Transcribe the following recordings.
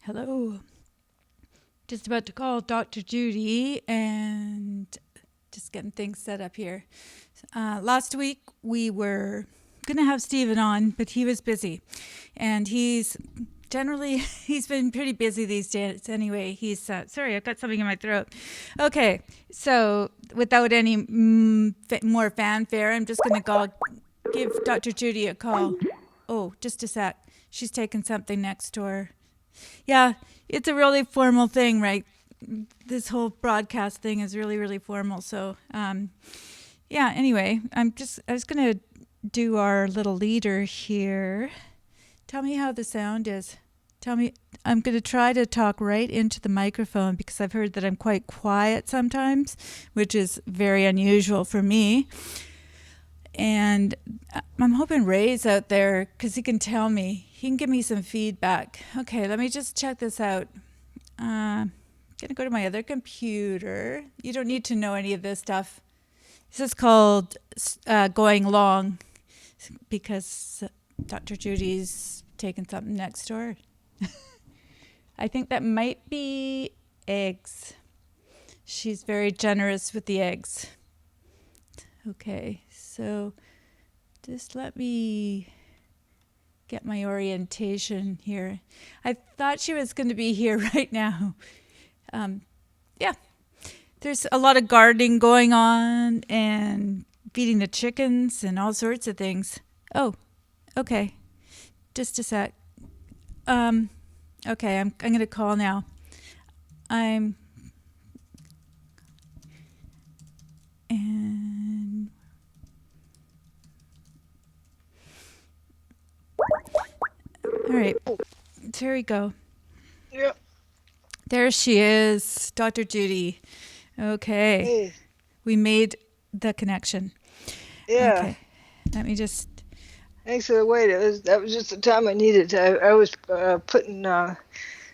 Hello. Just about to call Dr. Judy and just getting things set up here. Last week we were going to have Stephen on, but he was busy. And he's been pretty busy these days anyway. Sorry, I've got something in my throat. Okay, so without any more fanfare, I'm just going to give Dr. Judy a call. Oh, just a sec. She's taking something next door. Yeah, it's a really formal thing, right? This whole broadcast thing is really, really formal. So, anyway, I was going to do our little leader here. Tell me how the sound is. I'm going to try to talk right into the microphone because I've heard that I'm quite quiet sometimes, which is very unusual for me. And I'm hoping Ray's out there because he can tell me. He can give me some feedback. Okay, let me just check this out. I'm going to go to my other computer. You don't need to know any of this stuff. This is called going long because Dr. Judy's taking something next door. I think that might be eggs. She's very generous with the eggs. Okay, so just let me get my orientation here. I thought she was going to be here right now. There's a lot of gardening going on and feeding the chickens and all sorts of things. Oh, okay. Just a sec. Okay, I'm going to call now. And all right, there we go. Yep. There she is, Dr. Judy. Okay, Hey. we made the connection. Yeah. Okay, let me just. Thanks for the wait. That was just the time I needed. I was putting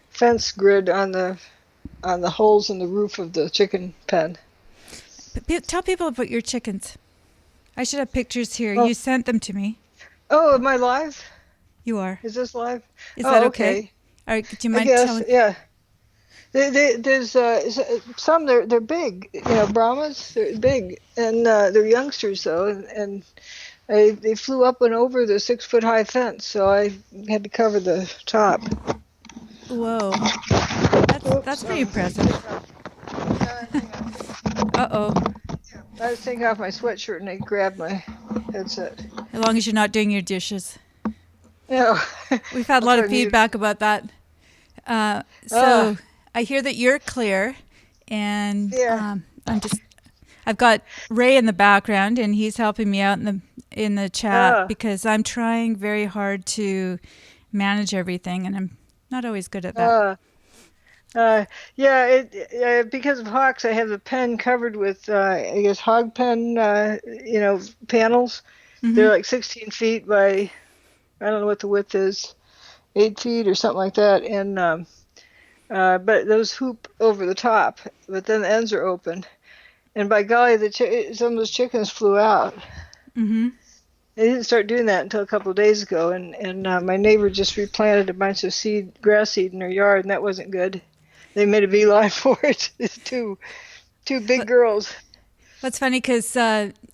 fence grid on the holes in the roof of the chicken pen. Tell people about your chickens. I should have pictures here. Oh. You sent them to me. Oh, am I live? You are. Is this live? Is that okay? Okay. All right, do you I mind guess. telling? Yeah. There's some they're big. Brahmas. They're big, and they're youngsters though, and they flew up and over the 6-foot high fence, so I had to cover the top. Whoa, that's pretty impressive. Hang on. Uh-oh. I was taking off my sweatshirt and they grabbed my headset. As long as you're not doing your dishes. Yeah. We've had a lot of feedback about that. So I hear that you're clear, and Yeah. I've got Ray in the background, and he's helping me out in the chat because I'm trying very hard to manage everything, and I'm not always good at that. Because of hawks, I have the pen covered with, I guess, hog pen, panels. Mm-hmm. They're like 16 feet by, I don't know what the width is, 8 feet or something like that. And but those hoop over the top, but then the ends are open. And by golly, some of those chickens flew out. Mm-hmm. They didn't start doing that until a couple of days ago, and my neighbor just replanted a bunch of grass seed in her yard, and that wasn't good. They made a beeline for it. It's two big girls. That's funny because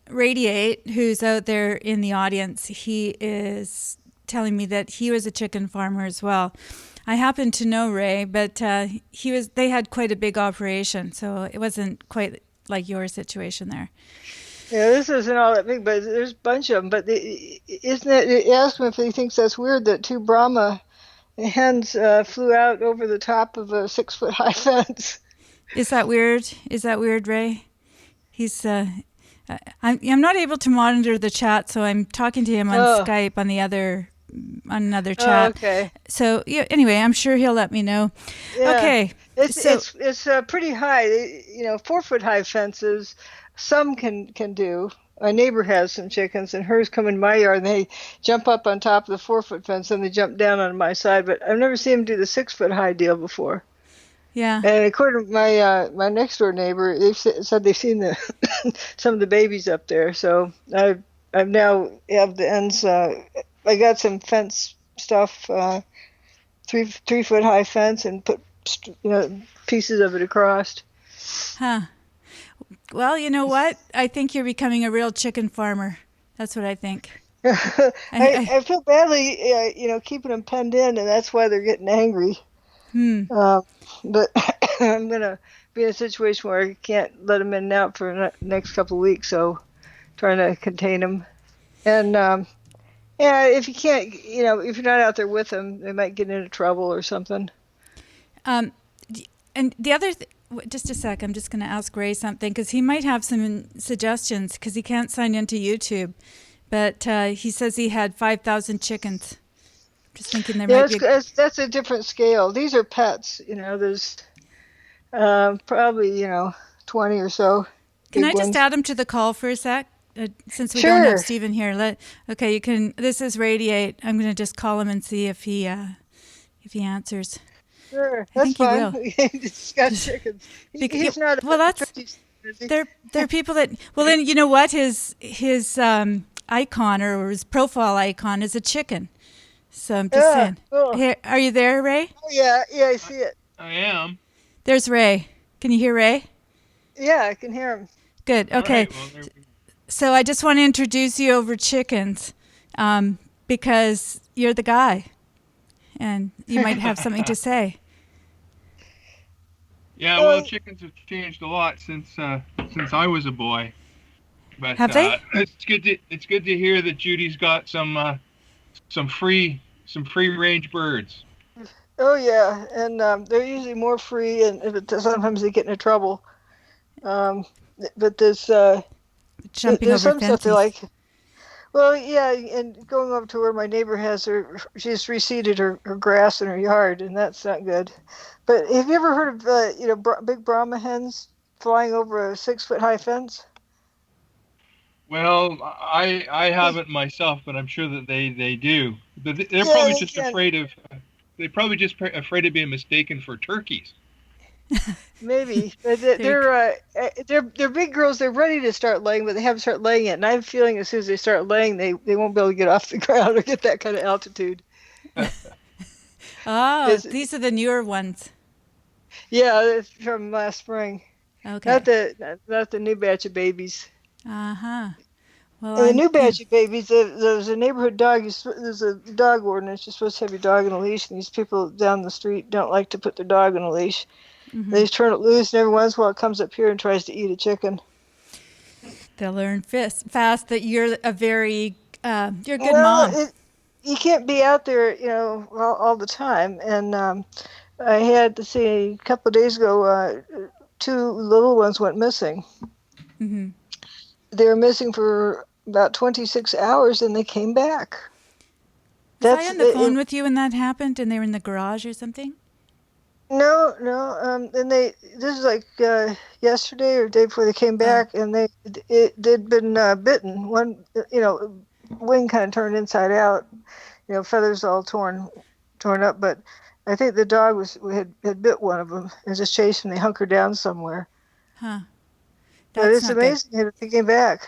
Radiate, who's out there in the audience, he is telling me that he was a chicken farmer as well. I happen to know Ray, but they had quite a big operation, so it wasn't quite like your situation there. Yeah, this isn't all that big, but there's a bunch of them. But isn't it? Ask him if he thinks that's weird that two Brahma hens flew out over the top of a 6-foot high fence. Is that weird? Ray? He's. I'm not able to monitor the chat, so I'm talking to him on Skype on another chat. Oh, okay. So yeah. Anyway, I'm sure he'll let me know. Yeah. Okay. It's pretty high. 4-foot high fences. Some can do. My neighbor has some chickens, and hers come in my yard, and they jump up on top of the 4-foot fence, and they jump down on my side. But I've never seen them do the 6-foot high deal before. Yeah. And according to my next door neighbor, they've said they've seen some of the babies up there. So I've now have the ends. I got some fence stuff 3 foot high fence and put pieces of it across. Huh. Well, you know what? I think you're becoming a real chicken farmer. That's what I think. I I feel badly, keeping them penned in, and that's why they're getting angry. hmm. But I'm gonna be in a situation where I can't let them in and out for the next couple of weeks, so trying to contain them. And yeah, if you can't, if you're not out there with them, they might get into trouble or something. Um, and the other, just a sec, I'm just going to ask Ray something because he might have some suggestions because he can't sign into YouTube. But he says he had 5,000 chickens. Just thinking there Yeah, might be that's a different scale. These are pets. There's probably 20 or so Can I big just ones. add him to the call for a sec? Since we don't have Sure, Stephen here, okay. You can. This is Radiate. I'm going to just call him and see if he answers. sure, I that's think he fine. will. He's got Just chickens. yeah, He's not well, a that's turkey, is he? there are people that well then you know what his icon or his profile icon is a chicken. So I'm just Yeah, saying. cool. Here, are you there, Ray? Oh, yeah, yeah, I I, see it. I am. There's Ray. Can you hear Ray? Yeah, I can hear him. Good. All Okay. right. Well, there we go. So I just want to introduce you over chickens because you're the guy and you might have something to say. Yeah. Well, Well, chickens have changed a lot since I was a boy. But Have they? it's good to hear that Judy's got some free range birds. oh yeah, and they're usually more free, and sometimes they get into trouble. Um, but Jumping there's over some stuff they fences. like. Well, yeah, and going over to where my neighbor has she's reseeded her grass in her yard, and that's not good. But have you ever heard of big Brahma hens flying over a 6 foot high fence? Well, I haven't myself, but I'm sure that they do. But they're Yeah, probably they just can. afraid of. They're probably just afraid of being mistaken for turkeys. Maybe, but There you go. they're big girls. They're ready to start laying, but they haven't started laying yet. And I have a feeling as soon as they start laying, they won't be able to get off the ground or get that kind of altitude. Oh, It's, these are the newer ones. yeah, it's from last spring. Not Okay. the new batch of babies. Uh-huh. Well, And the I'm, new batch of babies, there's a neighborhood dog. There's a dog ordinance. You're supposed to have your dog on a leash, and these people down the street don't like to put their dog on a leash. They mhm. just turn it loose, and every once in a while it comes up here and tries to eat a chicken. They'll learn fast that you're a good mom. Well, you can't be out there, all the time. And I had to see a couple of days ago, two little ones went missing. Hmm. They were missing for about 26 hours, and they came back. Was I That's on the phone with you when that happened and they were in the garage or something? no, no. And this is like yesterday or the day before they came Oh, back, and they'd been bitten. One, wing kind of turned inside out, feathers all torn up. But I think the dog had bit one of them and just chased them. They hunkered down somewhere. huh. But That's it's not good. amazing that they came back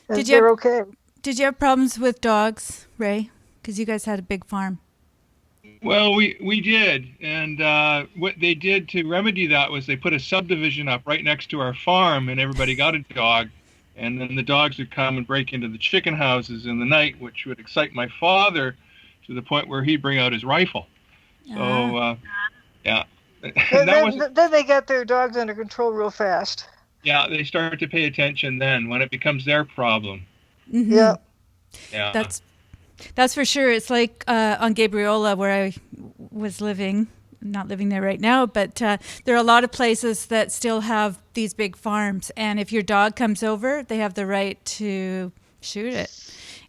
and Did you have they're okay. Did you have problems with dogs, Ray? Because you guys had a big farm. Well, we did, and what they did to remedy that was they put a subdivision up right next to our farm, and everybody got a dog, and then the dogs would come and break into the chicken houses in the night, which would excite my father to the point where he'd bring out his rifle. Ah. So yeah, and Then, that was then, then they got their dogs under control real fast. yeah. They started to pay attention then when it becomes their problem. Mm-hmm. Yeah. Yeah, That's That's for sure. It's like on Gabriola, where I was living, not living there right now, but there are a lot of places that still have these big farms. And if your dog comes over, they have the right to shoot it.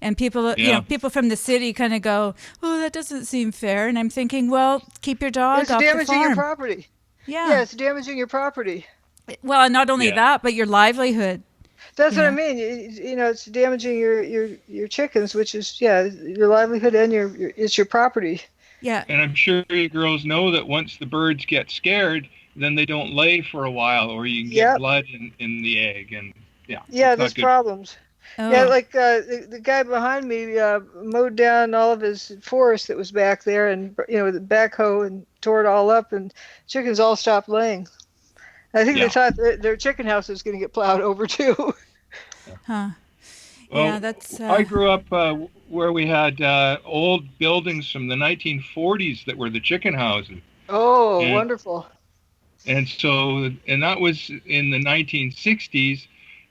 And people, yeah. people from the city kind of go, "Oh, that doesn't seem fair." And I'm thinking, well, keep your dog It's off the damaging your farm. property. Yeah, Yeah. it's damaging your property. Well, and not only Yeah. that, but your livelihood. That's You what I know. mean. It's damaging your chickens, which is your livelihood and it's your property. Yeah. And I'm sure you girls know that once the birds get scared, then they don't lay for a while, or you can get Yep. blood in the egg, and yeah, Yeah, it's there's not good. problems. Yeah, Oh, like the guy behind me mowed down all of his forest that was back there, and with a backhoe and tore it all up, and chickens all stopped laying. I think they Yeah. thought their chicken house was going to get plowed over too. huh. Yeah, Well, that's I grew up where we had old buildings from the 1940s that were the chicken houses, Oh, and wonderful. that was in the 1960s,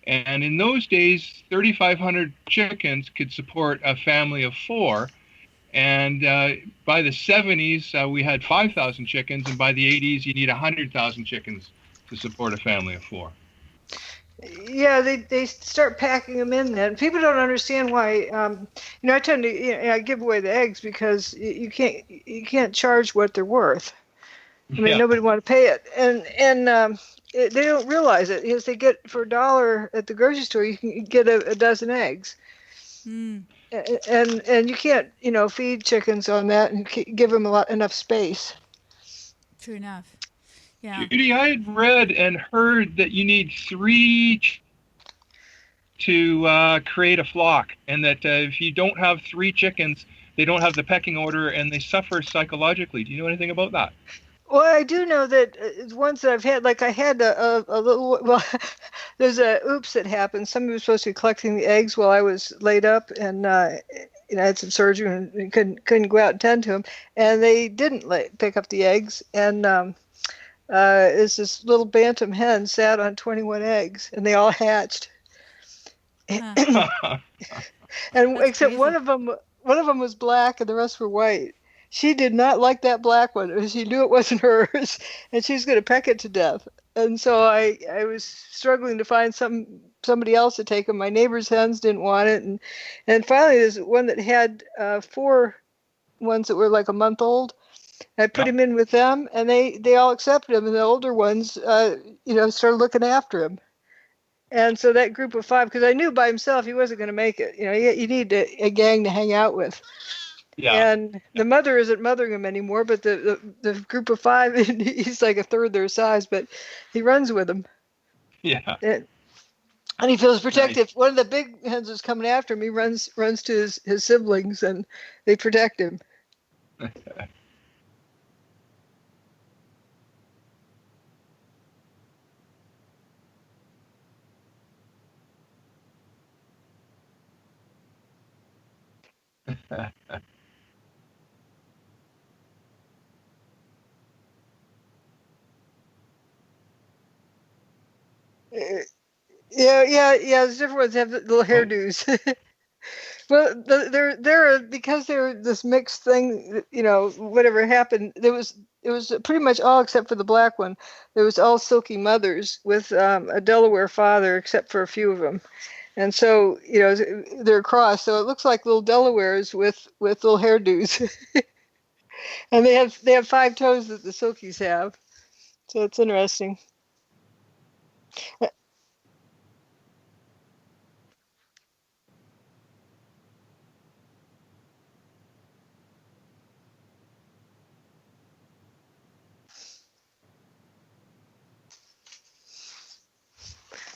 and in those days, 3,500 chickens could support a family of four. And by the 70s, we had 5,000 chickens, and by the 80s, you need 100,000 chickens to support a family of four. Yeah, they start packing them in then. People don't understand why. I tend to I give away the eggs because you can't charge what they're worth. I mean, Yeah, nobody want to pay it, and they don't realize it because they get for $1 at the grocery store. You can get a dozen eggs, mm, and you can't feed chickens on that and give them enough space. true enough. Yeah. Judy, I had read and heard that you need three to create a flock, and that if you don't have three chickens, they don't have the pecking order and they suffer psychologically. Do you know anything about that? Well, I do know that ones that I've had, like I had a little, well, there's a oops that happened. Somebody was supposed to be collecting the eggs while I was laid up, and I had some surgery and couldn't go out and tend to them, and they didn't pick up the eggs, and it's this little bantam hen sat on 21 eggs, and they all hatched, Huh. and That's except crazy. one of them was black and the rest were white. She did not like that black one. She knew it wasn't hers, and she was going to peck it to death. And so I was struggling to find somebody else to take them. My neighbor's hens didn't want it, and finally there's one that had four ones that were like a month old. I put Yeah, him in with them, and they all accepted him. And the older ones, started looking after him. And so that group of five, because I knew by himself he wasn't going to make it. You need a gang to hang out with. yeah, And the mother isn't mothering him anymore, but the group of five, he's like a third their size, but he runs with them. yeah. And he feels Nice. protective. One of the big hens is coming after him. He runs to his siblings, and they protect him. Uh, Yeah, yeah, yeah. There's different ones that have little Oh, hairdos. Well, they're because they're this mixed thing. Whatever happened, it was pretty much all except for the black one. There was all silky mothers with a Delaware father, except for a few of them. And so they're crossed. So it looks like little Delawares with little hairdos, and they have 5 toes that the silkies have. So it's interesting.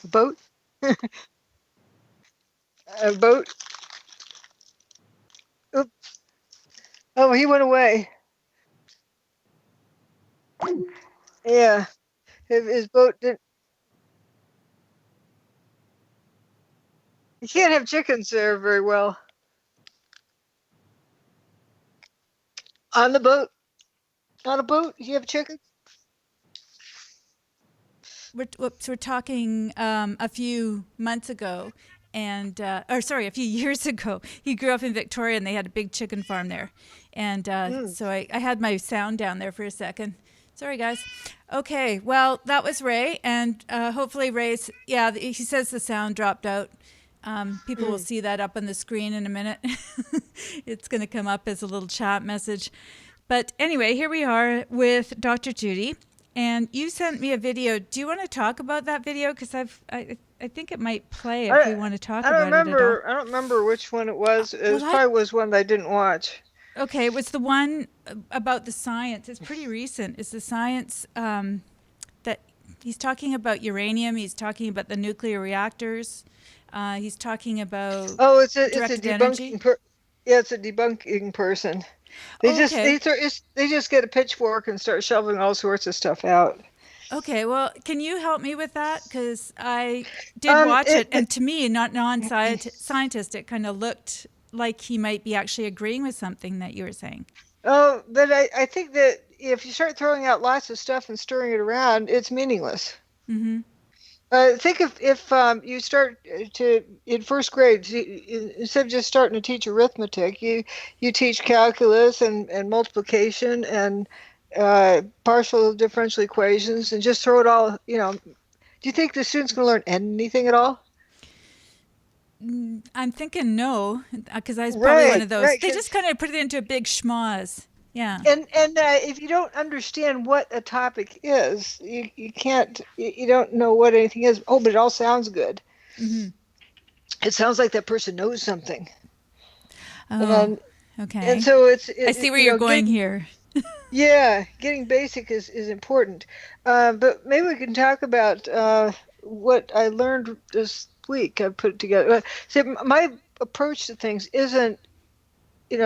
Boat, a boat. Oop. Oh, he went away. Yeah, his boat didn't. You can't have chickens there very well. On the boat, on a boat, you have chickens. We're talking a few months ago, and or sorry, a few years ago. He grew up in Victoria, and they had a big chicken farm there, and Mm. so I had my sound down there for a second. Sorry, guys. Okay, well, that was Ray, and hopefully Ray's. Yeah, he says the sound dropped out. People will Mm. see that up on the screen in a minute. It's going to come up as a little chat message. But anyway, here we are with Dr. Judy, and you sent me a video. Do you want to talk about that video? Because I think it might play if I we want to talk I don't about it at all. remember. I don't remember which one it was. It Well, was probably was one that I didn't watch. okay, it was the one about the science. It's pretty recent. It's the science that He's talking about uranium. He's talking about the nuclear reactors. He's talking about Oh, it's a directed energy. yeah, it's a debunking person. They Oh, just okay. they just get a pitchfork and start shoveling all sorts of stuff out. Okay, well, can you help me with that? Because I did watch it, and to me, not non-scientist, it kind of looked like he might be actually agreeing with something that you were saying. Oh, but I think that if you start throwing out lots of stuff and stirring it around, it's meaningless. Mm-hmm. Think if you start to in first grade, instead of just starting to teach arithmetic, you teach calculus and multiplication and partial differential equations, and just throw it all. Do you think the students can learn anything at all? I'm thinking no, because I was probably one Right, of those. right. They just kind of put it into a big schmoz. Yeah. And if you don't understand what a topic is, you can't you don't know what anything is. Oh, but it all sounds good. Mm-hmm. It sounds like that person knows something, Oh, and okay. so I see where you're going here. getting basic is important. But maybe we can talk about what I learned this week. I put it together. See, my approach to things isn't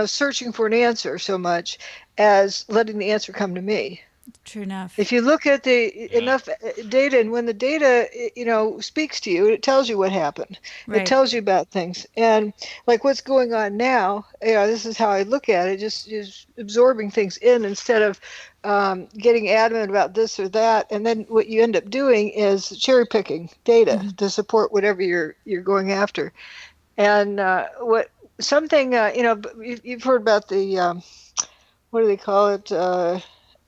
searching for an answer so much as letting the answer come to me. True enough. If you look at the enough data, and when the data speaks to you, it tells you what happened. It Right. tells you about things, and like what's going on now. This is how I look at it: just absorbing things in instead of getting adamant about this or that. And then what you end up doing is cherry picking data Mm-hmm. to support whatever you're going after. And what something you've heard about the what do they call it?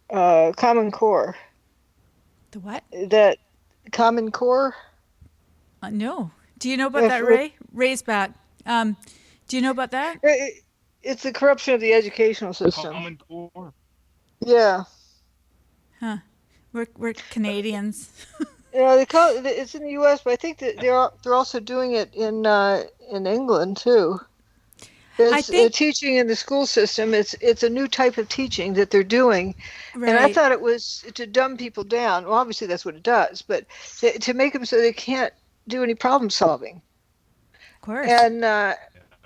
Common Core. The what? That Common Core. No. Do you know about If, that, Ray? Ray's back. Do you know about that? it's the corruption of the educational system. Common Core. Yeah. Huh. We're Canadians. They call it's in the U.S., but I think that they're also doing it in England too. I It's think teaching in the school system. It's a new type of teaching that they're doing, and I right. thought it was to dumb people down. Well, obviously that's what it does, but to make them so they can't do any problem solving. Of course. And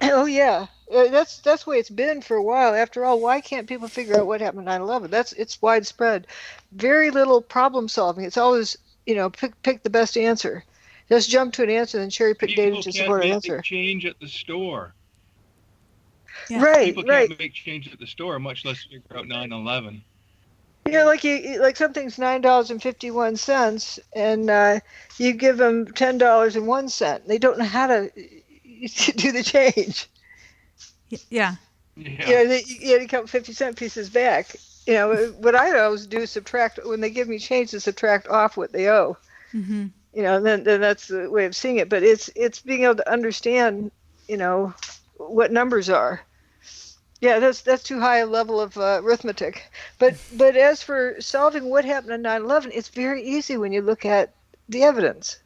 oh yeah, that's the way it's been for a while. After all, why can't people figure out what happened on 9/11? It's widespread. Very little problem solving. It's always pick the best answer. Just jump to an answer and cherry pick data People to can't support an make answer. change at the store. Yeah. Right, People right. can't make change at the store, much less figure out 9/11. Like like something's $9.51, and you give them $10.01. They don't know how to do the change. Yeah. Yeah. You count 50-cent pieces back. What I always do is subtract when they give me change to subtract off what they owe. Mm-hmm. Then that's the way of seeing it. But it's being able to understand, what numbers are. Yeah, that's too high a level of arithmetic. But as for solving what happened on 9/11, it's very easy when you look at the evidence.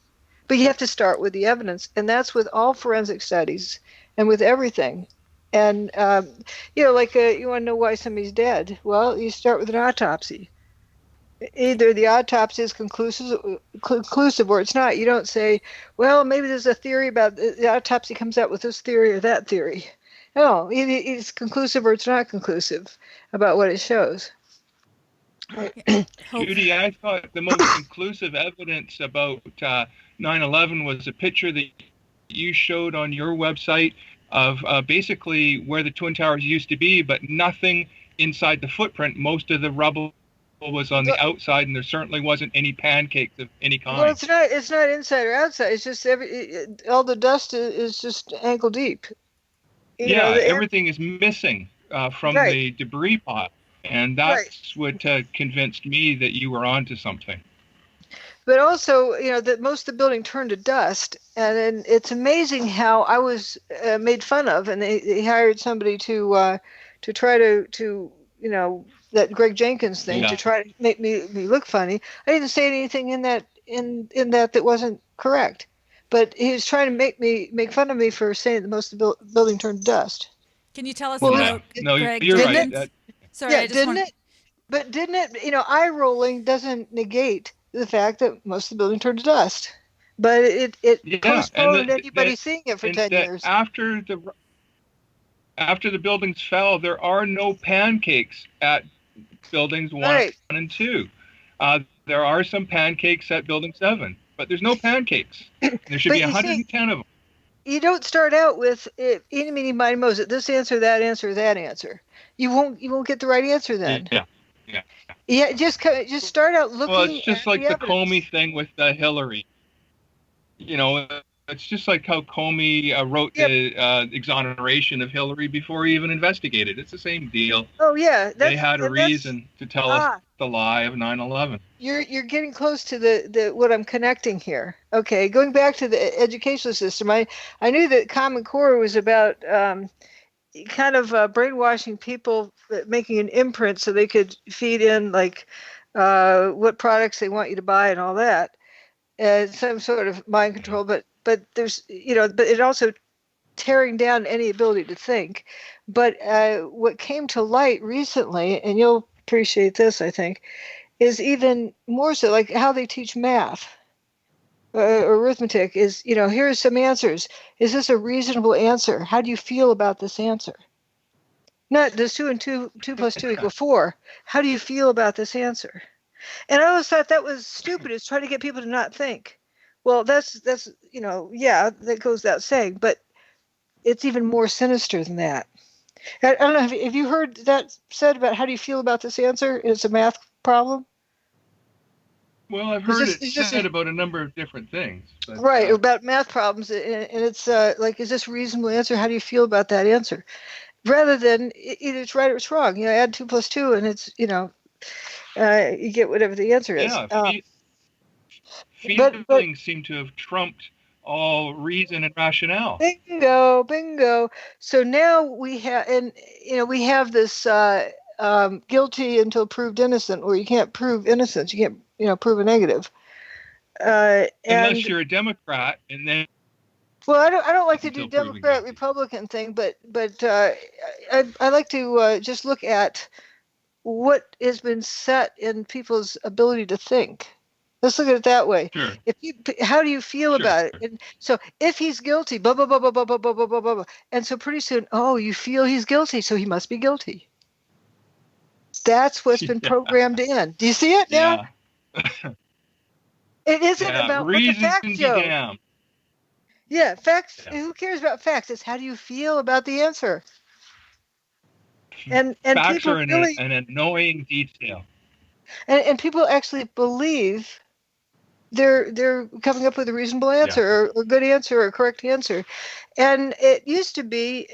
But you have to start with the evidence, and that's with all forensic studies and with everything. And like you want to know why somebody's dead? Well, you start with an autopsy. Either the autopsy is conclusive or it's not. You don't say, well, maybe there's a theory about the autopsy comes out with this theory or that theory. No, it's conclusive or it's not conclusive about what it shows. Judy, I thought the most conclusive evidence about 9/11 was a picture that you showed on your website of basically where the Twin Towers used to be, but nothing inside the footprint. Most of the rubble was on the outside, and there certainly wasn't any pancakes of any kind. Well, it's not inside or outside. It's just all the dust is just ankle deep. Everything is missing from Right, the debris pile, and right. that's what convinced me that you were onto something. But also, that most of the building turned to dust, and then it's amazing how I was made fun of, and they hired somebody to try to that Greg Jenkins thing to try to make me look funny. I didn't say anything in that wasn't correct, but he was trying to make fun of me for saying that most of the building turned to dust. Can you tell us Well, about no, Greg you're Jenkins? right. Sorry, Yeah, I just didn't want. it? But didn't it? Eye rolling doesn't negate the fact that most of the building turned to dust. But it Yeah, and postponed anybody seeing it for 10 that years. after the buildings fell, there are no pancakes at buildings one Right. and two. There are some pancakes at building 7, but there's no pancakes. There should be But you see, 110 of them. you don't start out with eeny, meeny, miny, mo's, this answer, that answer, that answer. You won't get the right answer then. Yeah, yeah. Yeah, just start out Well, it's looking just at like the the evidence. Comey thing with Hillary. You know, it's just like how Comey wrote Yep. the exoneration of Hillary before he even investigated. It's the same deal. Oh yeah, They that's had a and that's reason to tell us ah, the lie of 9/11. you're getting close to the what I'm connecting here. Okay, going back to the educational system, I knew that Common Core was about kind of brainwashing people, making an imprint so they could feed in like what products they want you to buy and all that, some sort of mind Yeah. control. But there's but it also tearing down any ability to think. But what came to light recently, and you'll appreciate this, I think, is even more so like how they teach math. Arithmetic is, here are some answers. Is this a reasonable answer? How do you feel about this answer? Not does 2 plus 2 equal 4. How do you feel about this answer? And I always thought that was stupid. It's trying to get people to not think. Well, that's yeah, that goes without saying, but it's even more sinister than that. I don't know. Have you heard that said about how do you feel about this answer? It's a math problem. Well, I've It's heard just it it's just said about a number of different things, but right about math problems, and it's like, is this a reasonable answer? How do you feel about that answer? Rather than either it's right or it's wrong. Add 2 plus 2, and it's you get whatever the answer is. yeah, But feelings seem to have trumped all reason and rationale. bingo, bingo. So now we have, and we have this guilty until proved innocent, where you can't prove innocence. You can't, prove a negative. Unless And you're a Democrat, and then well, I don't like to do until proven Democrat guilty. Republican thing, but I like to just look at what has been set in people's ability to think. Let's look at it that way. Sure, How do you feel sure. about it? And so if he's guilty, blah blah blah blah blah blah blah blah blah blah, and so pretty soon, oh, you feel he's guilty, so he must be guilty. That's what's been Yeah, programmed in. Do you see it now? yeah, It isn't yeah. about what the Reason facts be show. damned. Yeah, facts. Yeah. Who cares about facts? It's how do you feel about the answer? And Facts people are really an annoying detail. and people actually believe they're coming up with a reasonable Yeah, answer or good answer or correct answer. And it used to be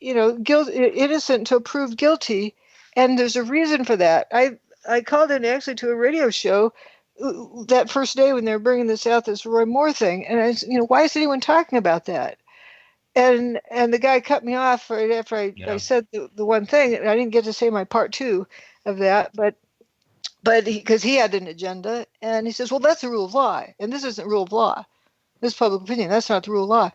innocent until proved guilty, and there's a reason for that. I called in actually to a radio show that first day when they were bringing this out, this Roy Moore thing, and I said, why is anyone talking about that? And the guy cut me off right after I yeah. said the one thing. I didn't get to say my part two of that, but because he had an agenda, and he says, well, that's the rule of law, and this isn't rule of law. This is public opinion. That's not the rule of law.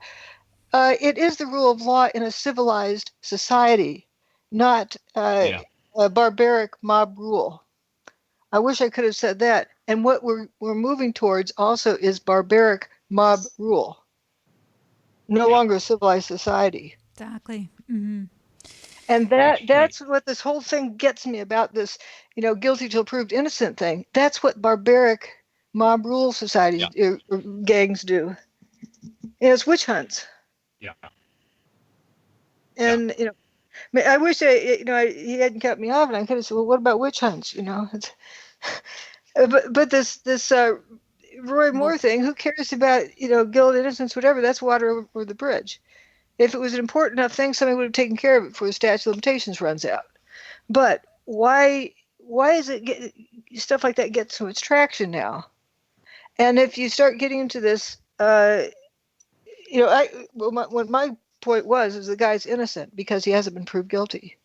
It is the rule of law in a civilized society, not Yeah. a barbaric mob rule. I wish I could have said that. And what we're moving towards also is barbaric mob rule, no Yeah. longer a civilized society. Exactly. Mm-hmm. And That's right. that's what this whole thing gets me about this, guilty till proved innocent thing. That's what barbaric mob rule societies Yeah. or gangs do. And it's witch hunts. Yeah. Yeah. And I wish he hadn't cut me off, and I could have said, well, what about witch hunts? It's, but this Roy Well, Moore thing, who cares about guilt, innocence, whatever? That's water over the bridge. If it was an important enough thing, somebody would have taken care of it before the statute of limitations runs out. But why is it stuff like that gets so much traction now? And if you start getting into this, what my point was is the guy's innocent because he hasn't been proved guilty.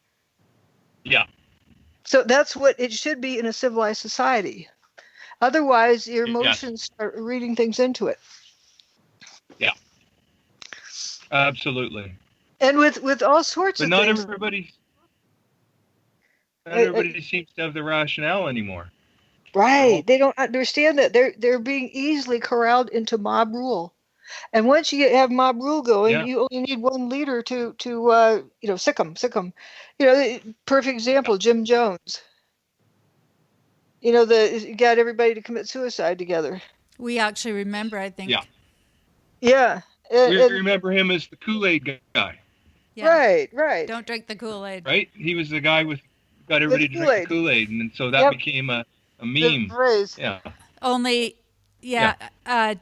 Yeah. So that's what it should be in a civilized society. Otherwise, your emotions start reading things into it. Yeah. Absolutely. And with all sorts But of not things. everybody seems to have the rationale anymore. Right. They don't understand that they're being easily corralled into mob rule. And once you have mob rule going, Yeah. you only need one leader to sick them. Perfect example, Jim Jones. He got everybody to commit suicide together. We actually remember, I Yeah. think. Yeah. We And remember him as the Kool-Aid guy, Yeah. right. Don't drink the Kool-Aid. right? He was the guy with got With the everybody to drink the Kool-Aid. Kool-Aid, and so that Yep. became a The meme. phrase. Yeah. Only, Yeah. yeah,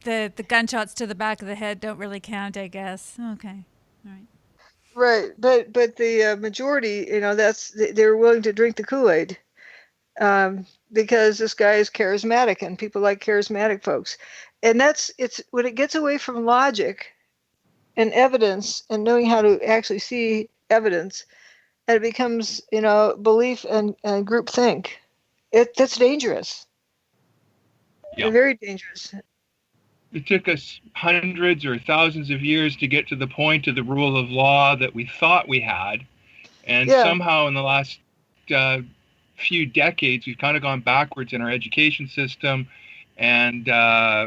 the gunshots to the back of the head don't really count, I guess. Okay. All right. Right. But the majority, they're willing to drink the Kool-Aid. Because this guy is charismatic and people like charismatic folks. And it's when it gets away from logic and evidence and knowing how to actually see evidence, and it becomes, belief and group think. That's dangerous. Yeah. Very dangerous. It took us hundreds or thousands of years to get to the point of the rule of law that we thought we had. And Yeah. somehow in the last few decades, we've kind of gone backwards in our education system. And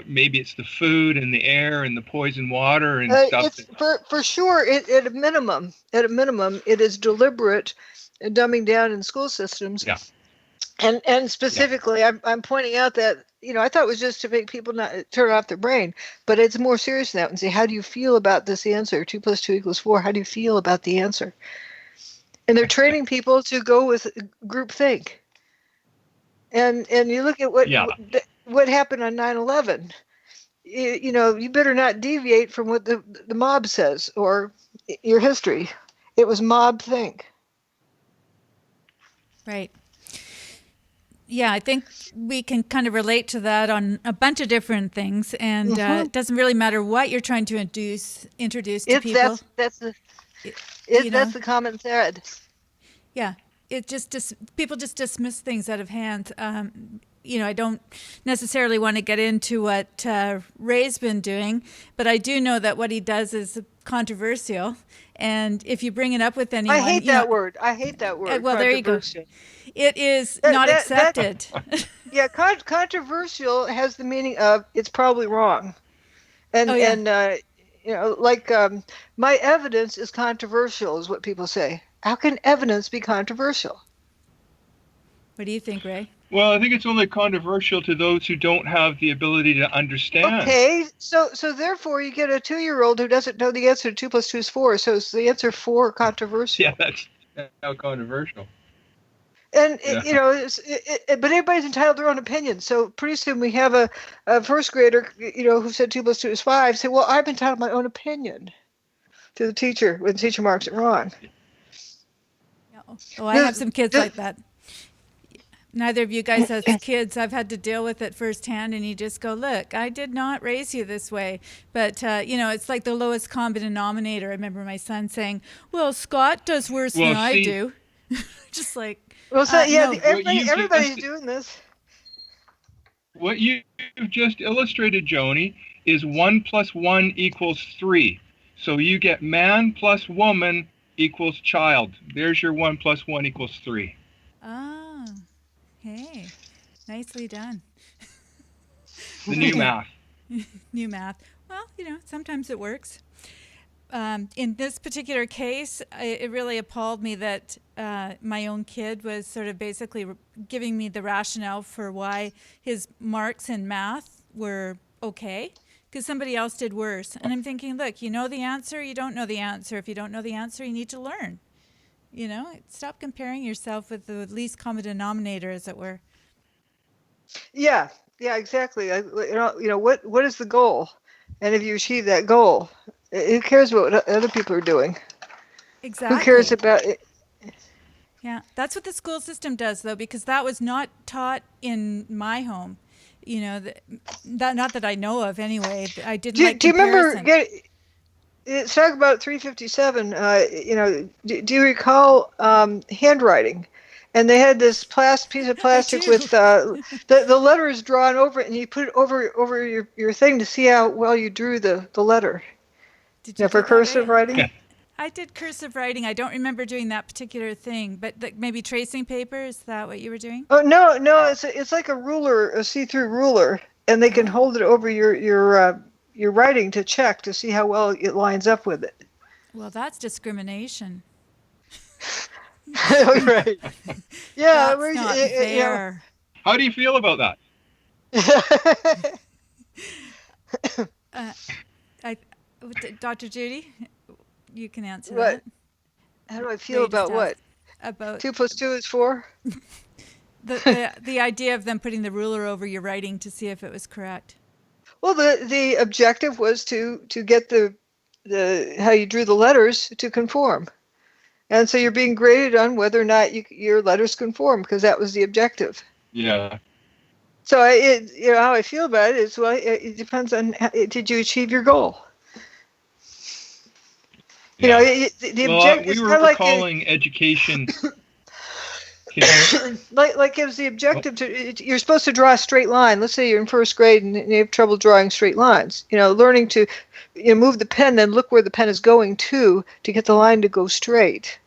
maybe it's the food and the air and the poison water and stuff. It's for sure. At a minimum, it is deliberate dumbing down in school systems. Yeah. And specifically, I'm pointing out that I thought it was just to make people not turn off their brain, but it's more serious than that. And say, how do you feel about this answer? 2 + 2 = 4. How do you feel about the answer? And they're training people to go with group think. And you look at what happened on 9/11. You better not deviate from what the mob says or your history. It was mob think. Right. Yeah, I think we can kind of relate to that on a bunch of different things, and it doesn't really matter what you're trying to introduce to people. That's the common thread. Yeah, it just people just dismiss things out of hand. I don't necessarily want to get into what Ray's been doing, but I do know that what he does is controversial. And if you bring it up with anyone, I hate that word. Well, there you go. It is not accepted. Yeah, controversial has the meaning of it's probably wrong, and my evidence is controversial, is what people say. How can evidence be controversial? What do you think, Ray? Well, I think it's only controversial to those who don't have the ability to understand. Okay, so therefore you get a 2-year-old who doesn't know the answer to 2 + 2 is 4. So is the answer 4 controversial? Yeah, that's how controversial. And but everybody's entitled to their own opinion. So pretty soon we have a first grader, who said 2 + 2 is 5. Say, well, I'm entitled to my own opinion to the teacher when the teacher marks it wrong. Oh, I have some kids like that. Neither of you guys has kids. I've had to deal with it firsthand, and you just go, look, I did not raise you this way. But, it's like the lowest common denominator. I remember my son saying, well, Scott does worse than I do. Just like, well, so, no. everybody's doing this. What you've just illustrated, Joni, is 1 + 1 = 3. So you get man plus woman equals child. There's your 1 + 1 = 3. Oh, hey, nicely done. The new math. New math. Well, sometimes it works. In this particular case, it really appalled me that my own kid was sort of basically giving me the rationale for why his marks in math were okay, because somebody else did worse. And I'm thinking, look, you know the answer, you don't know the answer. If you don't know the answer, you need to learn. Stop comparing yourself with the least common denominator, as it were. Yeah, exactly. What is the goal? And if you achieve that goal, who cares what other people are doing? Exactly. Who cares about it? Yeah, that's what the school system does, though, because that was not taught in my home. Not that I know of, anyway. I didn't like comparison. Do you remember? Let's talk about 357. Do you recall handwriting? And they had this piece of plastic with the letters drawn over it, and you put it over your thing to see how well you drew the letter. Did you for cursive writing? Yeah. I did cursive writing. I don't remember doing that particular thing, but maybe tracing paper. Is that what you were doing? Oh no, no, it's like a ruler, a see-through ruler, and they can Oh, hold it over your writing to check to see how well it lines up with it. well, that's discrimination. Right. Yeah, That's not you know. fair. How do you feel about that? Uh, I, Dr. Judy, you can answer What? that. How do I feel Ray just about what? asked about 2 + 2 is 4? the idea of them putting the ruler over your writing to see if it was correct. Well, the objective was to get the how you drew the letters to conform. And so you're being graded on whether or not your letters conform, because that was the objective. Yeah. So how I feel about it is, well, it depends on did you achieve your goal? Yeah. The Well, object we is were kind of like calling education. like gives the objective to you're supposed to draw a straight line. Let's say you're in first grade and you have trouble drawing straight lines. Learning to move the pen, then look where the pen is going to get the line to go straight.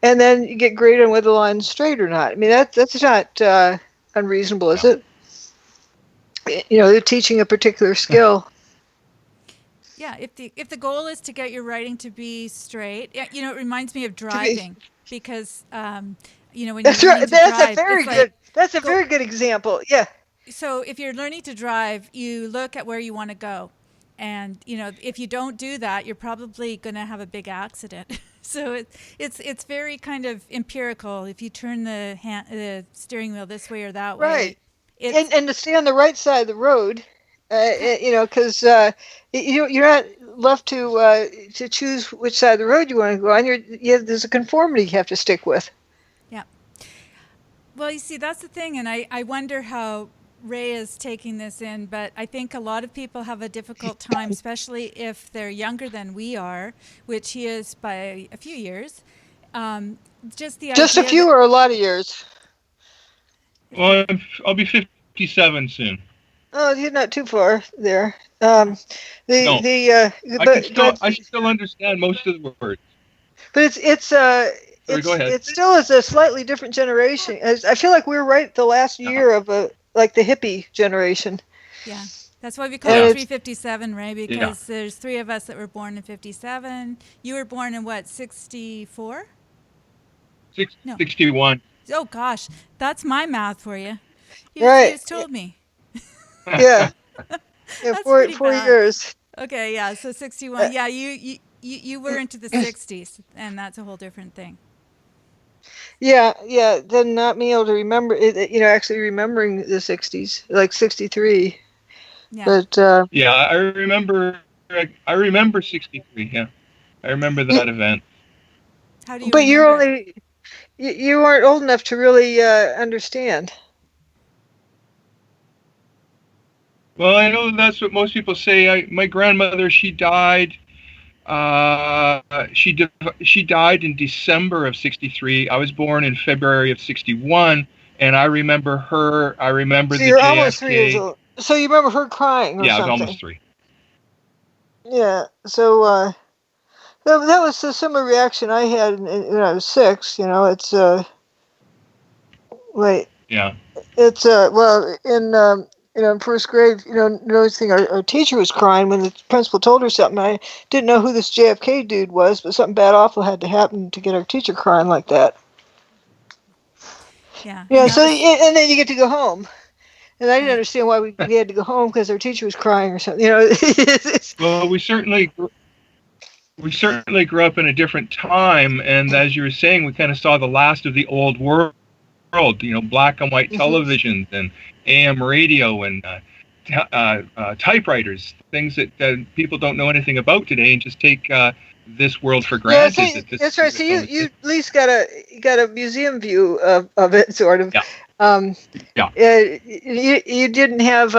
And then you get graded on whether the line's straight or not. I mean, that's not unreasonable, is it? They're teaching a particular skill. Yeah, if the goal is to get your writing to be straight, it reminds me of To be, driving because when you're that's learning right. to That's a drive, very it's like good. That's a go. very good example. Yeah. So if you're learning to drive, you look at where you want to go, and if you don't do that, you're probably going to have a big accident. So it's very kind of empirical. If you turn the steering wheel this way or that way, Right. it's And to stay on the right side of the road, because you're not left to choose which side of the road you want to go on. There's a conformity you have to stick with. yeah. Well, you see, that's the thing, and I wonder how Ray is taking this in, but I think a lot of people have a difficult time, especially if they're younger than we are, which he is by a few years. Just the Just a idea few that or a lot of years. Well, I'll be 57 soon. Oh, you're not too far there. yeah, No, I can still understand most of the words. but Sorry, go ahead. it still is a slightly different generation. I feel like we were right the last Yeah. year of like the hippie generation. yeah. That's why we call And it it's 357, Ray, because there's three of us that were born in 57. You were born in what, 64? No. 61. Oh, gosh. That's my math for you. You right. just told me. Yeah. Yeah. That's four pretty four bad. years. Okay, yeah, so Uh, 61. Yeah, you were into the 60s, and that's a whole different thing. Yeah, yeah. Then not being able to remember it, actually remembering the '60s, like '63. Yeah. But Yeah, I remember. I remember 63. Yeah, I remember that event. How do you but remember it? you weren't old enough to really understand. Well, I know that's what most people say. My grandmother, she died. Uh, she died in December of '63. I was born in February of '61, and I remember her. I remember So the you're almost 3 years JFK. old. So you remember her crying or Yeah, I was something? almost 3. Yeah. So that was a similar reaction I had when I was 6. It's wait. Yeah. It's well in first grade, noticing our teacher was crying when the principal told her something. I didn't know who this JFK dude was, but something bad awful had to happen to get our teacher crying like that. Yeah, Yeah, and that so was and then you get to go home. And I didn't right. understand why we had to go home because our teacher was crying or something. Well, we certainly grew up in a different time, and as you were saying, we kind of saw the last of the old world. Black and white televisions and AM radio and typewriters, things that people don't know anything about today, and just take this world for Yeah, granted. so that's right. So you at least got a museum view of it, sort of. Yeah. Yeah. You didn't have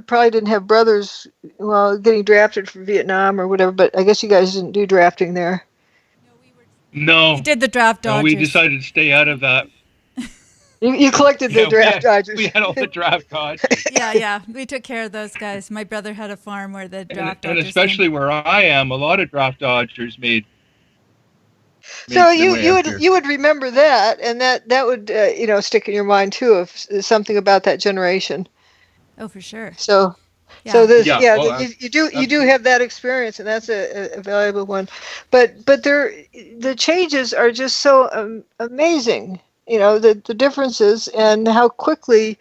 probably didn't have brothers, well, getting drafted for Vietnam or whatever. But I guess you guys didn't do drafting there. No, We did the draft no, we dodgers. decided to stay out of that. You collected the draft dodgers. We had all the draft dodgers. Yeah, we took care of those guys. My brother had a farm where the draft and dodgers especially came. where I am, a lot of draft dodgers made So Make their way up here. you would remember that, and that would stick in your mind too, of something about that generation. Oh, for sure. So Yeah. this, Yeah. yeah, Oh, you do absolutely. have that experience, and that's a valuable one. But the changes are just so amazing. The differences and how quickly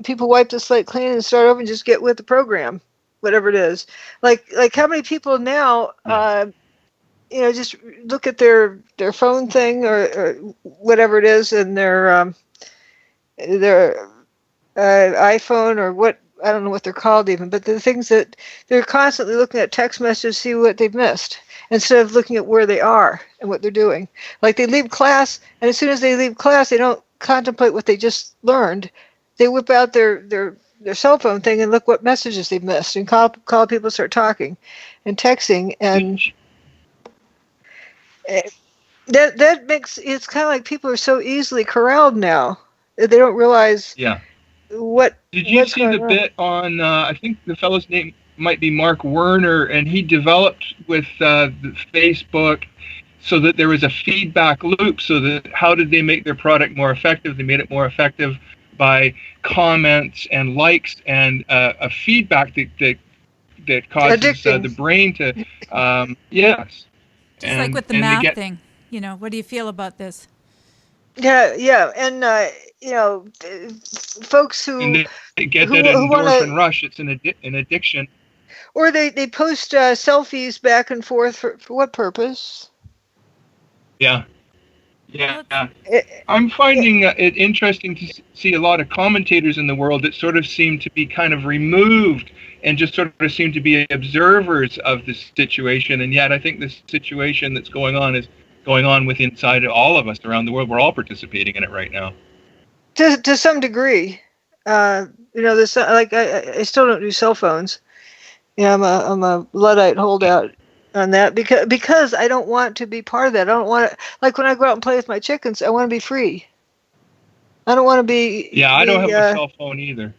people wipe the slate clean and start over and just get with the program, whatever it is. Like how many people now, Yeah. just look at their phone thing, or whatever it is, and their iPhone, or what, I don't know what they're called even, but the things that they're constantly looking at text messages to see what they've missed instead of looking at where they are and what they're doing. Like they leave class, and as soon as they leave class, they don't contemplate what they just learned. They whip out their cell phone thing and look what messages they've missed, and call people, start talking and texting, Did and you, uh, that makes it's kind of like people are so easily corralled now. They don't realize yeah. Did you what's see going the on. bit on? I think the fellow's name might be Mark Werner, and he developed with the Facebook so that there was a feedback loop. So that how did they make their product more effective? They made it more effective by comments and likes and a feedback that causes Addicting. the brain to yes, Just like with the and they math get thing. What do you feel about this? Yeah, yeah, and folks and who they get that who want endorphin to, rush. It's an addiction. or they post selfies back and forth for what purpose? Yeah, yeah. Well, it's, Eh, I'm eh, finding it interesting to see a lot of commentators in the world that sort of seem to be kind of removed and just sort of seem to be observers of the situation. And yet, I think this situation that's going on is going on with inside all of us around the world. We're all participating in it right now. to some degree, this, like I still don't do cell phones. I'm a Luddite Yeah, holdout on that, because I don't want to be part of that. I don't want to, like when I go out and play with my chickens, I want to be free. I don't want to yeah. I don't be have a cell phone either.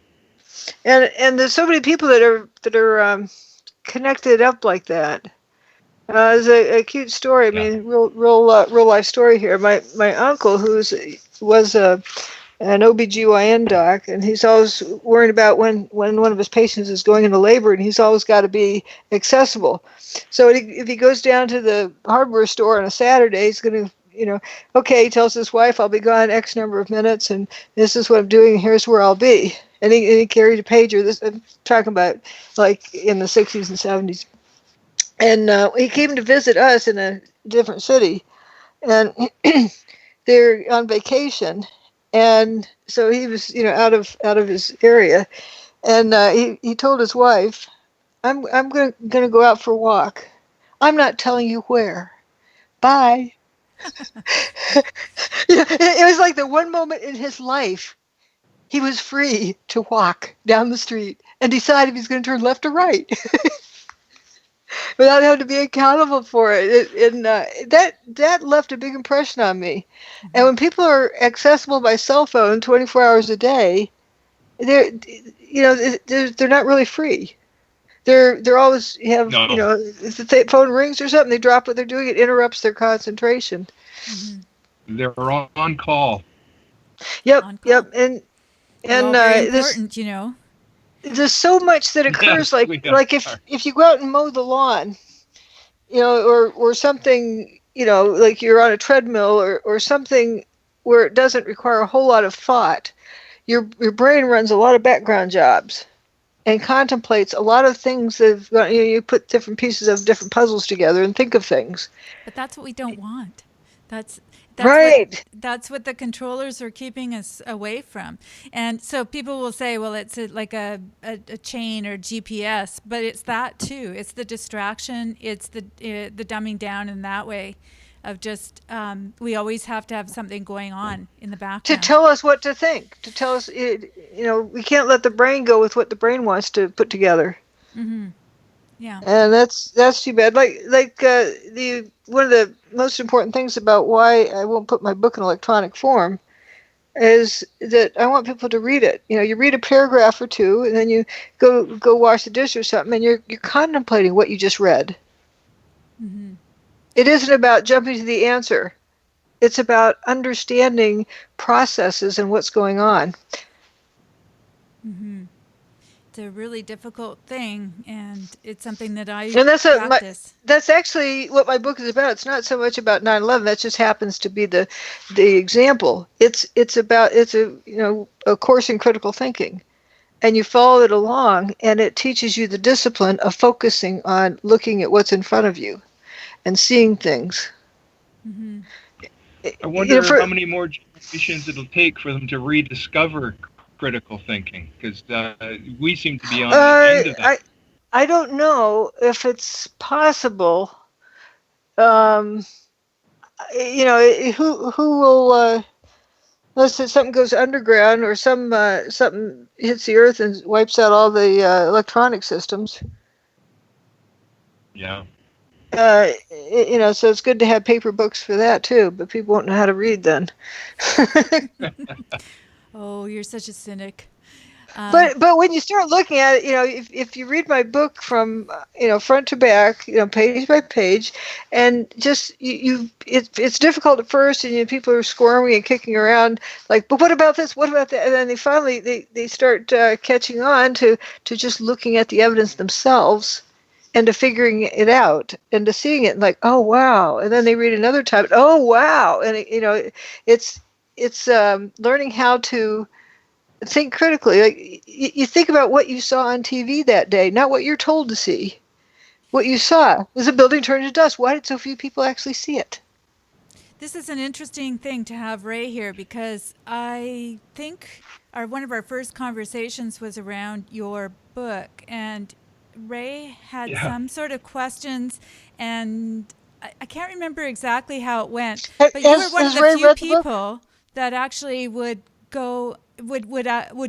and there's so many people that are connected up like that. There's a cute story. I Yeah, mean, real life story here. My uncle, was an OBGYN doc, and he's always worried about when one of his patients is going into labor, and he's always got to be accessible. So if he goes down to the hardware store on a Saturday, he's going to, okay, he tells his wife, I'll be gone X number of minutes, and this is what I'm doing, and here's where I'll be. And he carried a pager. This I'm talking about like in the 60s and 70s. And he came to visit us in a different city, and they're on vacation, and so he was, out of his area, and he told his wife, I'm gonna go out for a walk. I'm not telling you where. Bye. It was like the one moment in his life he was free to walk down the street and decide if he's going to turn left or right without having to be accountable for it. And that left a big impression on me. And mhm. when people are accessible by cell phone 24 hours a day, they're they're not really free. They're always have, no, if the phone rings or something, they drop what they're doing. It interrupts their concentration. Mhm. they're on call. Yep, On call. yep, and We're and all very this important. there's so much that Yes, occurs, like we like are. if you go out and mow the lawn, or something, like you're on a treadmill, or something where it doesn't require a whole lot of thought. Your brain runs a lot of background jobs and contemplates a lot of things that, you put different pieces of different puzzles together and think of things. But that's what we don't want. That's that's what Right. that's what the controllers are keeping us away from. And so people will say, well, it's like a chain or GPS, but it's that too. It's the distraction. It's the dumbing down in that way of just we always have to have something going on in the To background. tell us what to think, to tell us, we can't let the brain go with what the brain wants to put together. Mm-hmm. Yeah. And that's too bad. Like the one of the most important things about why I won't put my book in electronic form is that I want people to read it. You read a paragraph or two, and then you go wash the dish or something, and you're contemplating what you just read. Mm-hmm. It isn't about jumping to the answer. It's about understanding processes and what's going on. Mm-hmm. It's a really difficult thing, and it's something that I And practice. that's actually what my book is about. It's not so much about 9/11. That just happens to be the example. It's a course in critical thinking, and you follow it along, and it teaches you the discipline of focusing on looking at what's in front of you and seeing things. Mm-hmm. I You know, wonder for how many more generations it'll take for them to rediscover critical thinking, because we seem to be on the end of that. I I don't know if it's possible. Um, who will unless something goes underground or something hits the earth and wipes out all the electronic systems. Yeah. So it's good to have paper books for that too, but people won't know how to read then. Oh, you're such a cynic. But when you start looking at it, if you read my book from front to back, page by page, and just it's difficult at first, and people are squirming and kicking around, like, but what about this? What about that? And then they start catching on to just looking at the evidence themselves and to figuring it out and to seeing it and like, oh wow, and then they read another time, oh wow, and it's learning how to think critically. Like you think about what you saw on TV that day, not what you're told to see. What you saw was a building turned to dust. Why did so few people actually see it? This is an interesting thing to have Ray here because I think one of our first conversations was around your book, and Ray had Yeah. some sort of questions, and I can't remember exactly how it went, but you were Has one of has the Ray few read the book? people that actually would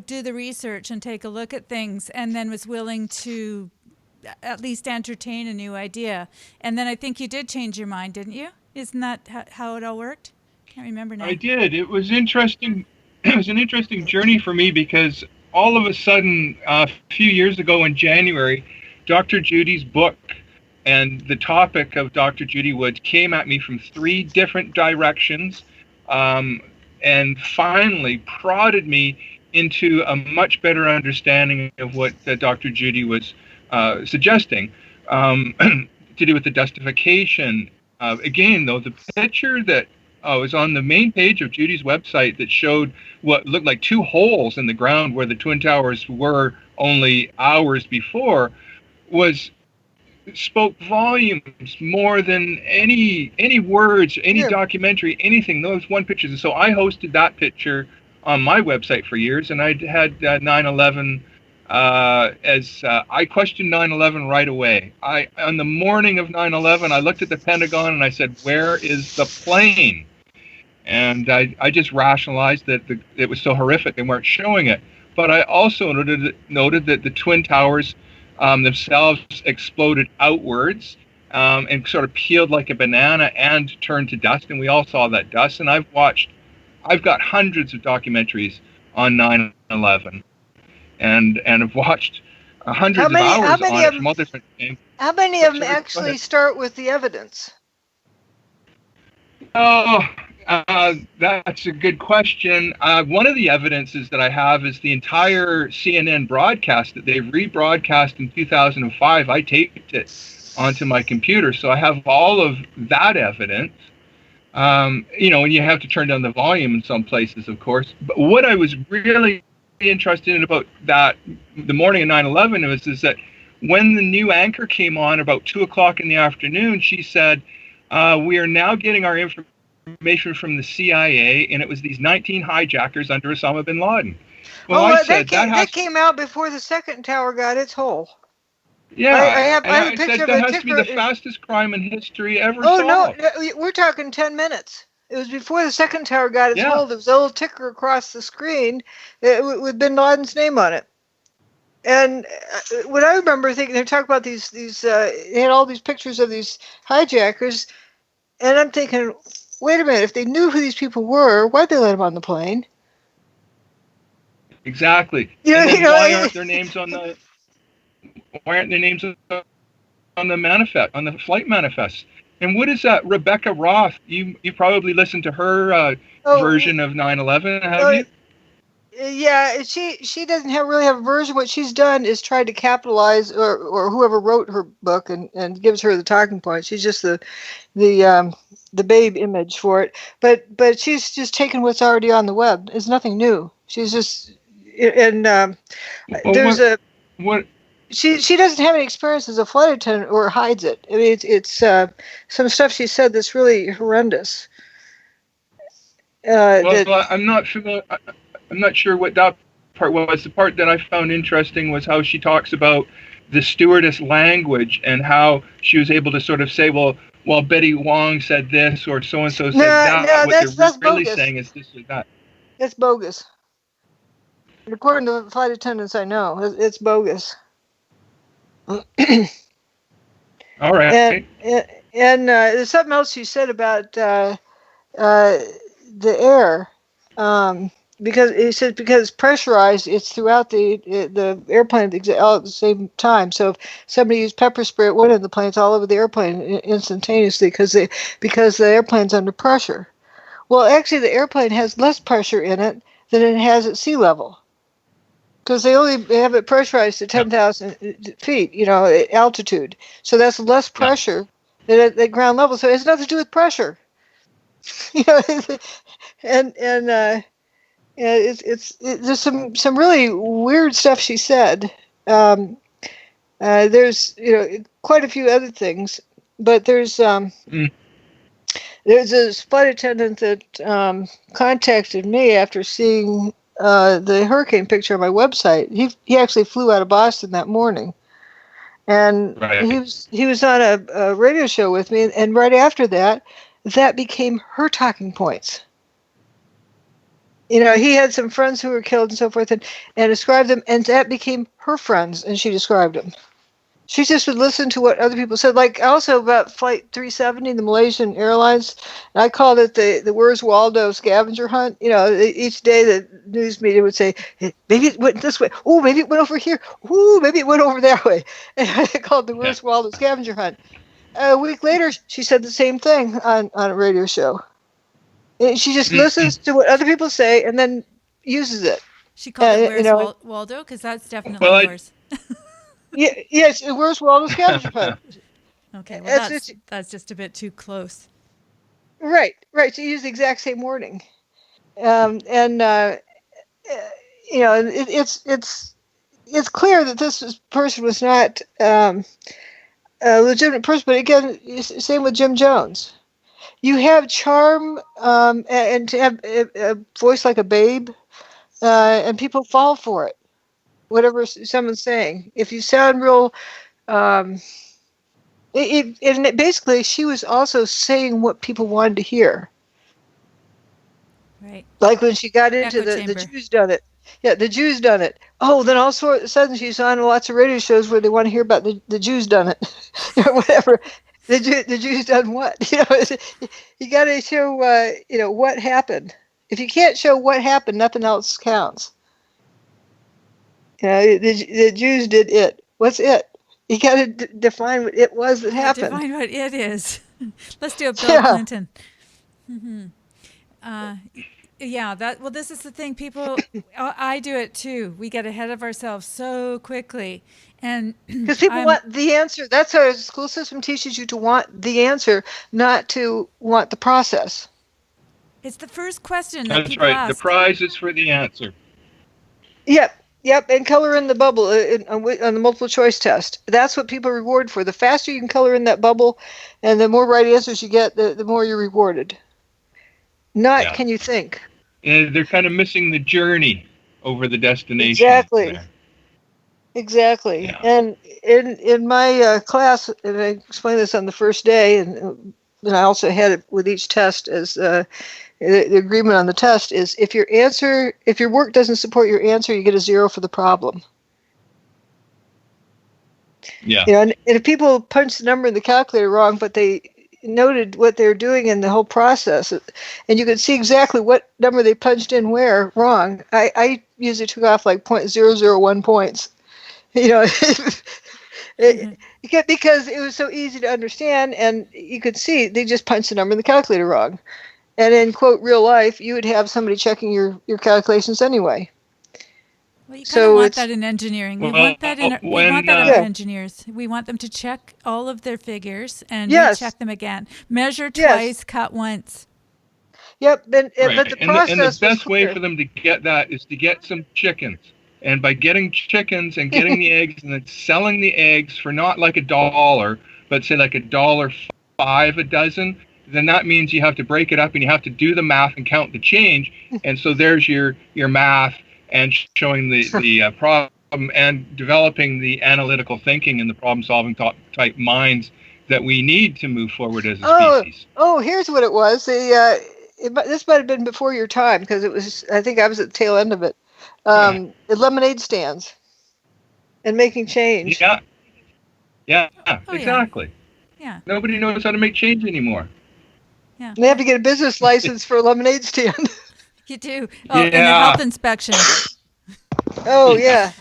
do the research and take a look at things, and then was willing to at least entertain a new idea. And then I think you did change your mind, didn't you? Isn't that how it all worked? Can't remember I now. did. It was interesting. It was an interesting journey for me because all of a sudden, a few years ago in January, Dr. Judy's book and the topic of Dr. Judy Wood came at me from three different directions, um, and finally prodded me into a much better understanding of what Dr. Judy was suggesting, um, to do with the dustification. Again, though, the picture that was on the main page of Judy's website that showed what looked like two holes in the ground where the Twin Towers were only hours before was spoke volumes more than any words, any Yeah. documentary, anything. Those one pictures. And so I hosted that picture on my website for years, and I had 9/11 as I questioned 9/11 right away. I on the morning of 9/11, I looked at the Pentagon and I said, "Where is the plane?" And I just rationalized that it was so horrific they weren't showing it. But I also noted that the Twin Towers themselves exploded outwards, and sort of peeled like a banana and turned to dust. And we all saw that dust. And I've got hundreds of documentaries on 9/11, and I've watched How hundreds of many? How hours many on it of from them? all different things. How many of them Sorry, go actually ahead. start with the evidence? Oh, that's a good question. One of the evidences that I have is the entire CNN broadcast that they rebroadcast in 2005. I taped it onto my computer, so I have all of that evidence. And you have to turn down the volume in some places, of course. But what I was really interested in about that, the morning of 9/11, is that when the new anchor came on about 2 o'clock in the afternoon, she said, "We are now getting our information from the CIA, and it was these 19 hijackers under Osama bin Laden." Well, Oh, I that said that came that has, came out before the second tower got its hole. yeah, I and have a I picture said of that a has to be the ticker. fastest crime in history ever Oh no, solved. no, we're talking 10 minutes. It was before the second tower got its Yeah, hold. There was a little ticker across the screen with Bin Laden's name on it. And what I remember thinking, they talk about these they had all these pictures of these hijackers, and I'm thinking, wait a minute, if they knew who these people were, why'd they let them on the plane? exactly. You know, And you then know, why aren't their names on the manifest, on the flight manifest? And what is that Rebecca Roth? You probably listened to her Oh, version of 9/11, have uh, you? yeah, she doesn't really have a version. What she's done is tried to capitalize, or whoever wrote her book and gives her the talking point. She's just the the babe image for it. But she's just taken what's already on the web. It's nothing new. She's just and Well, there's a what? she doesn't have any experience as a flight attendant or hides it. I mean, it's some stuff she said that's really horrendous. Well, That I'm not familiar. I'm not sure what that part was. The part that I found interesting was how she talks about the stewardess language and how she was able to sort of say, well, Betty Wong said this or so and so said no, that. no, What they're that's really bogus. saying is this or that. It's bogus. According to the flight attendants I know, it's bogus. All and right. there's something else she said about uh, the air, because it says because it's pressurized, it's throughout the airplane all at the same time. So if somebody used pepper spray at one end of the plane, it's all over the airplane instantaneously because the airplane's under pressure. Well, actually, the airplane has less pressure in it than it has at sea level because they only have it pressurized to Yeah. 10,000 feet, altitude. So that's less Yeah. pressure than at ground level. So it has nothing to do with pressure. you know, and yeah, there's some really weird stuff she said. Um, there's quite a few other things, but Mm, there's a flight attendant that contacted me after seeing the hurricane picture on my website. He actually flew out of Boston that morning, and right. he was on a radio show with me, and right after that, that became her talking points. He had some friends who were killed and so forth, and described them, and that became her friends, and she described them. She just would listen to what other people said. Like also about Flight 370, the Malaysian Airlines, and I called it the Where's Waldo scavenger hunt. Each day the news media would say, hey, maybe it went this way. Oh, maybe it went over here. Ooh, maybe it went over that way. And I called the Yeah. Where's Waldo scavenger hunt. A week later, she said the same thing on a radio show. She just Mm, listens to what other people say and then uses it. She called it You Where's know, Waldo? Because that's definitely well, I yours. yeah, yes, where's Waldo Scavenger Hunt? Okay, well It's that's just a bit too close. right, right. So you use the exact same wording, and it's clear that person was not a legitimate person. But again, same with Jim Jones. You have charm, and to have a voice like a babe, and people fall for it. Whatever someone's saying, if you sound real. Um, basically, she was also saying what people wanted to hear. Right. Like when she got into Echo the chamber. Jews done it. Yeah, the Jews done it. Oh, then all of a sudden she's on lots of radio shows where they want to hear about the Jews done it, or whatever. The Jews done what? You got to show what happened. If you can't show what happened, nothing else counts. The Jews did it. What's it? You got to define what it was that Yeah, happened. define what it is. Let's do a Bill Yeah. Clinton. Uh, yeah, this is the thing. People, I do it too. We get ahead of ourselves so quickly. And Because people I'm, want the answer. That's how the school system teaches you to want the answer, not to want the process. it's the first question that that's people right. The ask. prize is for the answer. Yep, yep, and color in the bubble on the multiple choice test. That's what people reward for. The faster you can color in that bubble, and the more right answers you get, the more you're rewarded. Not Yeah. can you think. And they're kind of missing the journey over the destination Exactly. there. Exactly. Yeah. And in my class, and I explained this on the first day, and I also had it with each test as the agreement on the test is if your work doesn't support your answer, you get a 0 for the problem. Yeah. And if people punch the number in the calculator wrong, but they noted what they're doing in the whole process, and you could see exactly what number they punched in where wrong, I usually took off like .001 points. You know, Because it was so easy to understand, and you could see they just punched the number in the calculator wrong. And in, quote, real life, you would have somebody checking your calculations anyway. Well, you kind of So want it's, that in engineering. We Well, want that in our, we when want that in our yeah, engineers. We want them to check all of their figures and yes, recheck them again. Measure yes, twice, cut once. yep, but right, the and the process was best way clear. for them to get that is to get some chickens, and by getting chickens and getting the eggs and then selling the eggs for not like $1, but say like $1.05 a dozen, then that means you have to break it up and you have to do the math and count the change, and so there's your math and showing the problem and developing the analytical thinking and the problem solving type minds that we need to move forward as a Oh, species. oh, here's what it was. This might have been before your time because it was. I think I was at the tail end of it. Yeah, Lemonade stands and making change. yeah, yeah, Oh yeah, exactly. yeah, Nobody knows how to make change anymore. yeah. They have to get a business license for a lemonade stand. You do. Oh, and the Yeah, health inspection. Oh yeah.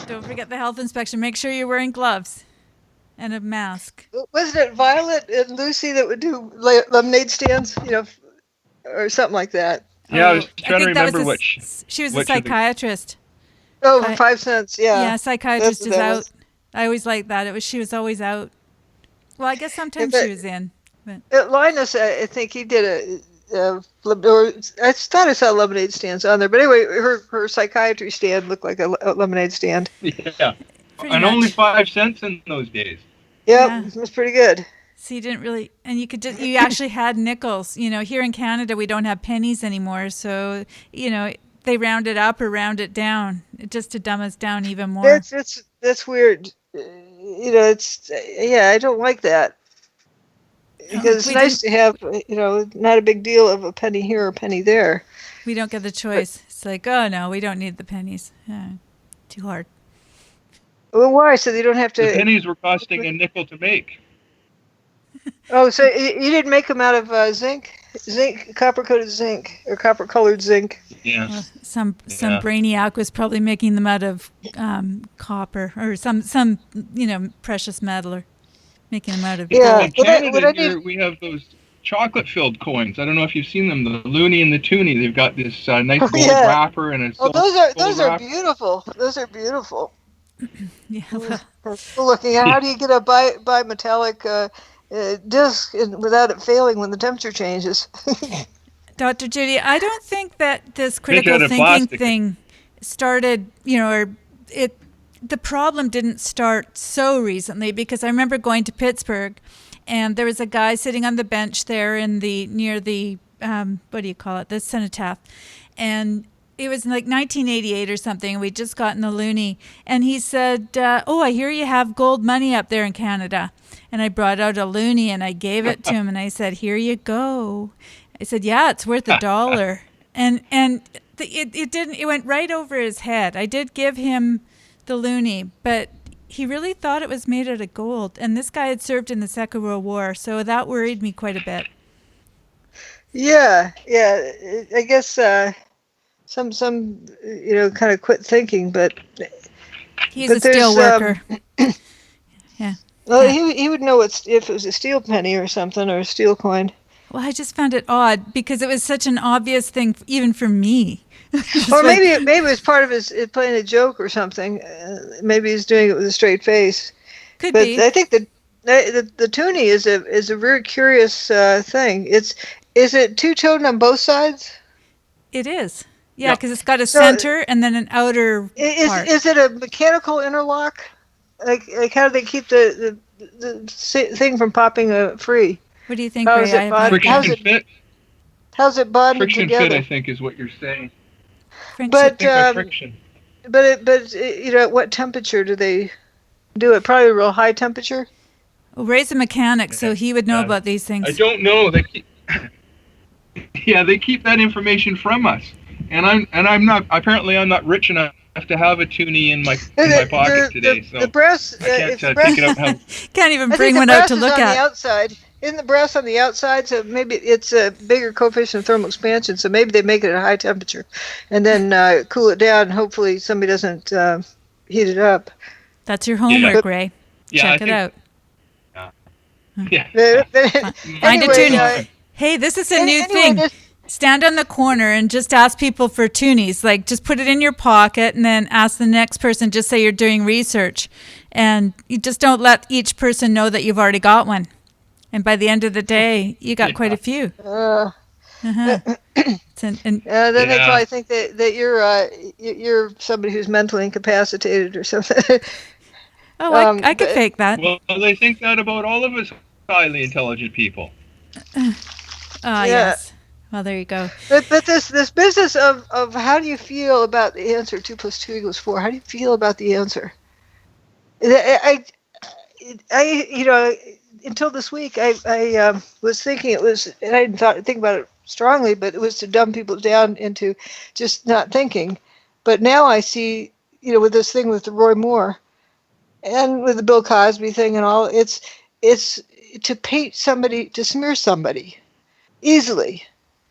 Don't forget the health inspection. Make sure you're wearing gloves and a mask. Wasn't it Violet and Lucy that would do lemonade stands? Or something like that. yeah. I Oh, was I trying to think that was remember she was a which of the. psychiatrist. Oh, for 5 cents. Yeah, Yeah, that's psychiatrist what is that out. was. I always liked that. She was always out. Well, I guess Yeah, sometimes she but was in. But Linus, I think he did or I thought I saw lemonade stands on there. But anyway, her psychiatry stand looked like a lemonade stand. Yeah, pretty and only much. 5 cents in those days. Yep, Yeah. it was pretty good. So you didn't really, and you actually had nickels. Here in Canada, we don't have pennies anymore. So, they round it up or round it down just to dumb us down even more. That's weird. It's yeah, I don't like that because it's We nice didn't, to have not a big deal of a penny here or a penny there. we don't get the But choice. It's like, oh no, we don't need the pennies. Too hard. well, why? So they don't have The to. pennies were costing a nickel to make. Oh, so you didn't make them out of zinc, copper coated zinc, or copper colored zinc. Yeah, Some yeah. brainiac was probably making them out of copper or some precious metal or making them out of Yeah, gold. In what Canada, I need. we have those chocolate-filled coins. I don't know if you've seen them, the loony and the toonie. They've got this nice Oh gold yeah. wrapper and a Oh, silver those are wrapper. beautiful. Those are beautiful. Yeah. Well, Looking at how do you get a bimetallic disc without it failing when the temperature changes? Dr. Judy, I don't think that this Make it critical out of thinking plastic. thing started, or it. The problem didn't start so recently because I remember going to Pittsburgh, and there was a guy sitting on the bench there near the what do you call it, the cenotaph, and it was like 1988 or something. We'd just gotten the loonie, and he said, "Oh, I hear you have gold money up there in Canada." And I brought out a loonie and I gave it to him, and I said, "Here you go." I said, "Yeah, it's worth $1." It went right over his head. I did give him the loonie, but he really thought it was made out of gold. And this guy had served in the Second World War, so that worried me quite a bit. Yeah, yeah. I guess some kind of quit thinking, but He's a steel there's worker. Yeah. well, Yeah. he would know if it was a steel penny or something or a steel coin. Well, I just found it odd because it was such an obvious thing, even for me. Or maybe it was part of his playing a joke or something. Maybe he's doing it with a straight face. Could But be. I think the toonie is a very curious thing. Is it two-toned on both sides? It is. Yeah, Yeah. because it's got a So center and then an outer part. is it a mechanical interlock? Like how do they keep the thing from popping free? What do you think, How Ray? is I it have no bonded? idea. Friction fit. How's it bonded Friction fit, I together? think, is what you're saying. Friendship. But I think by friction. at what temperature do they do it? Probably real high temperature. Well, Ray's a mechanic, so he would know Uh, about these I things. don't know. They keep that information from us, and I'm not. Apparently, I'm not rich enough to have a toonie in my pocket today, so The brass, I can't if the take brass, it out. And have, Can't even I bring think the one out brass to is look on the at. outside. Isn't the brass on the outside? So maybe it's a bigger coefficient of thermal expansion. So maybe they make it at a high temperature, and then cool it down. Hopefully, somebody doesn't heat it up. That's your yeah, homework, Ray. Yeah, I Check it think. out. Yeah. Find a Anyway, toonie. Hey, this is a new anyway, thing. Stand on the corner and just ask people for toonies. Like, just put it in your pocket and then ask the next person. Just say you're doing research. And you just don't let each person know that you've already got one. And by the end of the day, you got quite a few. then they Yeah. probably think that you're somebody who's mentally incapacitated or something. Oh, I could But fake that. Well, they think that about all of us highly intelligent people. Ah, yeah, yes. Well, there you go. but this business of how do you feel about the answer 2 + 2 = 4? How do you feel about the answer? I until this week I was thinking it was, and I didn't think about it strongly, but it was to dumb people down into just not thinking. But now I see, with this thing with the Roy Moore and with the Bill Cosby thing and all, it's to paint somebody, to smear somebody easily.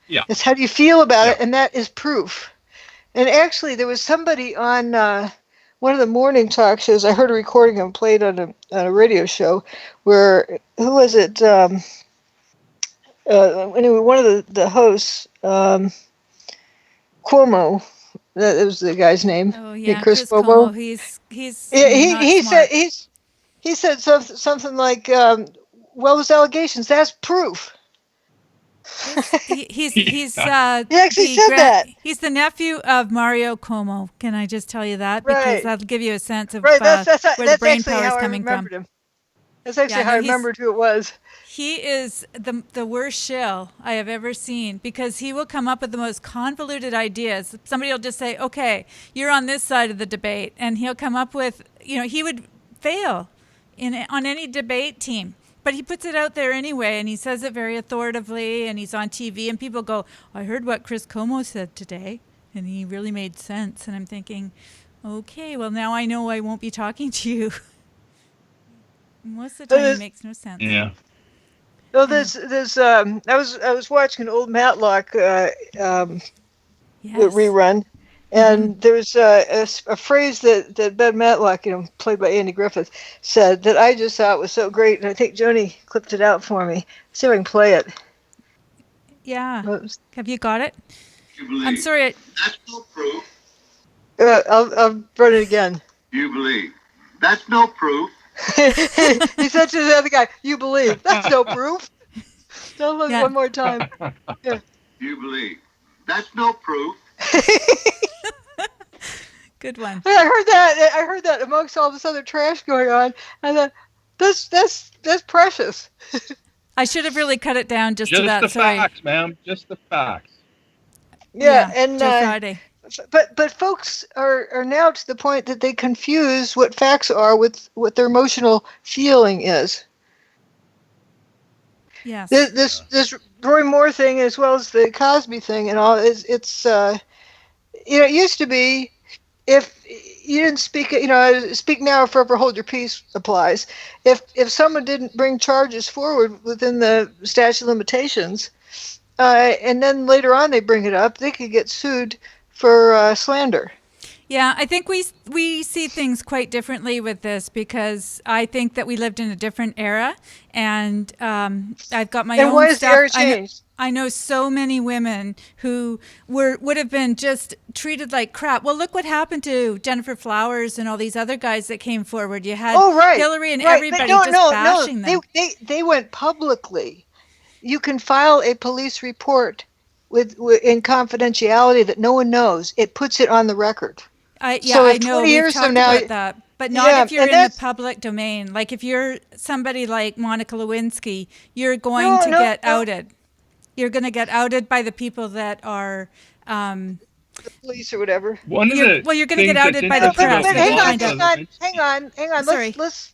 Yeah. It's how do you feel about Yeah. it, and that is proof. And actually, there was somebody on one of the morning talk shows. I heard a recording and played on a radio show where, who was it? Anyway, one of the hosts, Cuomo, that was the guy's name. Oh, Hey, yeah, Chris Chris Cuomo. Como. He's Yeah, not smart. he said something like, "Well, those allegations, that's proof." Yeah. He actually said that. he's the nephew of Mario Como. Can I just tell you that, because Right, that'll give you a sense of right. where the That's brain actually power is how I coming from. remembered him. That's actually Yeah, how I no, remembered who it was. he is the worst shill I have ever seen, because he will come up with the most convoluted ideas. Somebody will just say, "Okay, you're on this side of the debate," and he'll come up with, he would fail on any debate team. But he puts it out there anyway, and he says it very authoritatively, and he's on TV, and people go, "I heard what Chris Como said today, and he really made sense." And I'm thinking, okay, well, now I know I won't be talking to you. Most of the time, he makes no sense. Yeah. No, there's I was watching an old Matlock Yes. rerun, and there's a phrase that Ben Matlock, played by Andy Griffith, said that I just thought was so great, and I think Joni clipped it out for me. See if I can play it. Yeah. Have you got it? You believe. I'm sorry. That's no proof. I'll run it again. You believe. That's no proof. He said to the other guy, "You believe. That's no proof." Tell him Yeah. one more time. Yeah. You believe. That's no proof. Good one. I heard that amongst all this other trash going on. I thought, that's precious. I should have really cut it down just to Just that. the Sorry. facts, ma'am. Just the facts. Yeah, and Jay Friday. but folks are now to the point that they confuse what facts are with what their emotional feeling is. Yes. This Roy Moore thing, as well as the Cosby thing and all, it's it used to be, if you didn't speak, speak now or forever hold your peace applies. If someone didn't bring charges forward within the statute of limitations, and then later on they bring it up, they could get sued for slander. Yeah, I think we see things quite differently with this, because I think that we lived in a different era, and I've got my And own why has the stuff. era changed? I know so many women who would have been just treated like crap. Well, look what happened to Jennifer Flowers and all these other guys that came forward. You had Hillary and everybody bashing them. They went publicly. You can file a police report with in confidentiality that no one knows. It puts it on the record. I know 20 we've years talked from now, about that, but not yeah, if you're and in the that's public domain. Like if you're somebody like Monica Lewinsky, you're going no, to no, get no, outed. You're going to get outed by the people that are. the police or whatever. One of the You're going to get things that's outed by the interesting press. But about You'll find Monica out. hang on. Sorry. Let's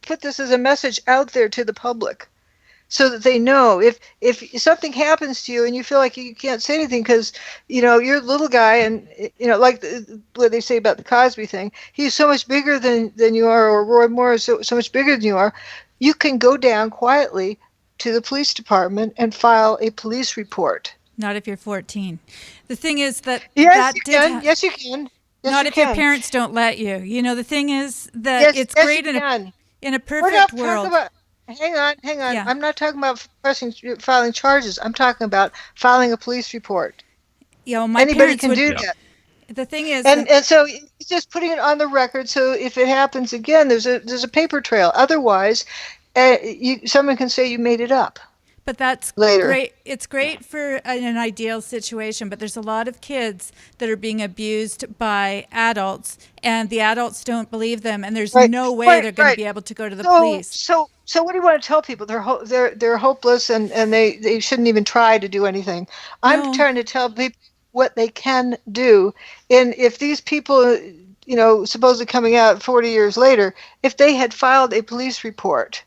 put this as a message out there to the public, so that they know if something happens to you and you feel like you can't say anything because you're a little guy, and like what they say about the Cosby thing, he's so much bigger than you are, or Roy Moore is so much bigger than you are. You can go down quietly to the police department and file a police report. Not if you're 14. The thing is that Yes, you can. Yes, you can. Yes, not you if your can. parents don't let you. The thing is that Yes, it's yes, great you can. In a We're not perfect talking world. about. Hang on. Yeah. I'm not talking about filing charges. I'm talking about filing a police report. My Anybody parents can would. do Yeah. that. The thing is, And so it's just putting it on the record. So if it happens again, there's a paper trail. Otherwise, someone can say you made it up but that's later. great. It's great for an ideal situation, but there's a lot of kids that are being abused by adults, and the adults don't believe them, and there's Right, no way right, they're going to right. be able to go to the So police. so so what do you want to tell people? They're hopeless and they shouldn't even try to do anything. I'm No, trying to tell people what they can do. And if these people, supposedly coming out 40 years later, if they had filed a police report,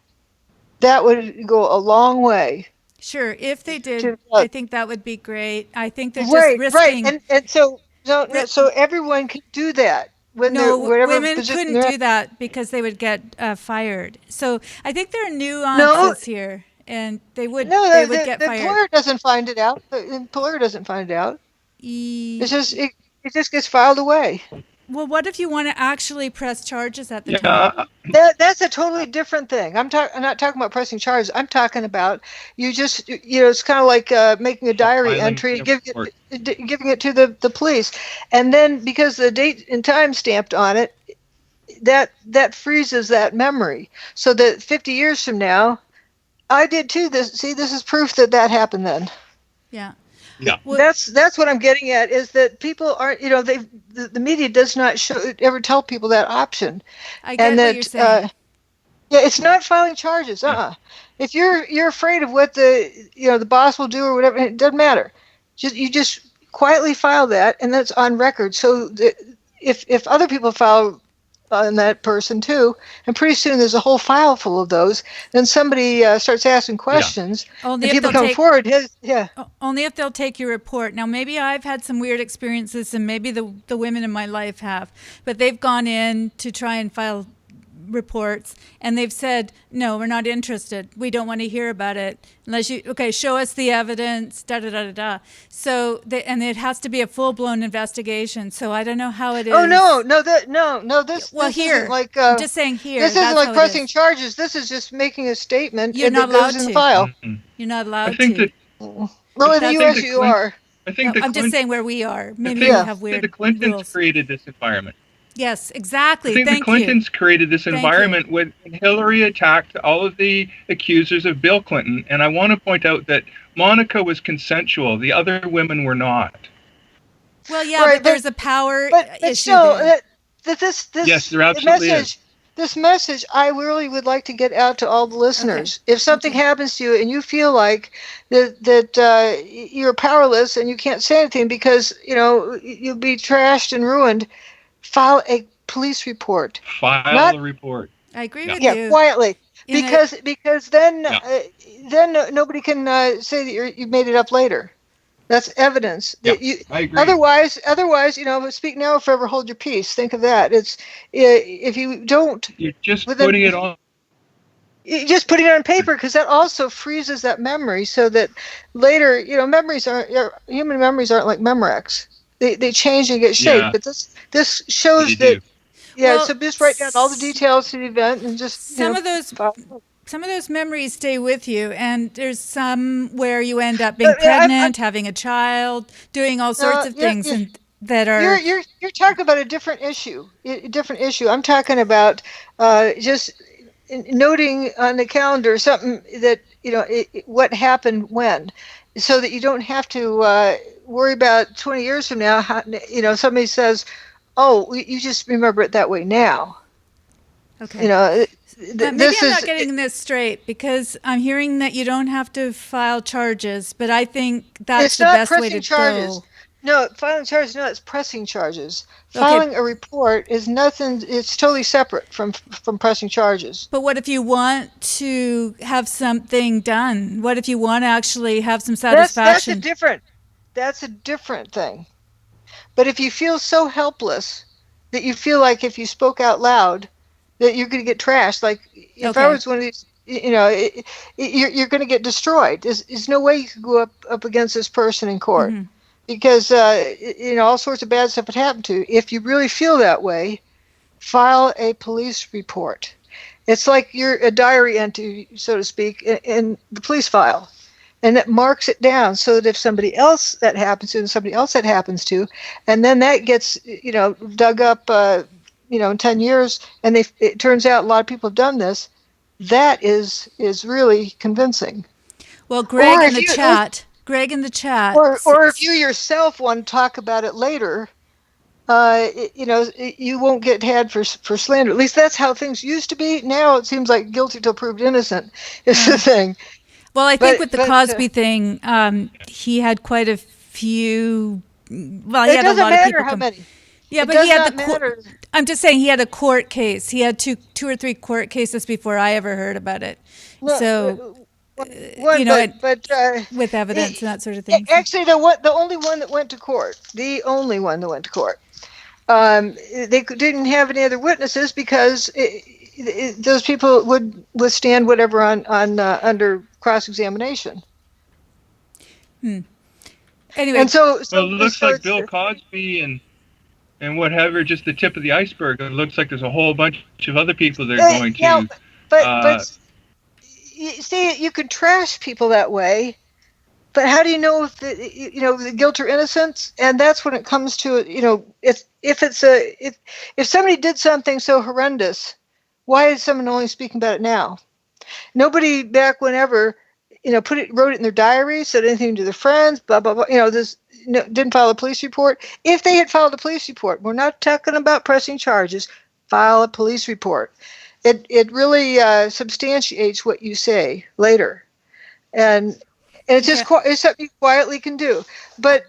that would go a long way sure. If they did, to I think that would be great. I think they're just right. risking. And so no, ri- so everyone can do that when they're No, whatever women position couldn't they're in. do that because they would get fired. So I think there are No, nuances here, and they would no, they would get the fired. employer doesn't find it out. The employer doesn't find it out. It's E- just it just gets filed away. well, what if you want to actually press charges at the time? Yeah. That's a totally different thing. I'm not talking about pressing charges. I'm talking about it's kind of like making a diary Filing entry, a report. giving it to the police, and then because the date and time stamped on it, that freezes that memory, so that 50 years from now, I did too. This is proof that happened then. Yeah. Yeah. Well, That's what I'm getting at is that people aren't, the media does not ever tell people that option, I and get what you're that saying. yeah, it's not filing charges. Yeah. If you're afraid of what the boss will do or whatever, it doesn't matter. You just quietly file that, and that's on record. So that if other people file on that person too, and pretty soon there's a whole file full of those, then somebody starts asking Yeah. questions, Only and if people they'll come take forward. Yeah. only if they'll take your report. Now, maybe I've had some weird experiences, and maybe the women in my life have, but they've gone in to try and file reports, and they've said, no, we're not interested. We don't want to hear about it unless you show us the evidence. Da da da da da. So, and it has to be a full blown investigation. So I don't know how it Oh no, is. no. This Well, this isn't here, like I'm just saying here. this isn't That's like how it pressing is. charges. This is just making a statement, You're and not it goes allowed in the to. file. Mhm. You're not I allowed think to. that Well, I in the That's think U.S. the you Clint are. I think no. the I'm just Clint saying where we are. I Maybe think we Yeah. have the weird Clintons rules. created this environment. Yes, I exactly. think the Thank you. Clintons created this Thank you. environment when Hillary attacked all of the accusers of Bill Clinton. And I want to point out that Monica was consensual. The other women were not. Well, yeah, Right, but there's a power but issue still, there. Yes, this there absolutely is. message I really would like to get out to all the Okay. listeners. If something Okay. happens to you and you feel like that you're powerless and you can't say anything because you'll be trashed and ruined, file a police report. File Not a report. I agree Yeah. with Yeah, you. quietly, In a because then Yeah. nobody can say that you made it up later. That's evidence Yeah. that you. I agree. Otherwise, speak now or forever hold your peace. Think of that. It's if you don't You're just within putting it on. you just putting it on paper because that also freezes that memory so that later, human memories aren't like Memorex. They change and get shaped. Yeah, But this they shows that. do. Yeah, well, so just write down all the details to the event and just some of those file. some of those memories stay with you, and there's some where you end up being But I, pregnant, having a child, doing all sorts of yeah, things, yeah. and that You're are you're you're talking about a different issue. A different issue. I'm talking about just noting on the calendar something that what happened when, so that you don't have to worry about 20 years from now. How, somebody says, "Oh, you just remember it that way now." okay. Maybe This I'm not is getting this straight because I'm hearing that you don't have to file charges, but I think that's it's the not best way pressing to charges. go. No, filing charges. No, it's pressing charges. Okay, Filing a report is nothing. It's totally separate from pressing charges. but what if you want to have something done? What if you want to actually have some That's a satisfaction? different thing. But if you feel so helpless that you feel like if you spoke out loud that you're going to get trashed, like if I Okay. was one of these, you're going to get destroyed. There's no way you could go up against this person in court Hmm. because all sorts of bad stuff would happen to you. If you really feel that way, file a police report. It's like you're a diary entry, so to speak, in the police file. And it marks it down so that if somebody else that happens to, and somebody else that happens to, and then that gets, dug up, in 10 years, and it turns out a lot of people have done this, that is really convincing. Well, Or if you, Greg in the chat. or if you yourself want to talk about it later, you won't get had for slander. At least that's how things used to be. Now it seems like guilty till proved innocent is the thing. Well, I think with the Cosby thing, he had quite a few. Well, he had a lot of people how many. Yeah, but he had the. I'm just saying he had a court case. He had two or three court cases before I ever heard about it. So. With evidence and that sort of thing. Actually, the only one that went to court. They didn't have any other witnesses because those people would withstand whatever on under cross-examination. Anyway, and so it looks like Bill Cosby and whatever, just the tip of the iceberg. It looks like there's a whole bunch of other people that are going to. But you see, you could trash people that way, but how do you know if the guilt or innocence? And that's when it comes to if somebody did something so horrendous, why is someone only speaking about it now? Nobody back whenever wrote it in their diary, said anything to their friends, blah blah blah. Didn't file a police report. If they had filed a police report, we're not talking about pressing charges. File a police report. It really substantiates what you say later, and it's just it's something you quietly can do. But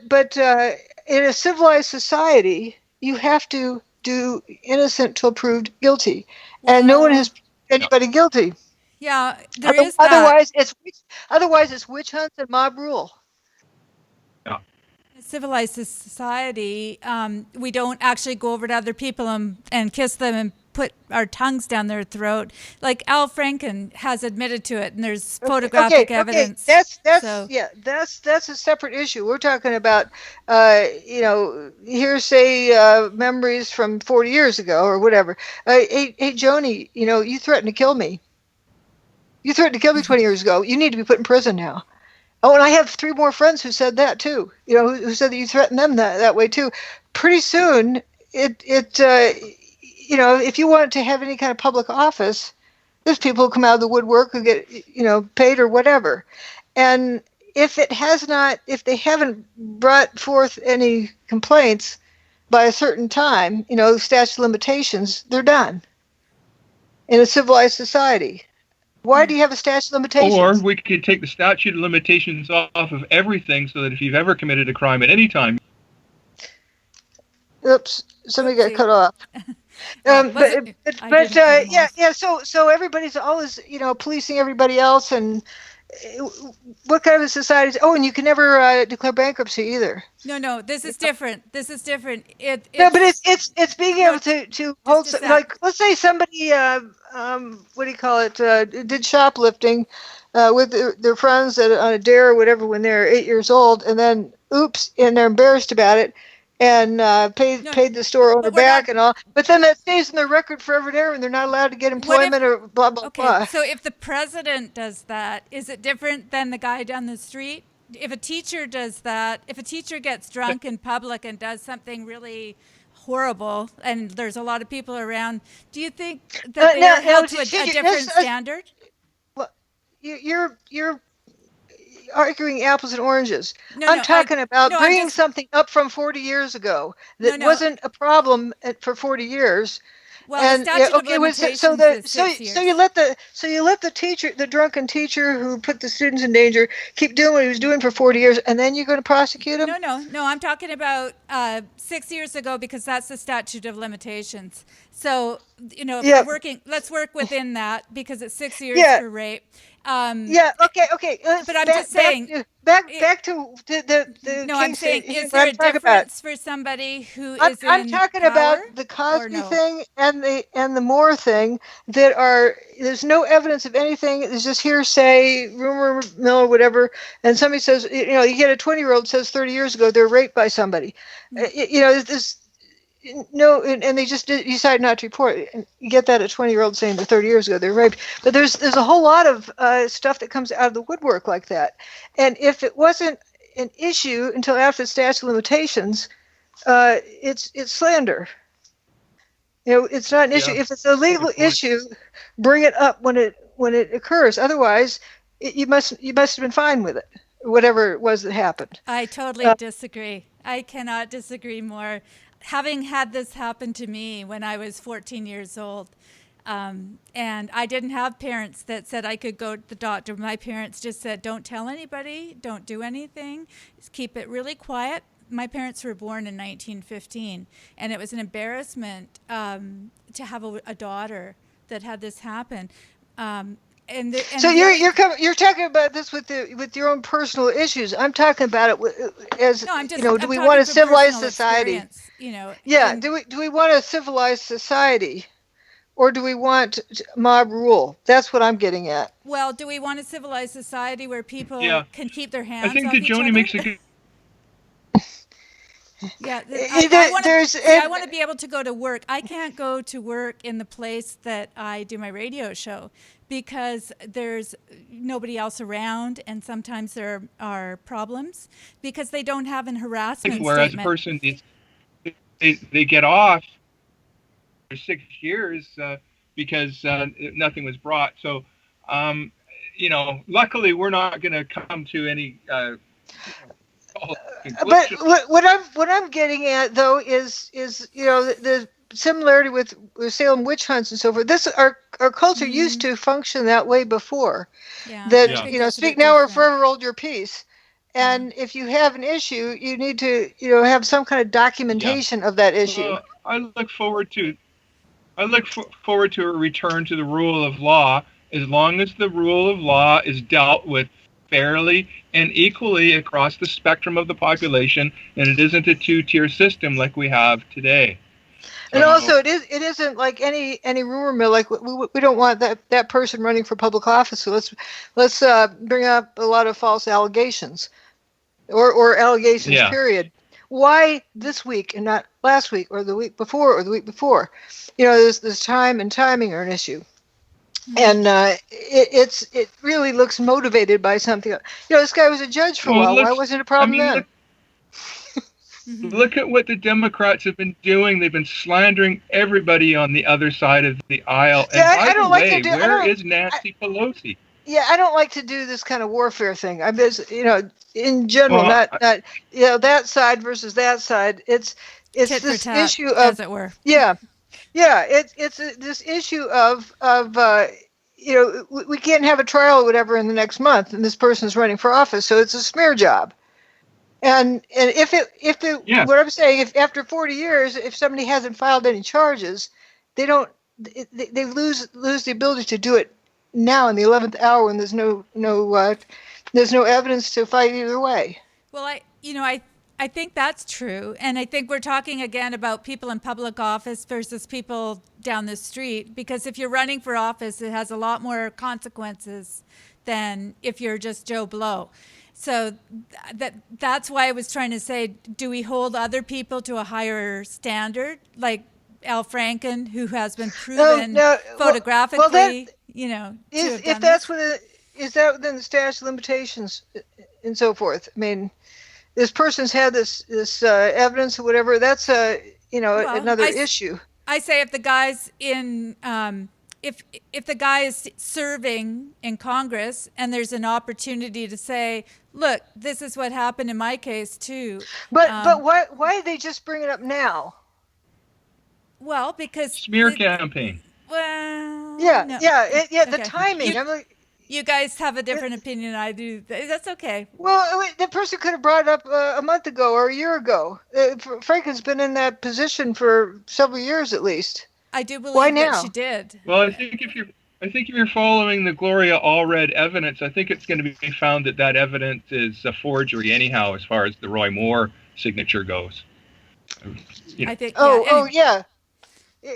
in a civilized society, you have to do innocent till proved guilty, and no one has anybody guilty. Yeah, there is that. Otherwise, it's witch hunts and mob rule. Yeah. In a civilized society, we don't actually go over to other people and kiss them and put our tongues down their throat. Like Al Franken has admitted to it, and there's photographic evidence. That's a separate issue. We're talking about hearsay memories from 40 years ago or whatever. Hey Joni, you threatened to kill me. You threatened to kill me 20 years ago. You need to be put in prison now. Oh, and I have 3 more friends who said that too. Who said that you threatened them that way too. Pretty soon, if you want to have any kind of public office, there's people who come out of the woodwork who get, paid or whatever. And if they haven't brought forth any complaints by a certain time, statute of limitations, they're done. In a civilized society. Why do you have a statute of limitations? Or we could take the statute of limitations off of everything so that if you've ever committed a crime at any time. Oops, somebody got cut off. So everybody's always, policing everybody else, and what kind of a society is? Oh, and you can never declare bankruptcy either. No, this is different. It's being able to hold, like, let's say somebody, did shoplifting with their friends on a dare or whatever when they're 8 years old, and then oops, and they're embarrassed about it. And paid the store owner back and all, but then that stays in their record forever and ever, and they're not allowed to get employment or blah blah blah. Okay, so if the president does that, is it different than the guy down the street? If a teacher does that, if a teacher gets drunk in public and does something really horrible, and there's a lot of people around, do you think that they're held to a different standard? Well, you're arguing apples and oranges. I'm talking about bringing something up from 40 years ago that wasn't a problem for 40 years. Well, the statute of limitations is 6 years. So you let the teacher, the drunken teacher who put the students in danger, keep doing what he was doing for 40 years, and then you're going to prosecute him? No. I'm talking about 6 years ago, because that's the statute of limitations. So let's work within that, because it's 6 years for rape. Okay. But I'm just saying. Back to the. No, I'm saying, is there a difference for somebody who is in I'm talking power, about the Cosby thing and the Moore thing there's no evidence of anything. There's just hearsay, rumor mill, or whatever. And somebody says, you get a 20-year-old says 30 years ago they're raped by somebody. no, and they just decide not to report. And you get that at 20-year-olds saying that 30 years ago they're raped. But there's a whole lot of stuff that comes out of the woodwork like that. And if it wasn't an issue until after the statute of limitations, it's slander. It's not an issue. Yeah. If it's a legal issue, bring it up when it occurs. Otherwise, you must have been fine with it, whatever it was that happened. I totally disagree. I cannot disagree more. Having had this happen to me when I was 14 years old, and I didn't have parents that said I could go to the doctor. My parents just said, don't tell anybody, don't do anything, just keep it really quiet. My parents were born in 1915, and it was an embarrassment to have a daughter that had this happen. So you're talking about this with your own personal issues. I'm talking about it as no, I'm do we want a civilized society? Yeah. And, Do we want a civilized society, or do we want mob rule? That's what I'm getting at. well, do we want a civilized society where people can keep their hands I think off that each Joni other? makes a good. Yeah, I want to be able to go to work. I can't go to work in the place that I do my radio show because there's nobody else around, and sometimes there are problems because they don't have an harassment Whereas statement. a person, they get off for 6 years because nothing was brought. So, luckily we're not going to come to any. But what I'm getting at though is the similarity with Salem witch hunts and so forth. Our culture used to function that way before. Yeah, That speak now or forever hold your peace. And if you have an issue, you need to have some kind of documentation of that issue. Well, I look forward to a return to the rule of law, as long as the rule of law is dealt with fairly and equally across the spectrum of the population, and it isn't a two-tier system like we have today. And also, it isn't like any rumor mill. Like we don't want that person running for public office. So let's bring up a lot of false allegations, or allegations. Yeah. Period. Why this week and not last week or the week before or the week before? This time and timing are an issue. And it really looks motivated by something. This guy was a judge for a while. Why wasn't it a problem then? Look at what the Democrats have been doing. They've been slandering everybody on the other side of the aisle. Yeah, and by I don't the like way, to do. Where is Nancy Pelosi? Yeah, I don't like to do this kind of warfare thing. I'm just, in general, not that side versus that side. It's this issue of, as it were. Yeah. Yeah, it's this issue of we can't have a trial or whatever in the next month, and this person's running for office, so it's a smear job. And what I'm saying, if after 40 years, if somebody hasn't filed any charges, they lose the ability to do it now in the 11th hour when there's no evidence to fight either way. Well, I think that's true. And I think we're talking again about people in public office versus people down the street, because if you're running for office, it has a lot more consequences than if you're just Joe Blow. So that's why I was trying to say, do we hold other people to a higher standard, like Al Franken, who has been proven photographically, if that's is that within the statute of limitations and so forth? I mean, this person's had this evidence or whatever. That's another issue. I say if the guy's in, if the guy is serving in Congress and there's an opportunity to say, look, this is what happened in my case too. But why did they just bring it up now? Well, because smear campaign. Well, the timing. You guys have a different opinion than I do. That's okay. Well, the person could have brought it up a month ago or a year ago. Franken's been in that position for several years at least. I do believe that she did. Well, I think if you're following the Gloria Allred evidence, I think it's going to be found that evidence is a forgery anyhow, as far as the Roy Moore signature goes. I think. Yeah.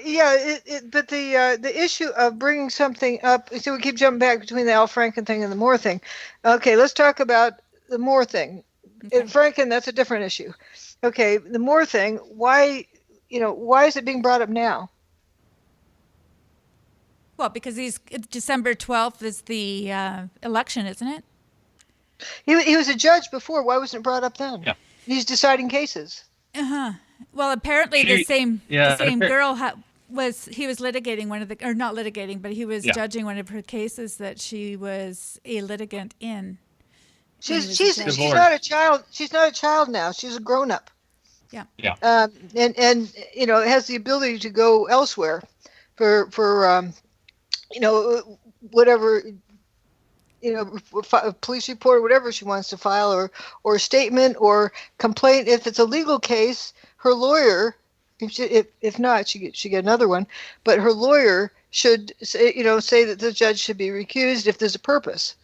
Yeah, but the issue of bringing something up, so we keep jumping back between the Al Franken thing and the Moore thing. Okay, let's talk about the Moore thing. Okay. Franken, that's a different issue. Okay, the Moore thing, why, why is it being brought up now? Well, because December 12th is the election, isn't it? He was a judge before. Why wasn't it brought up then? Yeah. He's deciding cases. Uh-huh. Well, apparently the same girl was litigating one of the, or not litigating, but he was judging one of her cases that she was a litigant in. She's not a child. She's not a child now. She's a grown up. Yeah. Yeah. And has the ability to go elsewhere for whatever, a police report or whatever she wants to file, or statement or complaint. If it's a legal case, her lawyer, if not, she get another one. But her lawyer should say that the judge should be recused if there's a purpose.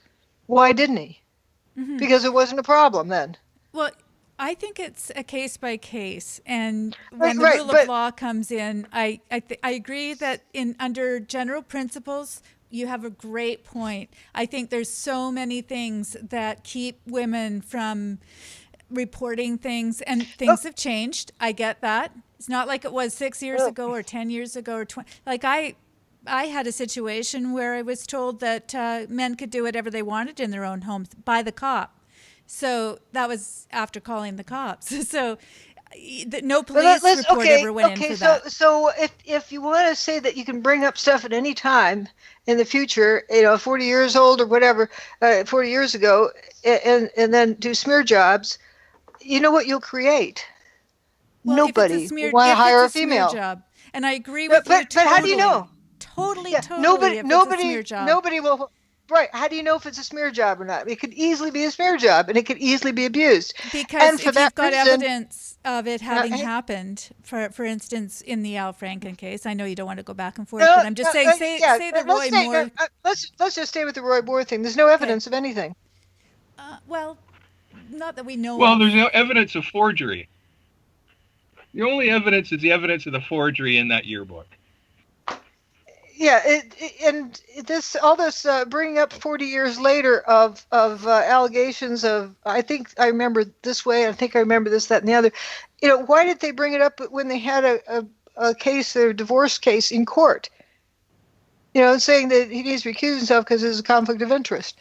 Why didn't he? Mm-hmm. Because it wasn't a problem then. Well, I think it's a case by case, and when the rule of law comes in, I agree that under general principles, you have a great point. I think there's so many things that keep women from reporting things, and things have changed. I get that. It's not like it was 6 years ago or 10 years ago or 20. Like I had a situation where I was told that men could do whatever they wanted in their own homes by the cop. So that was after calling the cops. So no police report ever went in for that. So if you want to say that you can bring up stuff at any time in the future, 40 years old or whatever, 40 years ago, and then do smear jobs, you know what you'll create? Well, nobody will want to hire a female job. And I agree with you totally. But how do you know? Totally. Nobody will. Right. How do you know if it's a smear job or not? It could easily be a smear job, and it could easily be abused. Because if you've got evidence of it having happened, for instance, in the Al Franken case, I know you don't want to go back and forth, but I'm just saying, say the Roy Moore. Let's just stay with the Roy Moore thing. There's no evidence of anything. Well, not that we know of. Well, there's no evidence of forgery. The only evidence is the evidence of the forgery in that yearbook. Yeah, and all this bringing up 40 years later of allegations of, I think I remember this way, I think I remember this, that, and the other. Why did they bring it up when they had a case, a divorce case in court? Saying that he needs to recuse himself because there's a conflict of interest.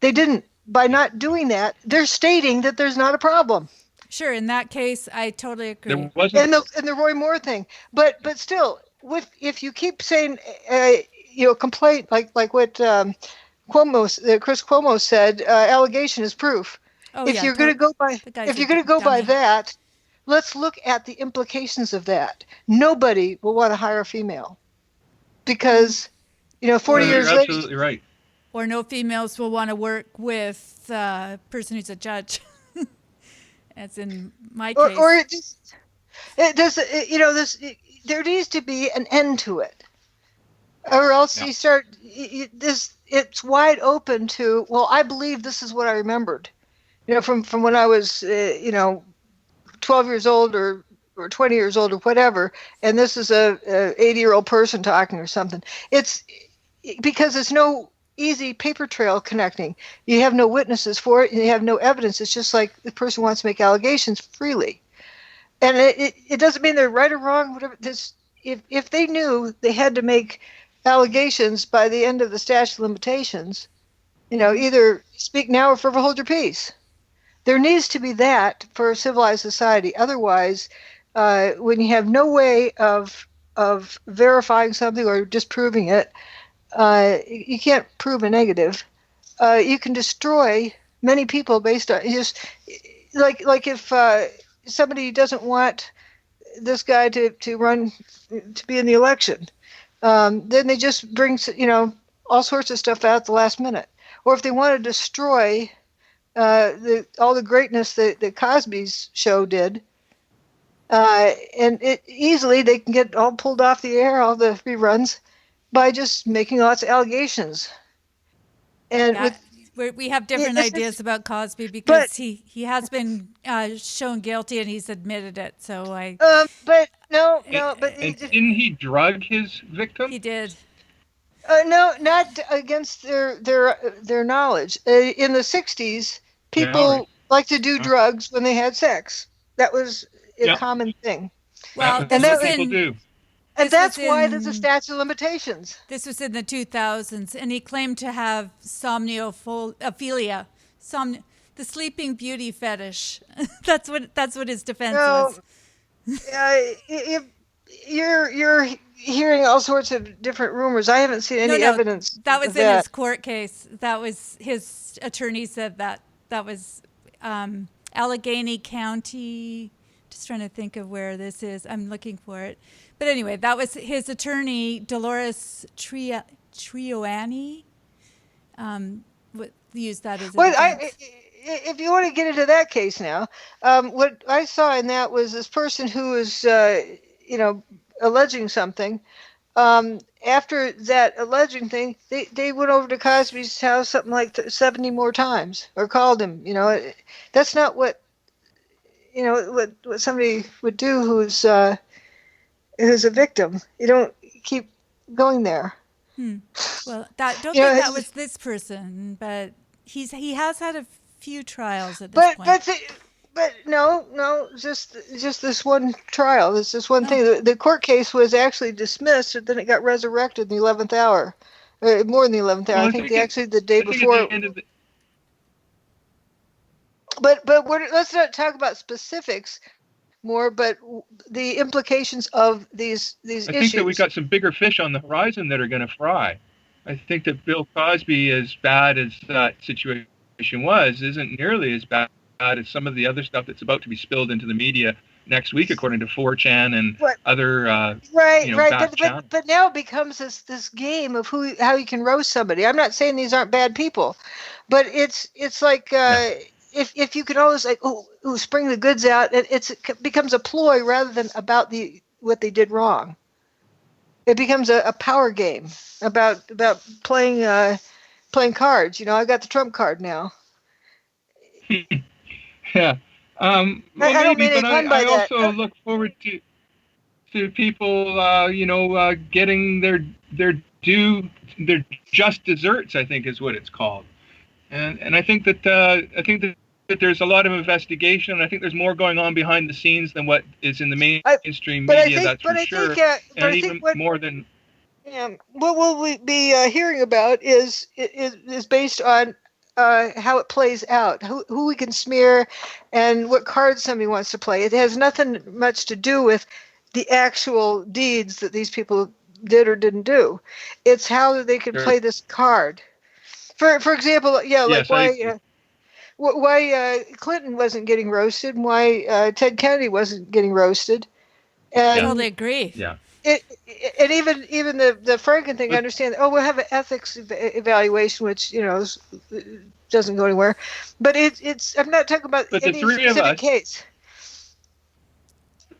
They didn't. By not doing that, they're stating that there's not a problem. Sure, in that case, I totally agree. There wasn't. And the Roy Moore thing, but still. If you keep saying, complaint like what Chris Cuomo said, allegation is proof. If you're going to go by that, let's look at the implications of that. Nobody will want to hire a female because, 40 years later. You're absolutely right. Or no females will want to work with a person who's a judge, as in my case. Or there needs to be an end to it, or else you start it's wide open to, well, I believe this is what I remembered, from when I was 12 years old or 20 years old or whatever, and this is a 80-year-old person talking or something. It's because there's no easy paper trail connecting. You have no witnesses for it, and you have no evidence. It's just like the person wants to make allegations freely. And it doesn't mean they're right or wrong. Whatever. If they knew they had to make allegations by the end of the statute of limitations, either speak now or forever hold your peace. There needs to be that for a civilized society. Otherwise, when you have no way of verifying something or disproving it, you can't prove a negative. You can destroy many people based on just like if. Somebody doesn't want this guy to run to be in the election, then they just bring all sorts of stuff out at the last minute. Or if they want to destroy all the greatness that Cosby's show did, and easily they can get all pulled off the air, all the reruns, by just making lots of allegations. And we have different ideas about Cosby because he has been shown guilty and he's admitted it. So but didn't he drug his victim? He did. No, not against their knowledge. In the 60s, people liked to do drugs when they had sex. That was a common thing. Well, That's And this what was that people in do. and this was that's why there's a in statute of limitations. this was in the 2000s, and he claimed to have somniophilia, the Sleeping Beauty fetish. That's what his defense No, was. if you're hearing all sorts of different rumors. I haven't seen No, any no, evidence that was of in that. his court case. That was his attorney said that. That was Allegheny County. Just trying to think of where this is. I'm looking for it. But anyway, that was his attorney, Dolores Trioani, used that as a Well, defense. if you want to get into that case now, what I saw in that was this person who was, you know, alleging something. After that alleging thing, they went over to Cosby's house something like 70 more times or called him. You know, that's not what, you know, what somebody would do who's a victim. You don't keep going there. Well, don't You know, think that was this person, but he has had a few trials at this but point. but no, just this one trial. It's just one Oh, thing. The court case was actually dismissed, and then it got resurrected in the 11th hour, more than the 11th hour. Well, I think actually the day I think at the before. end of the, But let's not talk about specifics more, but the implications of these I think that we issues. got some bigger fish on the horizon that are going to fry. I think that Bill Cosby, as bad as that situation was, isn't nearly as bad as some of the other stuff that's about to be spilled into the media next week, according to 4chan and But other, right, right. back channels. But now it becomes this game of how you can roast somebody. I'm not saying these aren't bad people, but it's like Yeah. if you can always like spring the goods out, it becomes a ploy rather than about what they did wrong. It becomes a power game about playing cards. You know, I got the trump card now. Yeah. Well, I don't maybe, mean any but pun by I that. also look forward to people, getting their due, their just desserts, I think is what it's called. And I think that there's a lot of investigation. I think there's more going on behind the scenes than what is in the mainstream media. That's for sure. And even more than. What we'll be hearing about is based on how it plays out, who we can smear, and what cards somebody wants to play. It has nothing much to do with the actual deeds that these people did or didn't do. It's how they can play this card. For example, like Yes, why Clinton wasn't getting roasted, and why Ted Kennedy wasn't getting roasted, I and totally agree. Yeah. and even the Franken thing, I understand. Oh, we'll have an ethics evaluation, which doesn't go anywhere. But it's I'm not talking about But any specific case.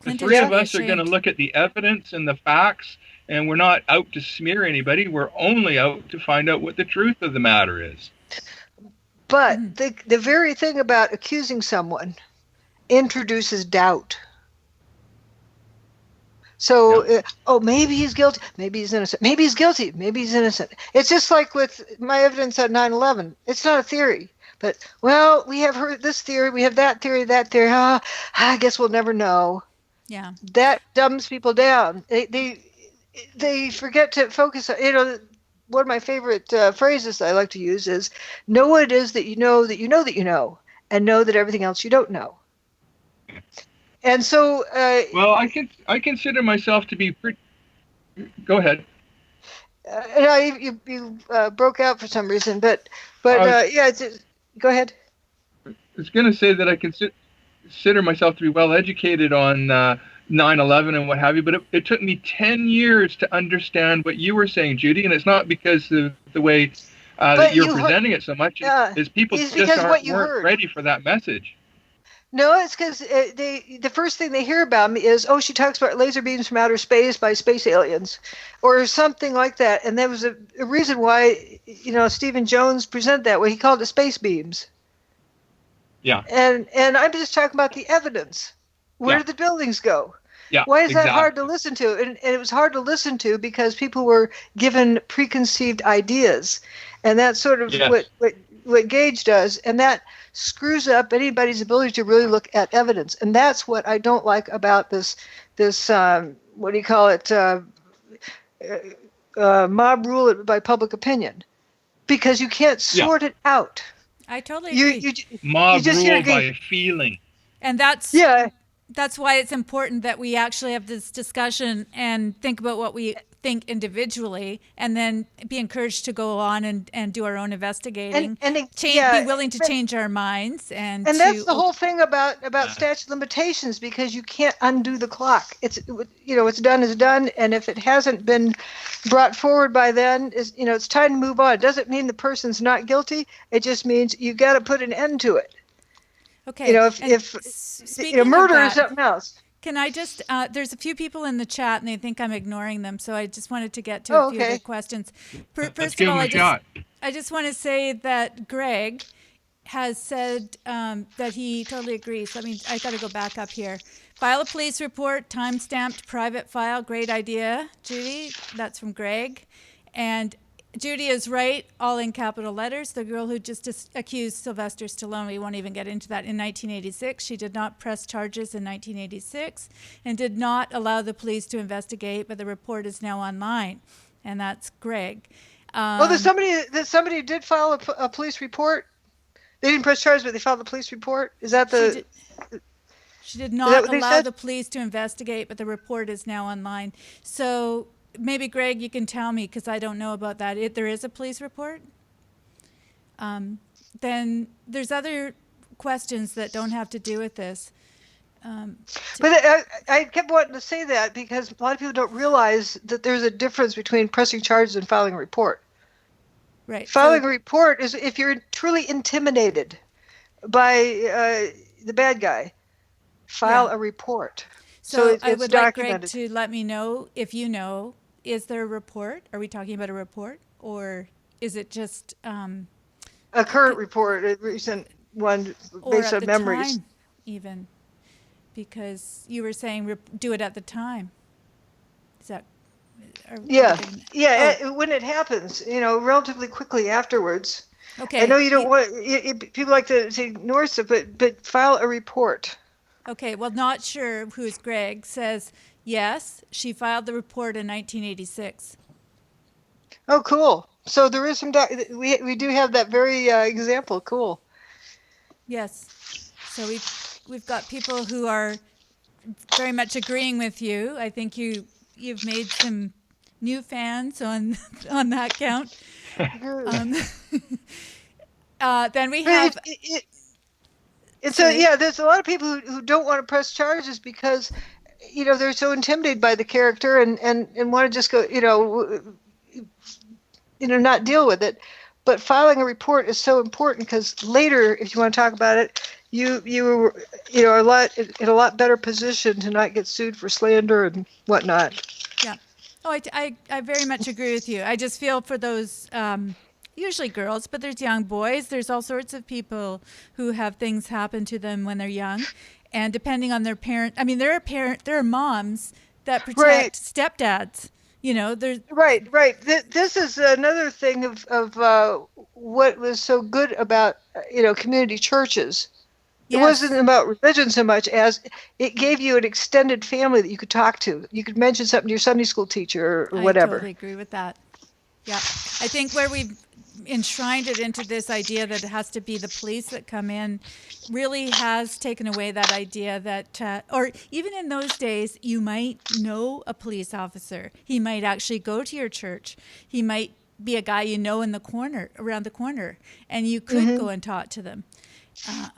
The three of us are going to look at the evidence and the facts, and we're not out to smear anybody. We're only out to find out what the truth of the matter is. But the very thing about accusing someone introduces doubt. So, maybe he's guilty, maybe he's innocent, maybe he's guilty, maybe he's innocent. It's just like with my evidence on 9/11. It's not a theory, but, well, we have heard this theory, we have that theory, I guess we'll never know. Yeah. That dumbs people down. They forget to focus on, one of my favorite phrases that I like to use is, know what it is that you know that you know that you know, and know that everything else you don't know. And so, well, I consider myself to be pretty. Go ahead. No, you broke out for some reason, but yeah, go ahead. I was going to say that I consider myself to be well educated on 9/11 and what have you, but it took me 10 years to understand what you were saying, Judy, and it's not because of the way that you're presenting it so much. Is people just weren't ready for that message. No, it's because the first thing they hear about me is, she talks about laser beams from outer space by space aliens, or something like that. And there was a reason why, Stephen Jones presented that way. He called it space beams. Yeah. And I'm just talking about the evidence. Where did the buildings go? Yeah. Why is that hard to listen to? And it was hard to listen to because people were given preconceived ideas, and that's sort of what Gage does, and that screws up anybody's ability to really look at evidence. And that's what I don't like about this what do you call it, mob rule it by public opinion, because you can't sort it out. I totally You agree. Mob just rule hear by feeling. And that's yeah. that's why it's important that we actually have this discussion and think about what we think individually, and then be encouraged to go on and do our own investigating. Be willing to change our minds, and that's the whole thing about statute of limitations, because you can't undo the clock. It's what's done is done, and if it hasn't been brought forward by then, it's time to move on. It doesn't mean the person's not guilty. It just means you got to put an end to it. Okay. If murder is something else. Can I just, there's a few people in the chat and they think I'm ignoring them, so I just wanted to get to a few of their questions. First of all, I just want to say that Greg has said that he totally agrees. I got to go back up here. File a police report, time-stamped private file, great idea, Judy. That's from Greg. And Judy is right, all in capital letters. The girl who just accused Sylvester Stallone, we won't even get into that, in 1986. She did not press charges in 1986 and did not allow the police to investigate, but the report is now online. And that's Greg. There's somebody did file a police report? They didn't press charges, but they filed a police report? Is that the... She did not allow the police to investigate, but the report is now online. So... maybe, Greg, you can tell me, because I don't know about that. If there is a police report, then there's other questions that don't have to do with this. But I kept wanting to say that because a lot of people don't realize that there's a difference between pressing charges and filing a report. Right. Filing a report is if you're truly intimidated by the bad guy, file a report. So I would like Greg to let me know if you know. Is there a report? Are we talking about a report, or is it just a current report, a recent one based on memories? Time, even, because you were saying do it at the time. Is that? When it happens, relatively quickly afterwards. Okay. I know you don't want people like to ignore stuff, but file a report. Okay. Well, not sure who's Greg says. Yes, she filed the report in 1986. Oh, cool. So there is some, we do have that very example. Cool. Yes. So we've got people who are very much agreeing with you. I think you've made some new fans on that count. Then we have... there's a lot of people who don't want to press charges because... they're so intimidated by the character and want to just go, not deal with it. But filing a report is so important because later, if you want to talk about it, you are in a lot better position to not get sued for slander and whatnot. Yeah. Oh, I very much agree with you. I just feel for those, usually girls, but there's young boys. There's all sorts of people who have things happen to them when they're young. And depending on their parent, there are moms that protect stepdads. There's right. This is another thing of what was so good about community churches. Yes. It wasn't about religion so much as it gave you an extended family that you could talk to. You could mention something to your Sunday school teacher or whatever. I totally agree with that. Yeah, I think where we've enshrined it into this idea that it has to be the police that come in really has taken away that idea that, or even in those days, you might know a police officer. He might actually go to your church. He might be a guy around the corner, and you could go and talk to them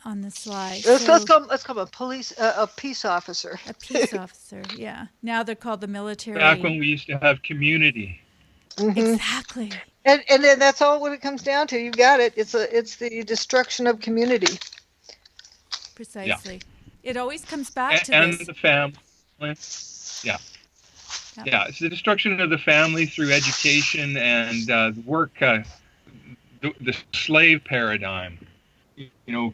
on the slide. Let's call him a peace officer. A peace officer, yeah. Now they're called the military. Back when we used to have community. Mm-hmm. Exactly. And then that's all what it comes down to. You got it. It's the destruction of community. Precisely. Yeah. It always comes back to this. And the family. Yeah. Yeah. It's the destruction of the family through education and work, the slave paradigm.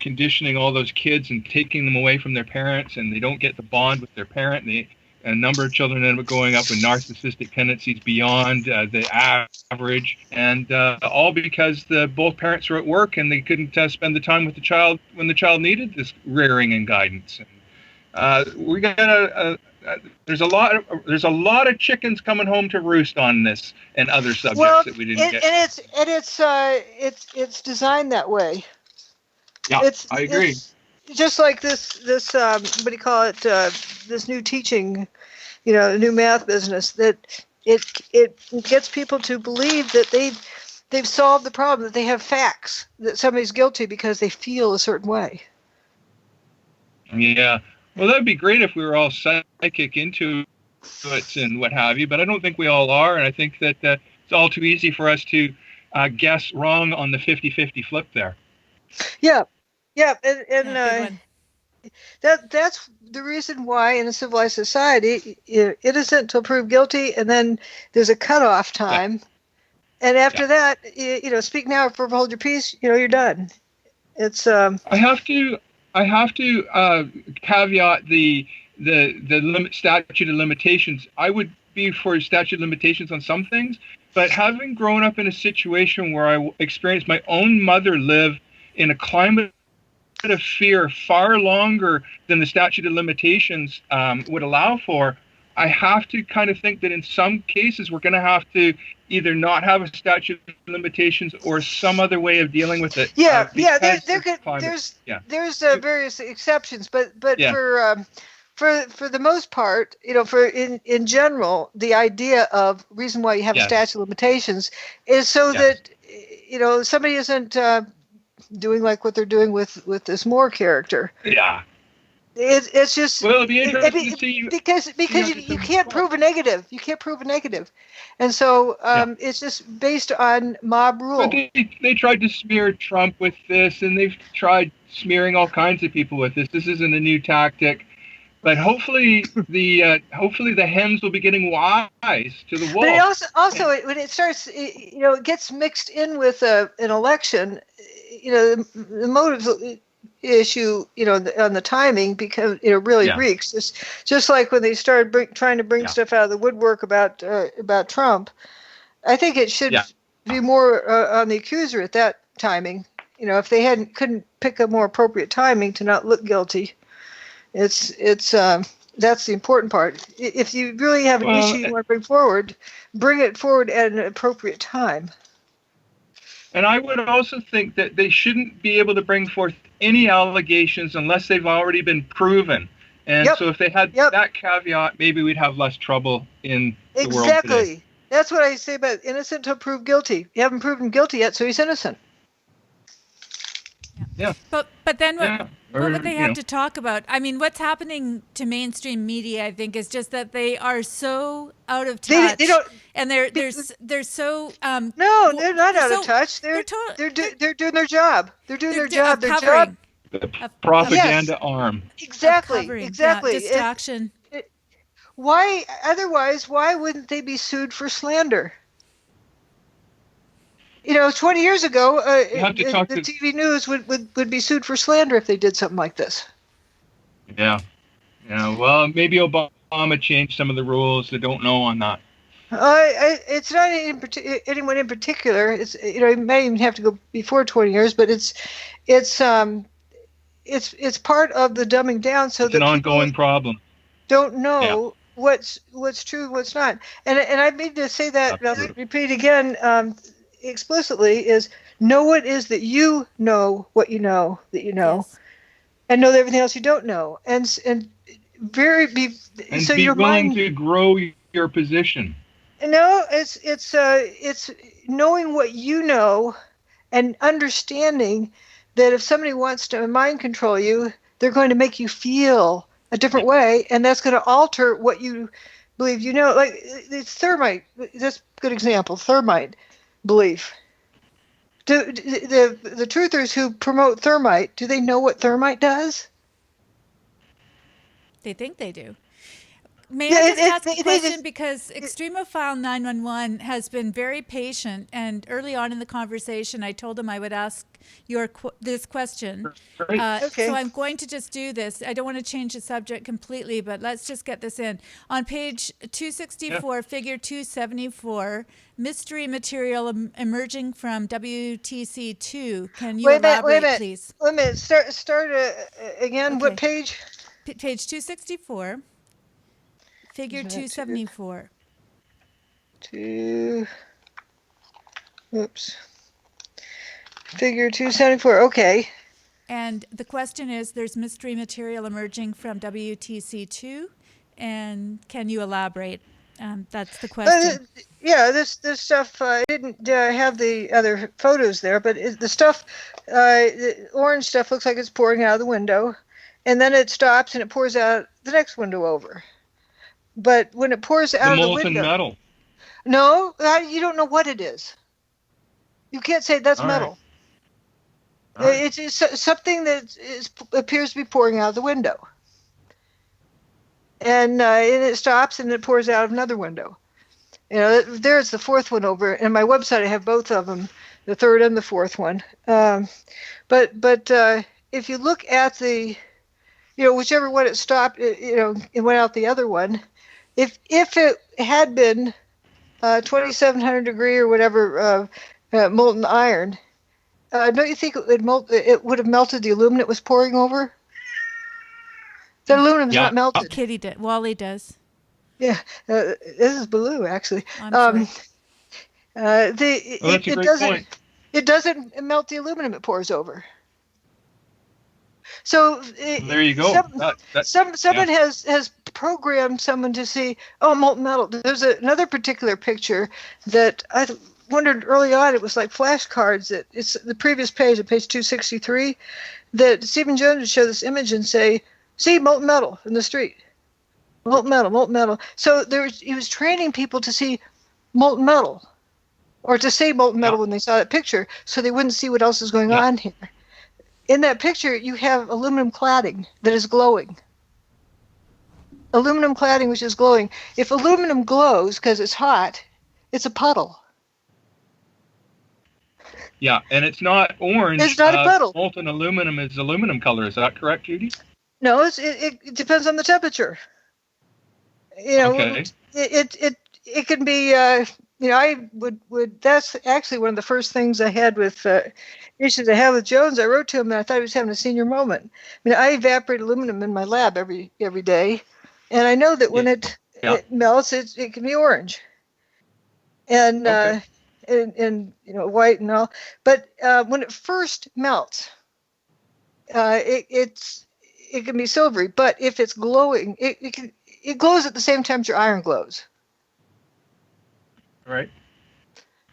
Conditioning all those kids and taking them away from their parents, and they don't get the bond with their parent. A number of children end up going up with narcissistic tendencies beyond the average, and all because both parents were at work and they couldn't spend the time with the child when the child needed this rearing and guidance. We got there's a lot of chickens coming home to roost on this and other subjects that we didn't get. And it's designed that way. Yeah, I agree. It's just like this what do you call it? This new teaching, new math business, that it gets people to believe that they've solved the problem, that they have facts, that somebody's guilty because they feel a certain way. Yeah. Well, that'd be great if we were all psychic into it and what have you, but I don't think we all are, and I think that it's all too easy for us to guess wrong on the 50-50 flip there. Yeah, and that's the reason why in a civilized society, innocent till proved guilty, and then there's a cutoff time, and after that, speak now or hold your peace. You're done. It's I have to caveat the statute of limitations. I would be for statute of limitations on some things, but having grown up in a situation where I experienced my own mother live in a climate of fear far longer than the statute of limitations would allow for, I have to kind of think that in some cases we're going to have to either not have a statute of limitations or some other way of dealing with it. There's various exceptions, but for the most part, for in general, the idea of reason why you have a statute of limitations is so that somebody isn't doing like what they're doing with this Moore character. Yeah. It's just, well, it'll be interesting to see because you can't prove a negative. You can't prove a negative, and so it's just based on mob rule. But they tried to smear Trump with this, and they've tried smearing all kinds of people with this. This isn't a new tactic, but hopefully the hens will be getting wise to the wolf. But it also when it starts, it gets mixed in with an election. The motives issue, on the timing, because really reeks. Just like when they started trying to bring stuff out of the woodwork about Trump. I think it should be more on the accuser at that timing. If they couldn't pick a more appropriate timing to not look guilty, it's that's the important part. If you really have an issue you want to bring it forward at an appropriate time. And I would also think that they shouldn't be able to bring forth any allegations unless they've already been proven. And so if they had that caveat, maybe we'd have less trouble in the world today. Exactly. That's what I say about innocent till proved guilty. You haven't proven guilty yet, so he's innocent. Yeah. But then what would they have to talk about? I mean, what's happening to mainstream media, I think, is just that they are so out of touch. They don't, and they're so no, they're not out of touch. They're doing their job. They're doing their job. Their job. The propaganda arm. Exactly. Distraction. Why wouldn't they be sued for slander? 20 years ago, the TV news would be sued for slander if they did something like this. Yeah. Well, maybe Obama changed some of the rules. They don't know on that. It's not anyone in particular. It's it may even have to go before 20 years, but it's part of the dumbing down, so it's an ongoing problem. Don't know what's true, what's not, and I mean to say that, and I'll repeat again. Explicitly is know what is that you know what you know that you know, and know everything else you don't know, and be your willing mind, to grow your position. No, it's knowing what you know and understanding that if somebody wants to mind control you, they're going to make you feel a different way, and that's going to alter what you believe you know. Like it's thermite. That's a good example. Thermite belief. The truthers who promote thermite, do they know what thermite does? They think they do. May I just ask a question? Because Extremophile 911 has been very patient, and early on in the conversation, I told him I would ask this question. Okay. So I'm going to just do this. I don't want to change the subject completely, but let's just get this in. On page 264, figure 274, mystery material emerging from WTC2. Can you elaborate, please? Wait a minute. Start again. Okay. What page? Page 264, figure Isn't that 274. Figure 274. Okay. And the question is, there's mystery material emerging from WTC2, and can you elaborate? That's the question. This stuff. I didn't have the other photos there, but the stuff, the orange stuff looks like it's pouring out of the window, and then it stops and it pours out the next window over. But when it pours The out of the molten window, metal. no, you don't know what it is. You can't say that's All right. metal. All right. It's something that appears to be pouring out of the window, and it stops and it pours out of another window. There's the fourth one over. In my website, I have both of them, the third and the fourth one. But if you look at the, whichever one it stopped, it went out the other one. If it had been 2,700 degree or whatever molten iron, don't you think it would have melted the aluminum it was pouring over? The aluminum's not melted. Kitty did. Wally does. Yeah, this is blue actually. I'm sorry. That's a great point. It doesn't melt the aluminum it pours over. So There you go. Someone has programmed someone to see, molten metal. There's another particular picture that I wondered early on. It was like flashcards. It's the previous page, at page 263, that Stephen Jones would show this image and say, "See, molten metal in the street. Molten metal, molten metal." So he was training people to see molten metal, or to say molten metal when they saw that picture, so they wouldn't see what else is going on here. In that picture, you have aluminum cladding that is glowing. Aluminum cladding which is glowing. If aluminum glows because it's hot, it's a puddle. Yeah, and it's not orange. It's not a puddle. Molten aluminum is aluminum color. Is that correct, Judy? No, it depends on the temperature. Okay. It can be. I would. That's actually one of the first things I had with issues I had with Jones. I wrote to him and I thought he was having a senior moment. I evaporate aluminum in my lab every day, and I know that when it melts, it can be orange, and white and all. But when it first melts, it can be silvery. But if it's glowing, it glows at the same temperature iron glows. Right.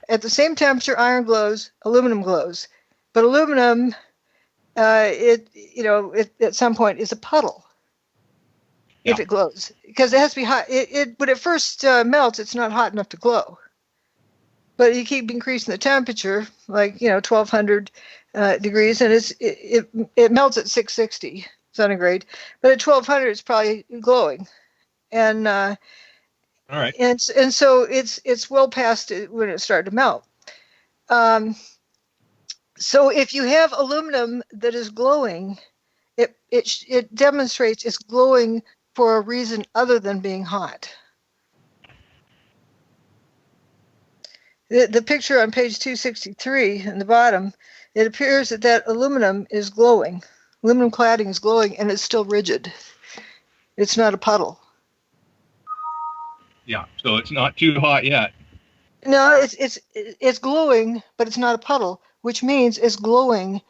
At the same temperature iron glows, aluminum glows. But aluminum, at some point is a puddle if it glows, because it has to be hot. When it first melts, it's not hot enough to glow. But you keep increasing the temperature, like 1,200 degrees, and it melts at 660 centigrade. But at 1,200, it's probably glowing, and all right. And so it's well past it when it started to melt. So if you have aluminum that is glowing, it demonstrates it's glowing for a reason other than being hot. The picture on page 263 in the bottom, it appears that aluminum is glowing. Aluminum cladding is glowing, and it's still rigid. It's not a puddle. Yeah, so it's not too hot yet. No, it's glowing, but it's not a puddle, which means it's glowing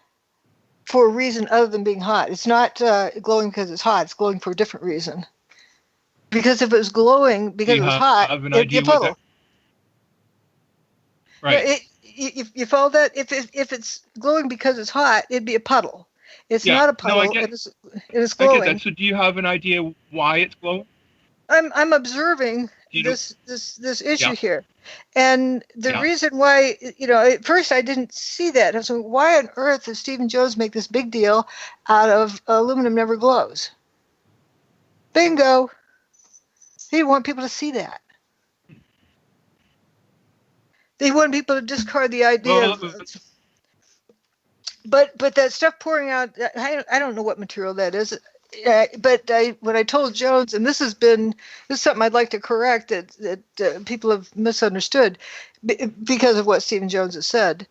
for a reason other than being hot. It's not glowing because it's hot. It's glowing for a different reason. Because if it was glowing because it was hot, it'd be a puddle. Right. You follow that? If it's glowing because it's hot, it'd be a puddle. It's not a puddle. No, it is glowing. I get that. So do you have an idea why it's glowing? I'm observing this issue here, and the reason why, at first I didn't see that. I was like, why on earth does Stephen Jones make this big deal out of aluminum never glows? Bingo! He didn't want people to see that. They want people to discard the idea but that stuff pouring out, I don't know what material that is. But when I told Jones, and this is something I'd like to correct that people have misunderstood because of what Stephen Jones has said.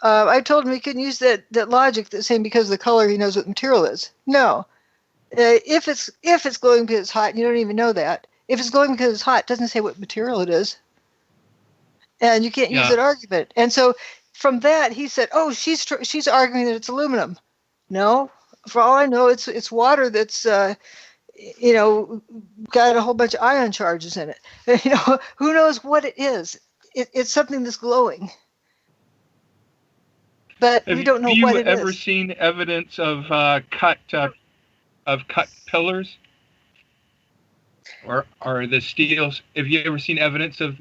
I told him he can use that logic that's saying because of the color he knows what the material is. No, If it's glowing because it's hot, and you don't even know that. If it's glowing because it's hot, it doesn't say what material it is, and you can't use Yeah. that argument. And so from that, he said, "Oh, she's arguing that it's aluminum." No, for all I know, it's water that's got a whole bunch of ion charges in it. Who knows what it is? It's something that's glowing, but Have we don't know what you it ever is. seen evidence of cut pillars or the steels? Have you ever seen evidence of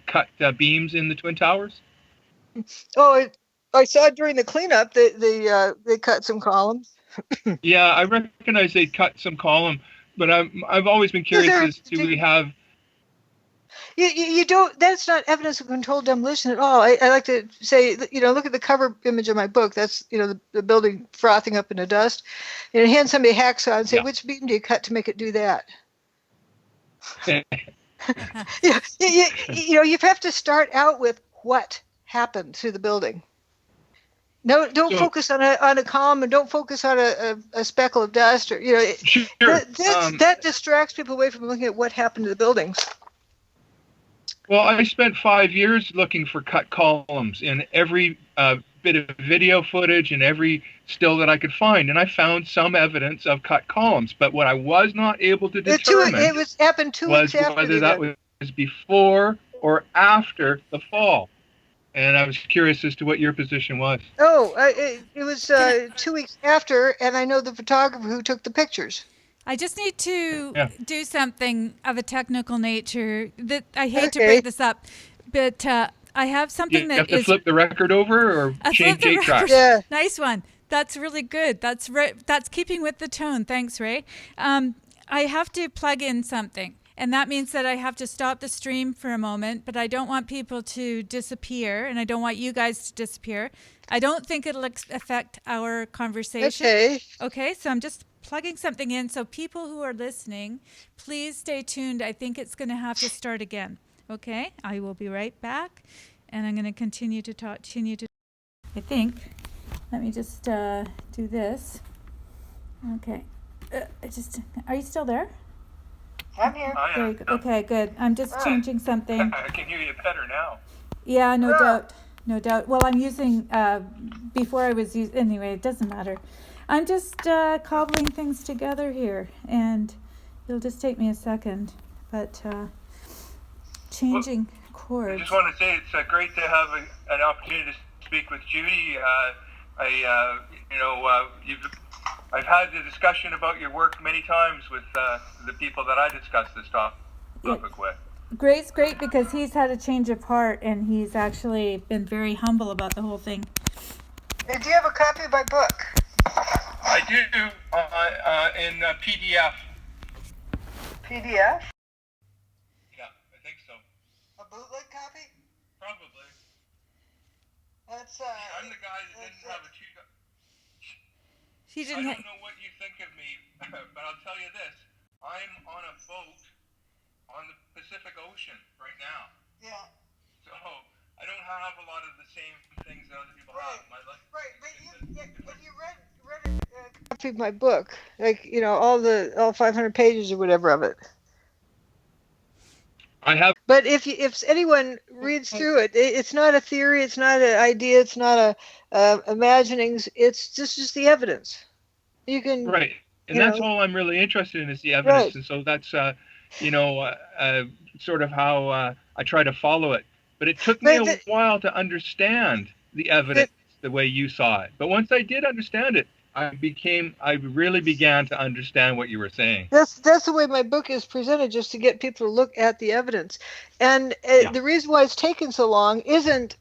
cut beams in the Twin Towers? Oh, I saw during the cleanup that they cut some columns. Yeah, I recognize they cut some column, but I've always been Yes, curious as do we have. you don't. That's not evidence of controlled demolition at all. I like to say, look at the cover image of my book. That's the building frothing up into dust. And hand somebody a hacksaw and say, Yeah. which beam do you cut to make it do that? You have to start out with what happened to the building. No, don't focus on a column, and don't focus on a speckle of dust, or Sure. that distracts people away from looking at what happened to the buildings. Well, I spent 5 years looking for cut columns in every bit of video footage and every still that I could find, and I found some evidence of cut columns. But what I was not able to determine happened 2 weeks was after whether that was before or after the fall. And I was curious as to what your position was. Oh, it was 2 weeks after, and I know the photographer who took the pictures. I just need to Yeah. do something of a technical nature. That I hate to break this up, but I have something You that have to is flip the record over or change flip the 8 tracks. Yeah. Nice one. That's really good. That's keeping with the tone. Thanks, Ray. I have to plug in something, and that means that I have to stop the stream for a moment. But I don't want people to disappear, and I don't want you guys to disappear. I don't think it'll affect our conversation. Okay. Okay. So I'm just plugging something in. So people who are listening, please stay tuned. I think it's going to have to start again. Okay. I will be right back, and I'm going to continue to talk. I think. Let me just do this. Okay. Are you still there? I'm here. Very good. Okay, good. I'm just changing something. I can hear you better now. Yeah, no doubt. No doubt. Well, I'm using, before I was using, anyway, it doesn't matter. I'm just cobbling things together here, and it'll just take me a second. But changing chords. I just want to say it's great to have an opportunity to speak with Judy. I've had the discussion about your work many times with the people that I discuss this topic with. Grace's great because he's had a change of heart, and he's actually been very humble about the whole thing. Do you have a copy of my book? I do in PDF. PDF? Yeah, I think so. A bootleg copy? Probably. That's I'm the guy that didn't have a cheat. She I didn't. don't know what you think of me, but I'll tell you this. I'm on a boat on the Pacific Ocean right now. Yeah. So I don't have a lot of the same things that other people have in my life. Right, but if you read a copy of my book, like all 500 pages or whatever of it. I have. But if anyone reads through it, it's not a theory, it's not an idea, it's not a imaginings. It's just the evidence. You can Right, and that's all I'm really interested in is the evidence, Right. and so that's sort of how I try to follow it. But it took me a while to understand the evidence the way you saw it. But once I did understand it, I really began to understand what you were saying. That's the way my book is presented, just to get people to look at the evidence. And the reason why it's taken so long isn't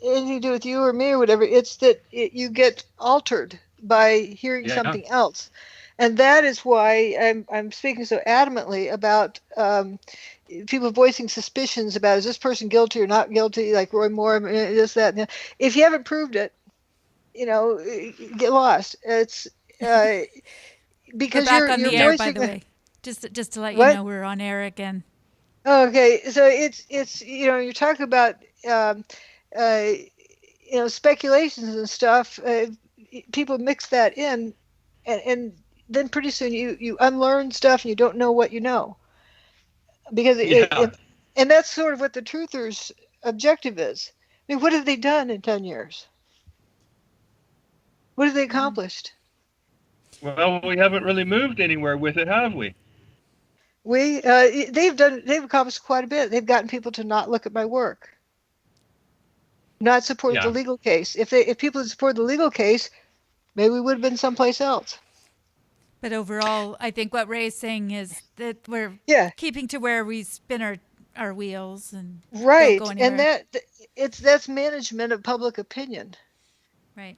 anything to do with you or me or whatever. It's that you get altered by hearing something else. And that is why I'm speaking so adamantly about people voicing suspicions about, is this person guilty or not guilty, like Roy Moore, this, that. And if you haven't proved it, get lost. It's because we're back on you're the air, voicing by the way. Just to let you What? know, we're on air again. Okay, so it's you're talking about speculations and stuff. People mix that in, and then pretty soon you unlearn stuff and you don't know what you know, because Yeah. and that's sort of what the truthers' objective is. I mean, what have they done in 10 years? What have they accomplished? Well, we haven't really moved anywhere with it, have we? They've accomplished quite a bit. They've gotten people to not look at my work, not support the Yeah. legal case. If people had supported the legal case, maybe we would have been someplace else. But overall, I think what Ray's saying is that we're Yeah, keeping to where we spin our wheels and don't go right. And anywhere. that's management of public opinion. Right.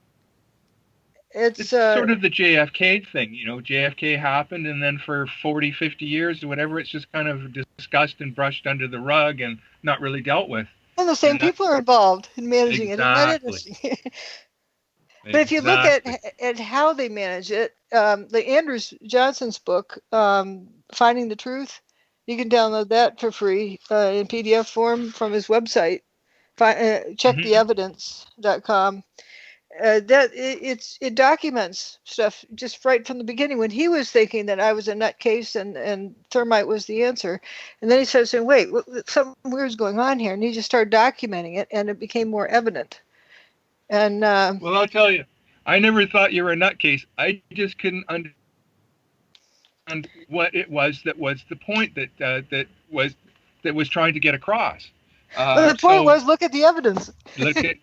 It's It's sort of the JFK thing. JFK happened, and then for 40, 50 years or whatever, it's just kind of discussed and brushed under the rug and not really dealt with. and the same And that's people are involved in managing it. Isn't that exactly, interesting? But if you look exactly. at how they manage it, the Andrews Johnson's book, Finding the Truth, you can download that for free in PDF form from his website. Hmm. Checktheevidence.com. It documents stuff just right from the beginning when he was thinking that I was a nutcase and thermite was the answer, and then he started saying, "Wait, something weird's going on here," and he just started documenting it, and it became more evident. And Well, I'll tell you, I never thought you were a nutcase. I just couldn't understand what it was the point that was trying to get across. Well, the point So was, look at the evidence. look at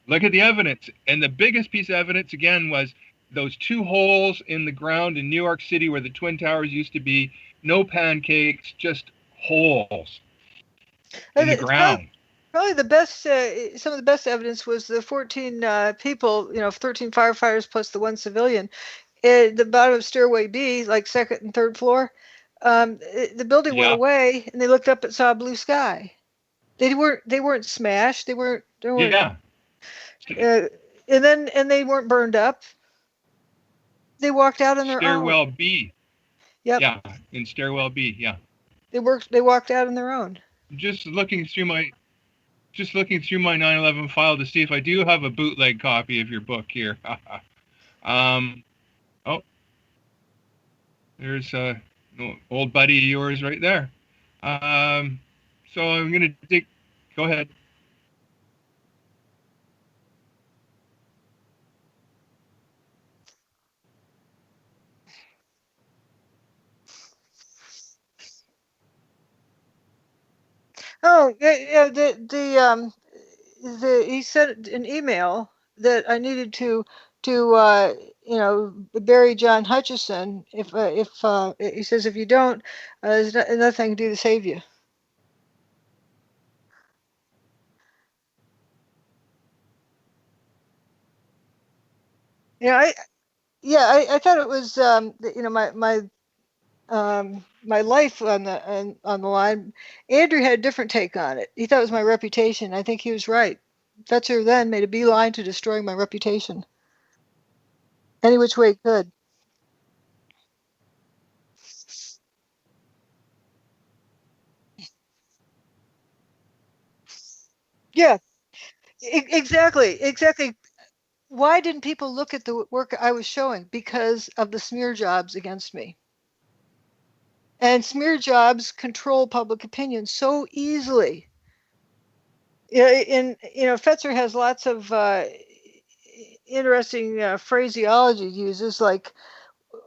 look at the evidence, and the biggest piece of evidence again was those two holes in the ground in New York City where the Twin Towers used to be. No pancakes, just holes in the It's probably, ground. probably the best. Some of the best evidence was the 14 people, 13 firefighters plus the one civilian, at the bottom of stairway B, like second and third floor. The building went Yeah, away, and they looked up and saw blue sky. They weren't smashed. They weren't. yeah. Uh, and they weren't burned up. They walked out on their own. Stairwell B. Yep, Yeah, in stairwell B. Yeah. They walked out on their own. Just looking through my just looking through my 9/11 file to see if I do have a bootleg copy of your book here. um, oh, there's a old buddy of yours right there. So I'm gonna dig. Go ahead. Oh, yeah, yeah. He sent an email that I needed to bury John Hutchison. If he says if you don't, there's nothing I can do to save you. You know, I thought it was my life on the line. Andrew had a different take on it. He thought it was my reputation. I think he was right. Fetzer then made a beeline to destroying my reputation any which way he could. Yeah, exactly. Why didn't people look at the work I was showing? Because of the smear jobs against me. And smear jobs control public opinion so easily. Yeah, and Fetzer has lots of interesting phraseology he uses, like,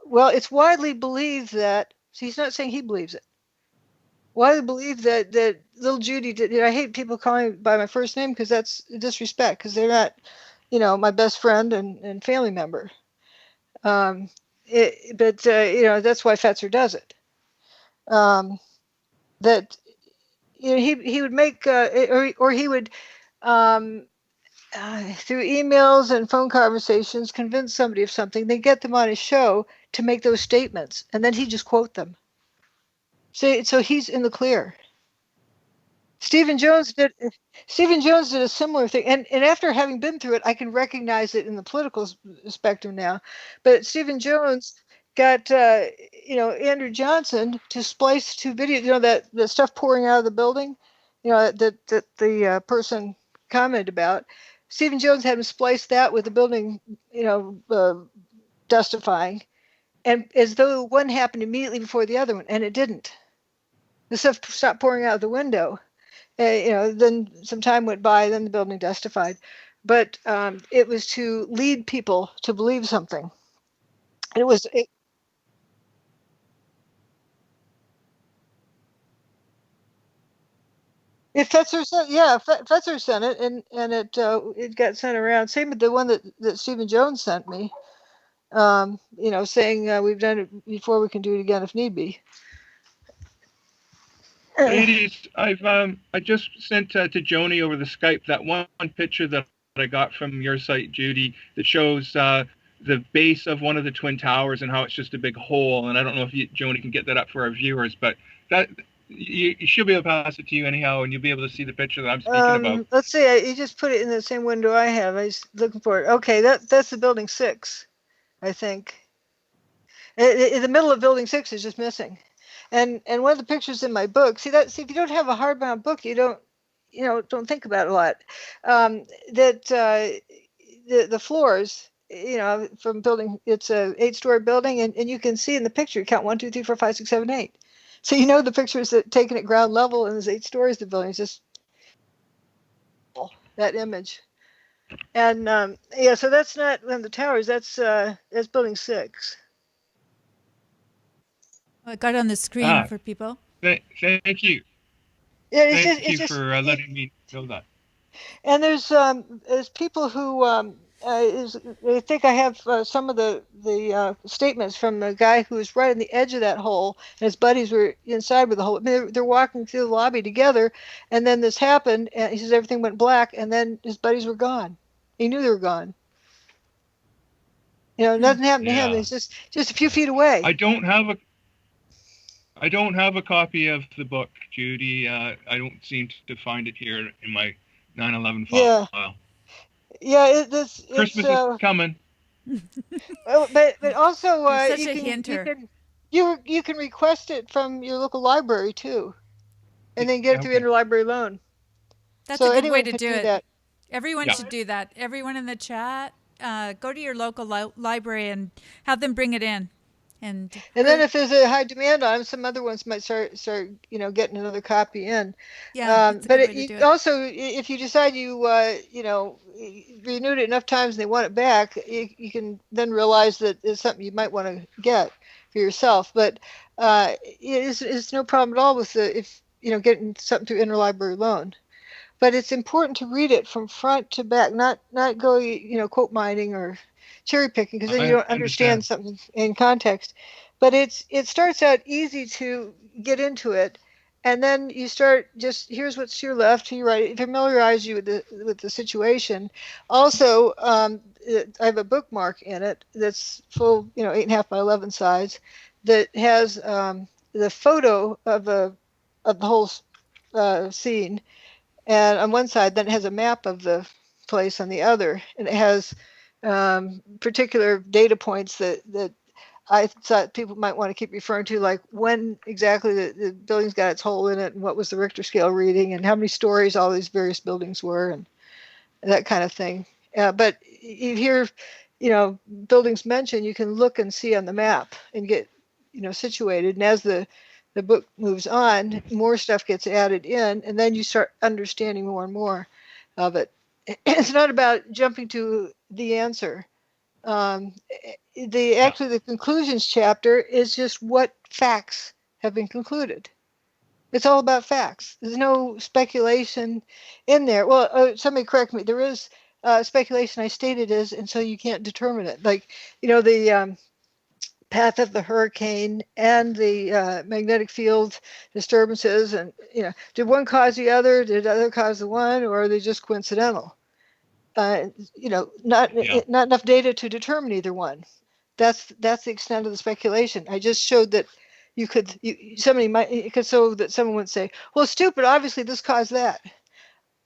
well, it's widely believed that. So he's not saying he believes it. Widely believed that little Judy did. I hate people calling me by my first name because that's disrespect. Because they're not, my best friend and family member. Um, but that's why Fetzer does it. That he would make or he would um, through emails and phone conversations convince somebody of something. They get them on his show to make those statements, and then he just quote them. So he's in the clear. Stephen Jones did. Stephen Jones did a similar thing, and after having been through it, I can recognize it in the political spectrum now. But Stephen Jones got Andrew Johnson to splice two videos. That the stuff pouring out of the building, that the person commented about. Stephen Jones had him splice that with the building, dustifying, and as though one happened immediately before the other one, and it didn't. The stuff stopped pouring out the window. Then some time went by, then the building testified. But it was to lead people to believe something. It was, if Fetzer sent, yeah, Fetzer sent it, and it got sent around. Same with the one that Stephen Jones sent me. Saying we've done it before, we can do it again if need be. Ladies, I just sent to Joni over the Skype that one picture that I got from your site, Judy, that shows the base of one of the twin towers and how it's just a big hole. And I don't know if Joni can get that up for our viewers, but that you should be able to pass it to you anyhow, and you'll be able to see the picture that I'm speaking about. Let's see. You just put it in the same window I have. I was looking for it. Okay, that's the building 6, I think. In the middle of building 6 is just missing. And one of the pictures in my book, see if you don't have a hardbound book, you don't think about it a lot. The floors, from building, it's a 8-story building, and you can see in the picture, you count 1, 2, 3, 4, 5, 6, 7, 8. So the picture is taken at ground level, and there's 8 stories of the building. It's just that image. And so that's not one of the towers. That's building 6. I got it on the screen for people. Thank you. Yeah, Thank you for letting me know that. And there's people who I think I have some of the statements from the guy who was right on the edge of that hole, and his buddies were inside with the hole. I mean, they're walking through the lobby together, and then this happened, and he says everything went black, and then his buddies were gone. He knew they were gone. Nothing happened to him. He's just a few feet away. I don't have a copy of the book, Judy. I don't seem to find it here in my 9/11 file. Yeah, Christmas is coming. But also you can request it from your local library too, and then get it through interlibrary loan. That's a good way to do it. That. Everyone should do that. Everyone in the chat, go to your local library and have them bring it in. And then if there's a high demand on them, some other ones might start getting another copy in. Yeah, but also, if you decide you renewed it enough times and they want it back, you can then realize that it's something you might want to get for yourself. But it's no problem at all with getting something through interlibrary loan. But it's important to read it from front to back, not go quote mining or cherry picking, because then you don't understand something in context. But it starts out easy to get into it, and then you start here's what's to your left, to your right. It familiarizes you with the situation. Also, I have a bookmark in it that's full, 8.5 by 11 size, that has the photo of the whole scene, and on one side, then it has a map of the place on the other, and it has particular data points that I thought people might want to keep referring to, like when exactly the building's got its hole in it, and what was the Richter scale reading, and how many stories all these various buildings were, and that kind of thing. But you hear, buildings mentioned, you can look and see on the map and get, situated. And as the book moves on, more stuff gets added in, and then you start understanding more and more of it. It's not about jumping to the answer. The conclusions chapter is just what facts have been concluded. It's all about facts. There's no speculation in there. Well, somebody correct me. There is speculation. I stated is, and so you can't determine it. Like, the path of the hurricane and the magnetic field disturbances, and did one cause the other? Did the other cause the one, or are they just coincidental? Not enough data to determine either one. That's the extent of the speculation. I just showed that someone would say, well, it's stupid, obviously this caused that.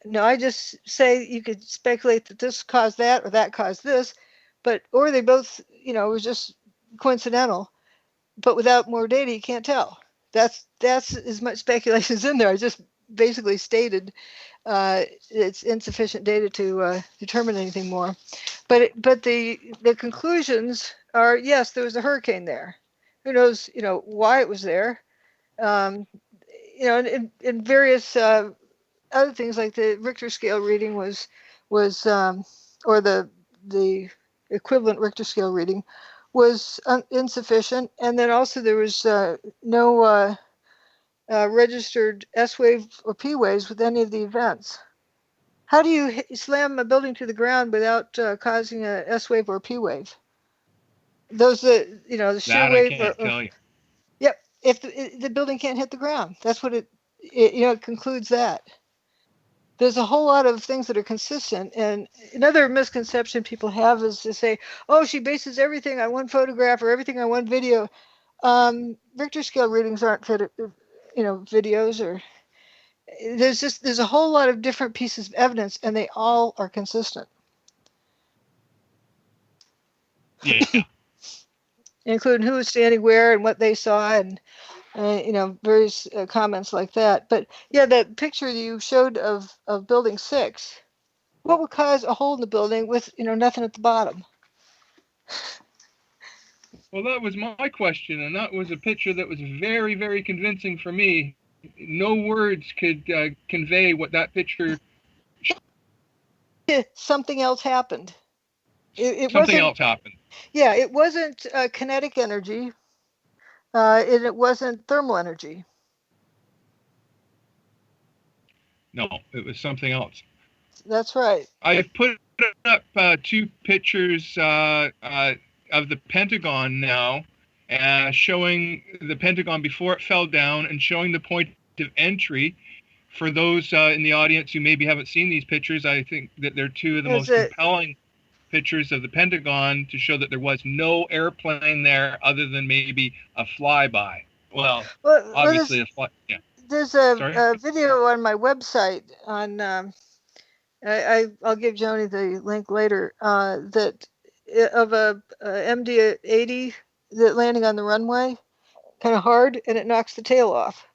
No, I just say you could speculate that this caused that or that caused this, or they both, was just coincidental, but without more data, you can't tell. That's as much speculation as in there. I just basically stated it's insufficient data to determine anything more. But the conclusions are, yes, there was a hurricane there. Who knows, why it was there? And various other things, like the Richter scale reading was or the equivalent Richter scale reading was insufficient. And then also there was no registered S wave or P waves with any of the events. How do you slam a building to the ground without causing a S wave or P wave? Those, the shear That I wave. can't tell you. Yep. If the building can't hit the ground, that's what it concludes that. There's a whole lot of things that are consistent. And another misconception people have is to say, oh, she bases everything on one photograph or everything on one video. Richter scale readings aren't videos, or there's a whole lot of different pieces of evidence, and they all are consistent. Yeah. Including who was standing where and what they saw, and various comments like that. But yeah, that picture you showed of building 6, what would cause a hole in the building with nothing at the bottom? Well, that was my question, and that was a picture that was very, very convincing for me. No words could convey what that picture. Something else happened. Something else happened. Yeah, it wasn't kinetic energy, and it wasn't thermal energy. No, it was something else. That's right. I put up 2 pictures of the Pentagon now, showing the Pentagon before it fell down and showing the point of entry. For those in the audience who maybe haven't seen these pictures, I think that they're 2 of the most compelling pictures of the Pentagon to show that there was no airplane there other than maybe a flyby. Well obviously a fly. Yeah. There's a video on my website on. I'll give Joni the link later. That of a MD-80 that landing on the runway, kind of hard, and it knocks the tail off.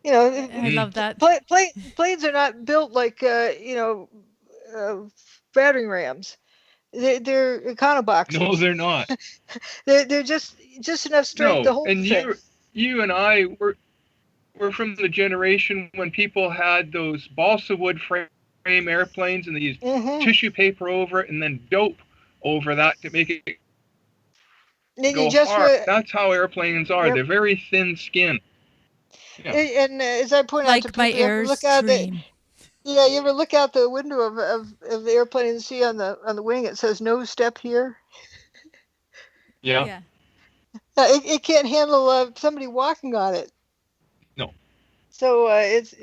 I love that. Planes are not built like battering rams. They're econoboxes. No, they're not. they're just enough strength to hold and thing. You and I were from the generation when people had those balsa wood frame airplanes, and they used tissue paper over it and then dope over that to make it go hard. That's how airplanes are. Yep. They're very thin skin. Yeah. And as I point out to people, you ever look out the window of the airplane and see on the wing it says no step here? Yeah. It can't handle somebody walking on it. No. So it's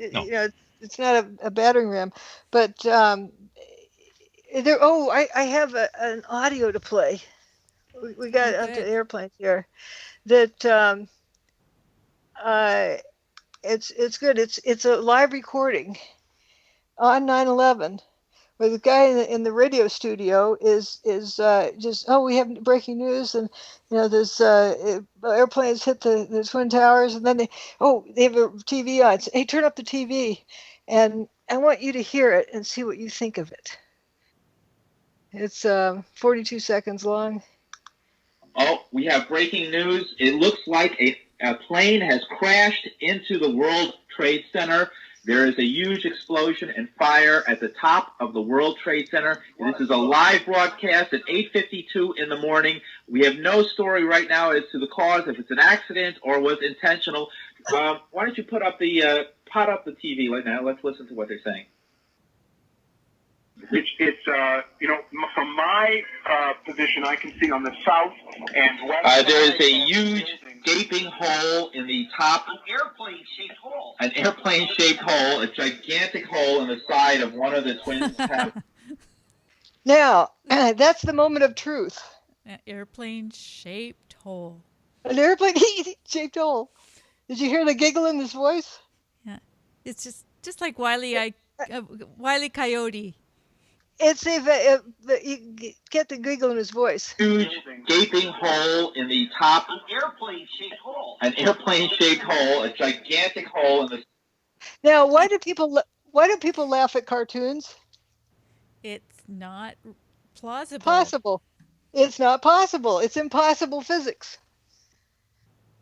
not a battering ram, but I have an audio to play. We got up to airplanes here. That it's good. It's a live recording on 9/11, where the guy in the radio studio is just, we have breaking news, and there's airplanes hit the Twin Towers, and then they have a TV on. So, hey, turn up the TV, and I want you to hear it and see what you think of it. It's 42 seconds long. Oh, we have breaking news. It looks like a plane has crashed into the World Trade Center. There is a huge explosion and fire at the top of the World Trade Center. This is a live broadcast at 8:52 in the morning. We have no story right now as to the cause, if it's an accident or was intentional. Why don't you pot up the TV right now? Let's listen to what they're saying. It's from my position, I can see on the south and west. There is a huge gaping hole in the top. An airplane-shaped hole. An airplane-shaped hole, a gigantic hole in the side of one of the Twin Towers. Now, that's the moment of truth. An airplane-shaped hole. An airplane-shaped hole. Did you hear the giggle in his voice? Yeah, it's just like Wile E. Coyote. It's you get the giggle in his voice. Huge gaping hole in the top. An airplane-shaped hole. An airplane-shaped hole, a gigantic hole in the. Now, why do people laugh at cartoons? It's not plausible. Possible. It's not possible. It's impossible physics.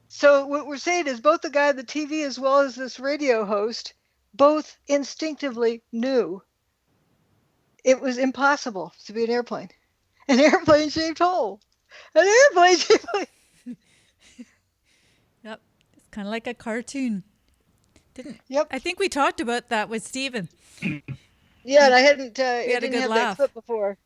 So what we're saying is both the guy on the TV as well as this radio host both instinctively knew it was impossible to be an airplane. An airplane shaped hole. An airplane shaped hole. Yep. It's kind of like a cartoon. Didn't Yep. I think we talked about that with Stephen. Yeah, and I hadn't We had a didn't good have laugh. that clip before.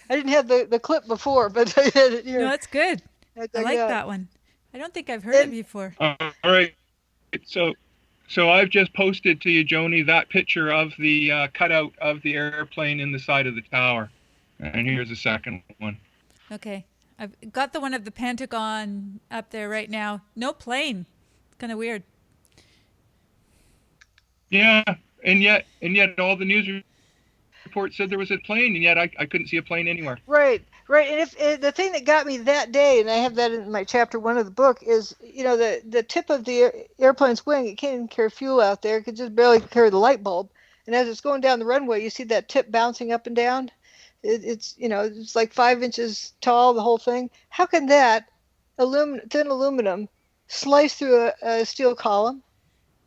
I didn't have the clip before, but I had it here. No, that's good. I like Yeah. that one. I don't think I've heard it And before. All right. So I've just posted to you, Joni, that picture of the cutout of the airplane in the side of the tower. And here's the second one. Okay. I've got the one of the Pentagon up there right now. No plane. It's kind of weird. Yeah, and yet all the news reports said there was a plane, and yet I couldn't see a plane anywhere. right. And if the thing that got me that day, and I have that in my chapter 1 of the book, is the tip of the airplane's wing. It can't even carry fuel out there. It could just barely carry the light bulb. And as it's going down the runway, you see that tip bouncing up and down. It's like 5 inches tall, the whole thing. How can that thin aluminum slice through a steel column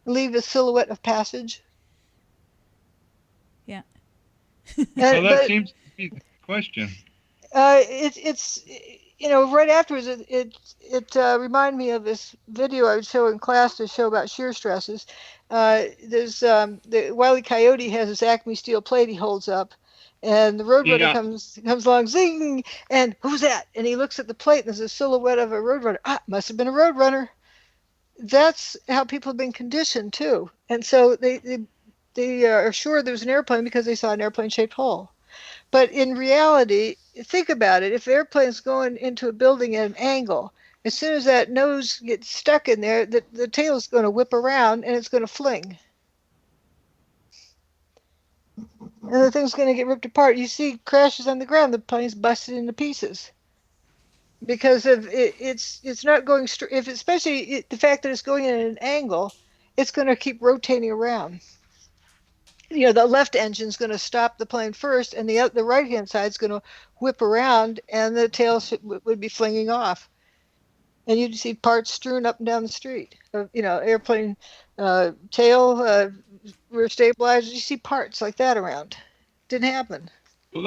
and leave a silhouette of passage? Yeah. Well, that seems to be the question. It's right afterwards it reminded me of this video I would show in class to show about shear stresses. There's the Wile E. Coyote has this Acme steel plate he holds up, and the Roadrunner comes along, zing, and who's that? And he looks at the plate, and there's a silhouette of a Roadrunner. Must have been a Roadrunner. That's how people have been conditioned too, and so they are sure there's an airplane because they saw an airplane-shaped hole. But in reality, think about it. If the airplane's going into a building at an angle, as soon as that nose gets stuck in there, the tail is going to whip around and it's going to fling. And the thing's going to get ripped apart. You see crashes on the ground, the plane's busted into pieces. Because of it's not going straight. If especially the fact that it's going in at an angle, it's going to keep rotating around. The left engine's going to stop the plane first, and the right-hand side's going to whip around, and the tail would be flinging off. And you'd see parts strewn up and down the street. Airplane tail, rear stabilizers. You see parts like that around. Didn't happen. Well,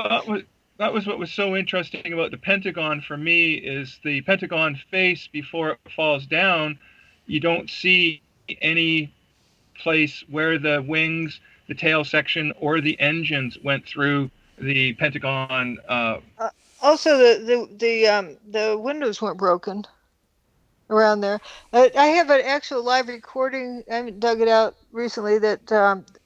that was what was so interesting about the Pentagon for me is the Pentagon face before it falls down. You don't see any place where the wings, the tail section, or the engines went through the Pentagon. Also, the windows weren't broken around there. I have an actual live recording. I haven't dug it out recently. That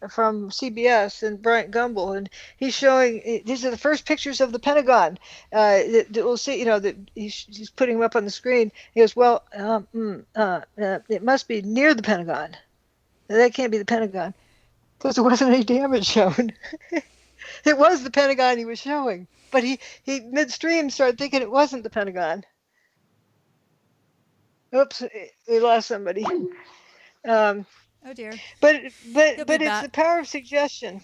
from CBS and Bryant Gumbel, and he's showing. These are the first pictures of the Pentagon. That we'll see. That he's putting them up on the screen. He goes, "Well, it must be near the Pentagon. That can't be the Pentagon." Because there wasn't any damage shown. It was the Pentagon he was showing, but he midstream started thinking it wasn't the Pentagon. Oops, we lost somebody. Oh dear. But it's the power of suggestion.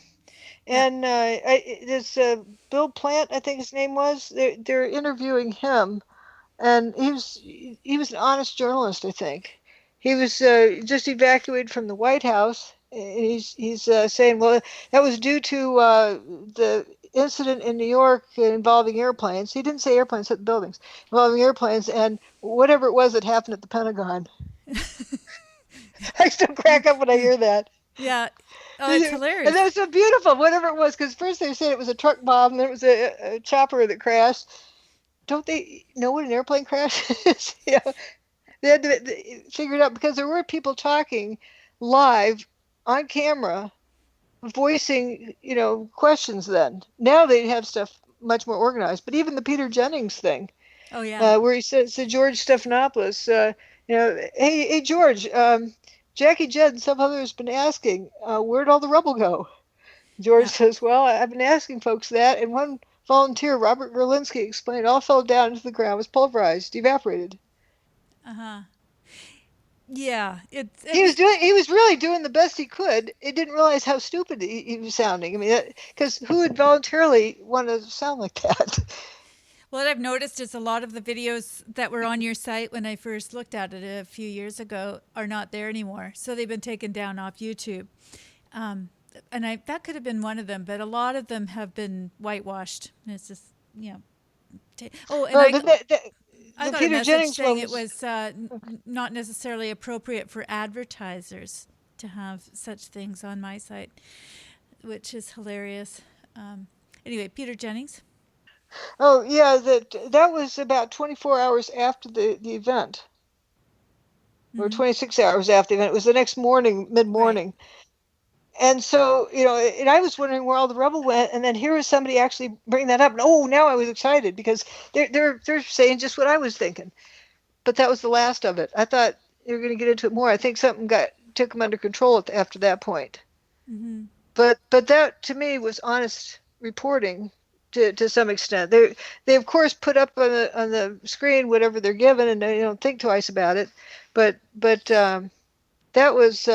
And this Bill Plant, I think his name was. They're interviewing him, and he was an honest journalist, I think. He was just evacuated from the White House. He's saying, well, that was due to the incident in New York involving airplanes. He didn't say airplanes, hit buildings, involving airplanes, and whatever it was that happened at the Pentagon. I still crack up when I hear that. Yeah. Oh, it's hilarious. And that was so beautiful, whatever it was, because first they said it was a truck bomb, and then it was a chopper that crashed. Don't they know what an airplane crash is? They had to figure it out because there were people talking live on camera, voicing, questions then. Now they have stuff much more organized. But even the Peter Jennings thing, where he said to George Stephanopoulos, hey George, Jackie Judd and some others have been asking, where'd all the rubble go? George says, well, I've been asking folks that, and one volunteer, Robert Gerlinsky, explained all fell down into the ground, was pulverized, evaporated. Yeah, He was really doing the best he could. He didn't realize how stupid he was sounding. I mean, because who would voluntarily want to sound like that? what I've noticed is a lot of the videos that were on your site when I first looked at it a few years ago are not there anymore. So they've been taken down off YouTube. Um, and that could have been one of them, but a lot of them have been whitewashed. And it's just, you know. Oh, and Well, I the got a Peter message Jennings saying one it was. was not necessarily appropriate for advertisers to have such things on my site, which is hilarious. Anyway, Peter Jennings. Oh yeah, that was about 24 hours after the event, or 26 hours after the event. It was the next morning, mid Right. morning. And so, and I was wondering where all the rubble went, and then here was somebody actually bringing that up. And oh, now I was excited because they're saying just what I was thinking. But that was the last of it. I thought you were going to get into it more. I think something took them under control after that point. Mm-hmm. But that to me was honest reporting to some extent. They of course put up on the screen whatever they're given, and they don't think twice about it. But that was.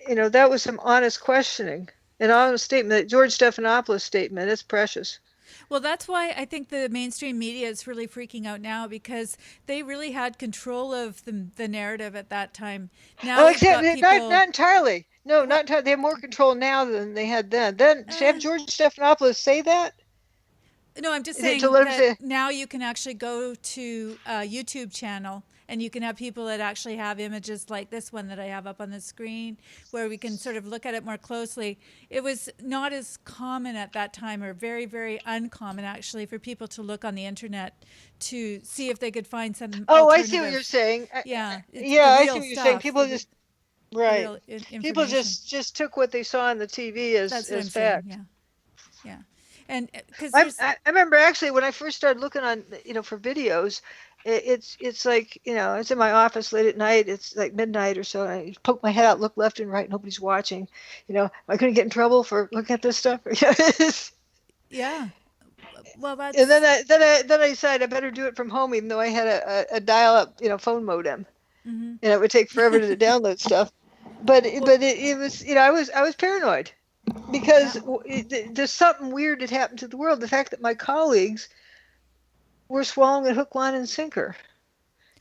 That was some honest questioning, an honest statement. George Stephanopoulos' statement. It's precious. Well, that's why I think the mainstream media is really freaking out now because they really had control of the narrative at that time. Now Oh, we've except got people. not entirely. No, What? not entirely. They have more control now than they had then. Then to have George Stephanopoulos say that, No, I'm just to saying let him that say, now you can actually go to a YouTube channel and you can have people that actually have images like this one that I have up on the screen where we can sort of look at it more closely. It was not as common at that time, or very, very uncommon actually, for people to look on the internet to see if they could find some oh, I see what you're alternative. saying. Yeah, it's Yeah, the I see real what you're saying. stuff, People just the right. real People information. just took what they saw on the TV That's what as I'm saying. fact. Yeah, yeah, and because there's I remember actually when I first started looking on, for videos, it's like, it's in my office late at night. It's like midnight or so. And I poke my head out, look left and right. Nobody's watching. I couldn't get in trouble for looking at this stuff. yeah. Well, And that's. then I decided I better do it from home, even though I had a dial-up, phone modem, Mm-hmm. and it would take forever to download stuff. But Well, it was, I was paranoid yeah. because there's something weird that happened to the world. The fact that my colleagues were swallowing it hook, line, and sinker.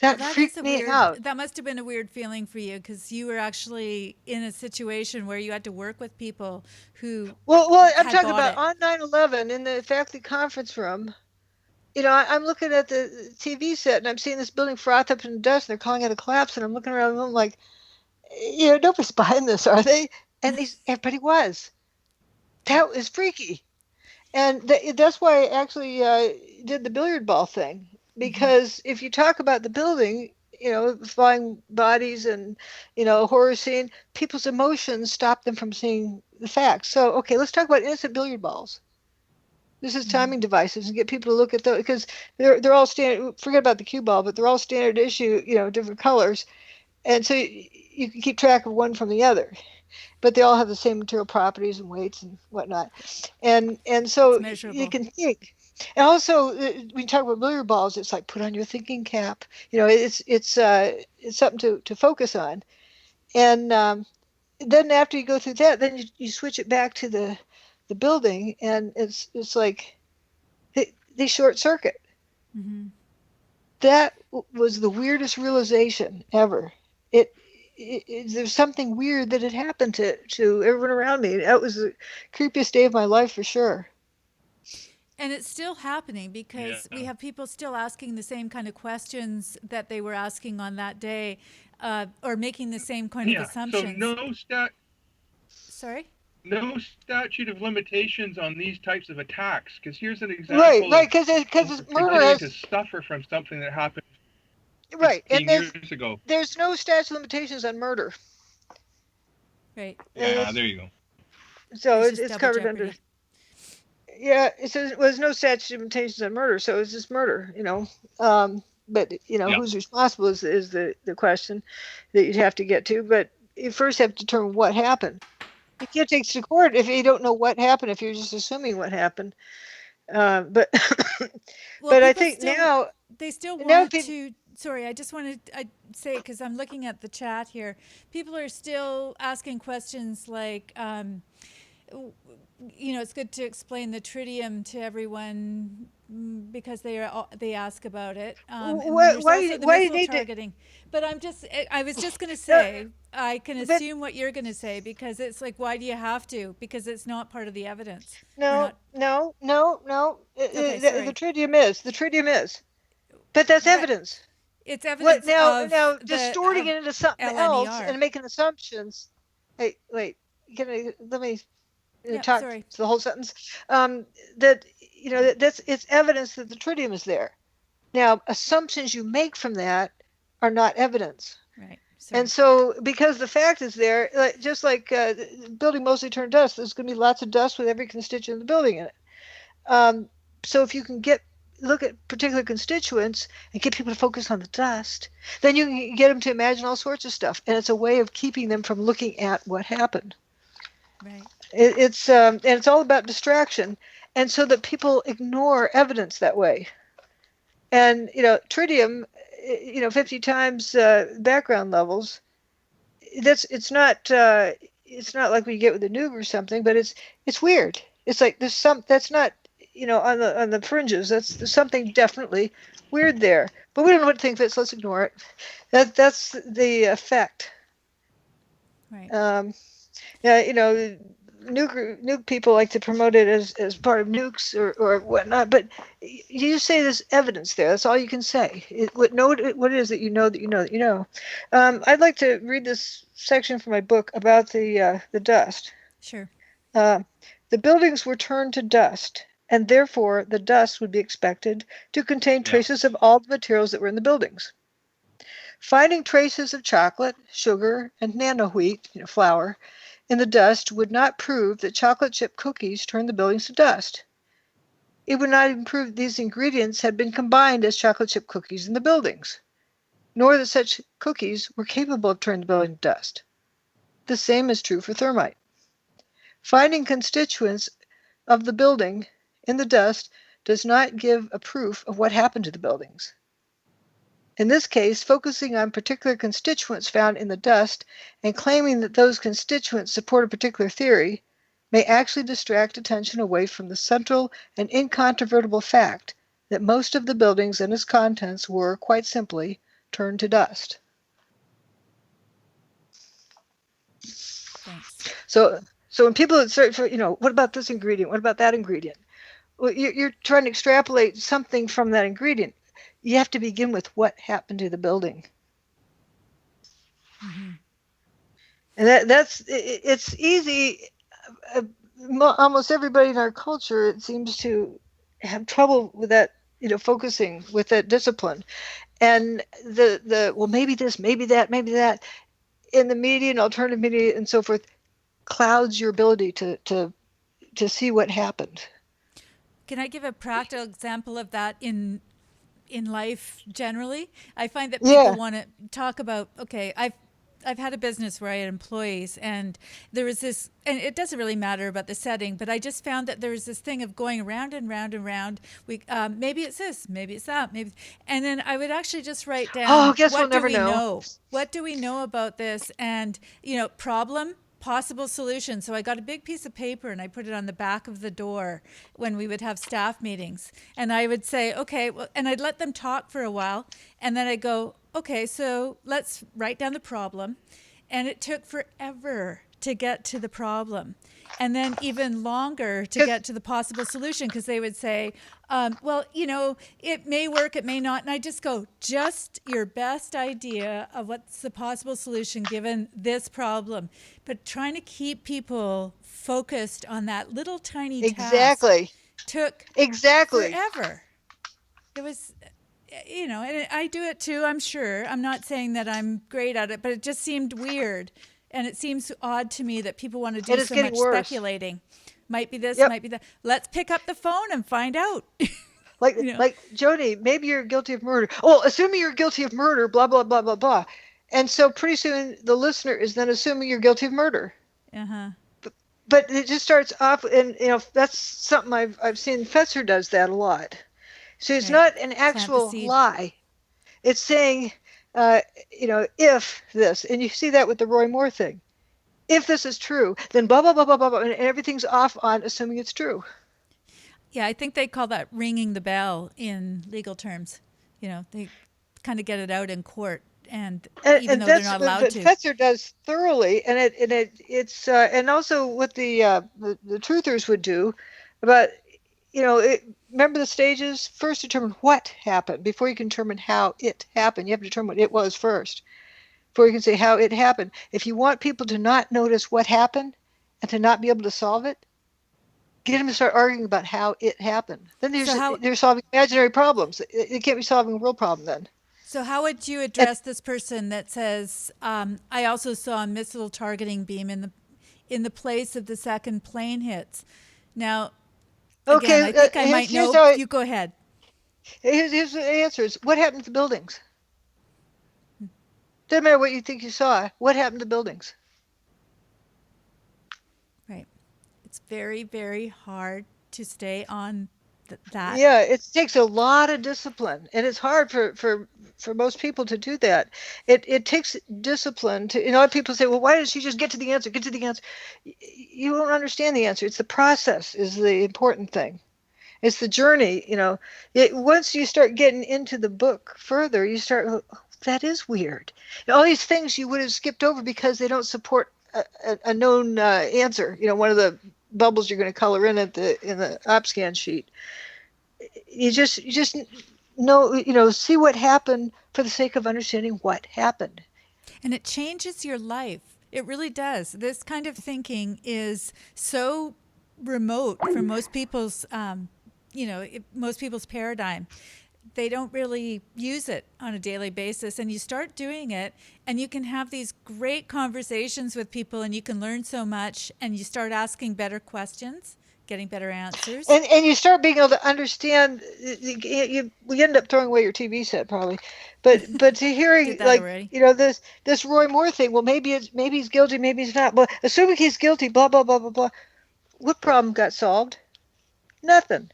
Well, That that is freaked a me weird, out. that must have been a weird feeling for you because you were actually in a situation where you had to work with people who Well, I'm had talking got about it. on 9/11 in the faculty conference room. I'm looking at the TV set and I'm seeing this building froth up in dust. And they're calling it a collapse, and I'm looking around and I'm like, nobody's buying this, are they? And everybody was. That was freaky. And that's why I actually did the billiard ball thing. Mm-hmm. Because if you talk about the building, flying bodies and, a horror scene, people's emotions stop them from seeing the facts. So, okay, let's talk about innocent billiard balls. This is Mm-hmm. timing devices and get people to look at those because they're all standard. Forget about the cue ball, but they're all standard issue, different colors, and so you can keep track of one from the other. But they all have the same material properties and weights and whatnot, and It's so you measurable. can think. And also, when you talk about billiard balls, it's like put on your thinking cap. It's something to focus on. And then after you go through that, then you switch it back to the building, and it's like they short circuit. Mm-hmm. That was the weirdest realization ever. There's something weird that had happened to everyone around me. That was the creepiest day of my life for sure. And it's still happening Yeah. because we have people still asking the same kind of questions that they were asking on that day, or making the same kind of Yeah. So assumptions. Sorry? no statute of limitations on these types of attacks. Because here's an Right, example right, of because someone murder continuing to has suffer from something that happened right, and 15 years ago. there's no statute of limitations on murder. Right. Yeah, It's, there you go. so There's it's just it's double covered under. jeopardy. Yeah, it says it was no statute of limitations on murder, so it's just murder. But Yeah. who's responsible is the question that you'd have to get to. But you first have to determine what happened. You can't take to court if you don't know what happened. If you're just assuming what happened. But Well, but I people think still now they still now want people to sorry, I just wanted to say, because I'm looking at the chat here, people are still asking questions like, it's good to explain the tritium to everyone because they ask about it. And then there's also the Why do you missile need to? targeting. But I was just going to No, say, I can but assume what you're going to say because it's like, why do you have to? Because it's not part of the evidence. We're no, not. no, no, no. Okay, The sorry. tritium is. The tritium is. But that's But evidence. it's What evidence now? of Now, the distorting it into something else LNER. and making assumptions. Hey, wait. Let me Yep, talk sorry. to the whole sentence. That that's it's evidence that the tritium is there. Now, assumptions you make from that are not evidence. Right. And Sorry. so, because the fact is there, just like the building mostly turned dust, there's going to be lots of dust with every constituent in the building in it. So if you can look at particular constituents and get people to focus on the dust, then you can get them to imagine all sorts of stuff, and it's a way of keeping them from looking at what happened. Right. And it's all about distraction, and so that people ignore evidence that way. And tritium, 50 times background levels. It's not like we get with the nuke or something, but it's weird. It's like there's some that's not on the fringes. There's something definitely weird there, but we don't know what to think of it, so let's ignore it. That's the effect. Right. Yeah, nuke people like to promote it as part of nukes or whatnot, but you say there's evidence there. That's all you can say. Know what it is that you know that you know that you know. I'd like to read this section from my book about the dust. Sure. The buildings were turned to dust, and therefore the dust would be expected to contain Yeah. traces of all the materials that were in the buildings. Finding traces of chocolate, sugar, and nano wheat, flour, in the dust would not prove that chocolate chip cookies turned the buildings to dust. It would not even prove that these ingredients had been combined as chocolate chip cookies in the buildings, nor that such cookies were capable of turning the building to dust. The same is true for thermite. Finding constituents of the building in the dust does not give a proof of what happened to the buildings. In this case, focusing on particular constituents found in the dust and claiming that those constituents support a particular theory may actually distract attention away from the central and incontrovertible fact that most of the buildings and its contents were, quite simply, turned to dust. Thanks. So when people search for, what about this ingredient? What about that ingredient? Well, you're trying to extrapolate something from that ingredient. You have to begin with what happened to the building. Mm-hmm. And it's easy. Almost everybody in our culture, it seems to have trouble with that, focusing with that discipline. And well, maybe this, maybe that, maybe that, in the media and alternative media and so forth, clouds your ability to see what happened. Can I give a practical example of that in life generally? I find that people Yeah. want to talk about, okay, I've had a business where I had employees, and there was this, and it doesn't really matter about the setting, but I just found that there was this thing of going round and round and round. Maybe it's this, maybe it's that, maybe, and then I would actually just write Oh, down, guess we'll what do never we know. know? What do we know about this? And problem, possible solution. So I got a big piece of paper and I put it on the back of the door when we would have staff meetings. And I would say, okay, well, and I'd let them talk for a while. And then I'd go, okay, so let's write down the problem. And it took forever to get to the problem. And then even longer to get to the possible solution, because they would say, well, it may work, it may not. And I just go, just your best idea of what's the possible solution given this problem. But trying to keep people focused on that little tiny task Exactly. took Exactly. forever. It was, and I do it too, I'm sure. I'm not saying that I'm great at it, but it just seemed weird. And it seems odd to me that people want to do It is so getting much worse. speculating. Might be this, Yep. might be that. Let's pick up the phone and find out. Like Jody, maybe you're guilty of murder. Well, assuming you're guilty of murder, blah blah blah blah blah. And so pretty soon the listener is then assuming you're guilty of murder. Uh-huh. But it just starts off, and that's something I've seen. Fetzer does that a lot. So it's Right. not an Plant the actual seed. lie. It's saying, uh, if this, and you see that with the Roy Moore thing. If this is true, then blah, blah, blah, blah, blah, blah, and everything's off on assuming it's true. Yeah, I think they call that ringing the bell in legal terms. They kind of get it out in court, and even And though they're that's not what allowed to. Fetzer does thoroughly, and it's and also what the truthers would do, but remember the stages. First, determine what happened before you can determine how it happened. You have to determine what it was first before you can say how it happened. If you want people to not notice what happened and to not be able to solve it, get them to start arguing about how it happened. Then they're solving imaginary problems. They can't be solving a real problem then. So how would you address this person that says, I also saw a missile targeting beam in the place of the second plane hits? Now, again, I think I might know. You go ahead. Here's the answers. What happened to the buildings? Doesn't matter what you think you saw. What happened to the buildings? Right. It's very, very hard to stay on that. Yeah, it takes a lot of discipline, and it's hard for most people to do that. It takes discipline to, people say, well, why did she just get to the answer? Get to the answer. You don't understand the answer. It's the process is the important thing. It's the journey, once you start getting into the book further, you start, oh, that is weird. All these things you would have skipped over because they don't support a known answer. One of the bubbles you're going to color in the OpScan sheet. You just know, see what happened for the sake of understanding what happened. And it changes your life. It really does. This kind of thinking is so remote from most people's, most people's paradigm. They don't really use it on a daily basis. And you start doing it, and you can have these great conversations with people, and you can learn so much, and you start asking better questions, getting better answers. And you start being able to understand. We end up throwing away your TV set probably, but to hearing like this Roy Moore thing. Well, maybe he's guilty, maybe he's not. But assuming he's guilty, blah blah blah blah blah. What problem got solved? Nothing.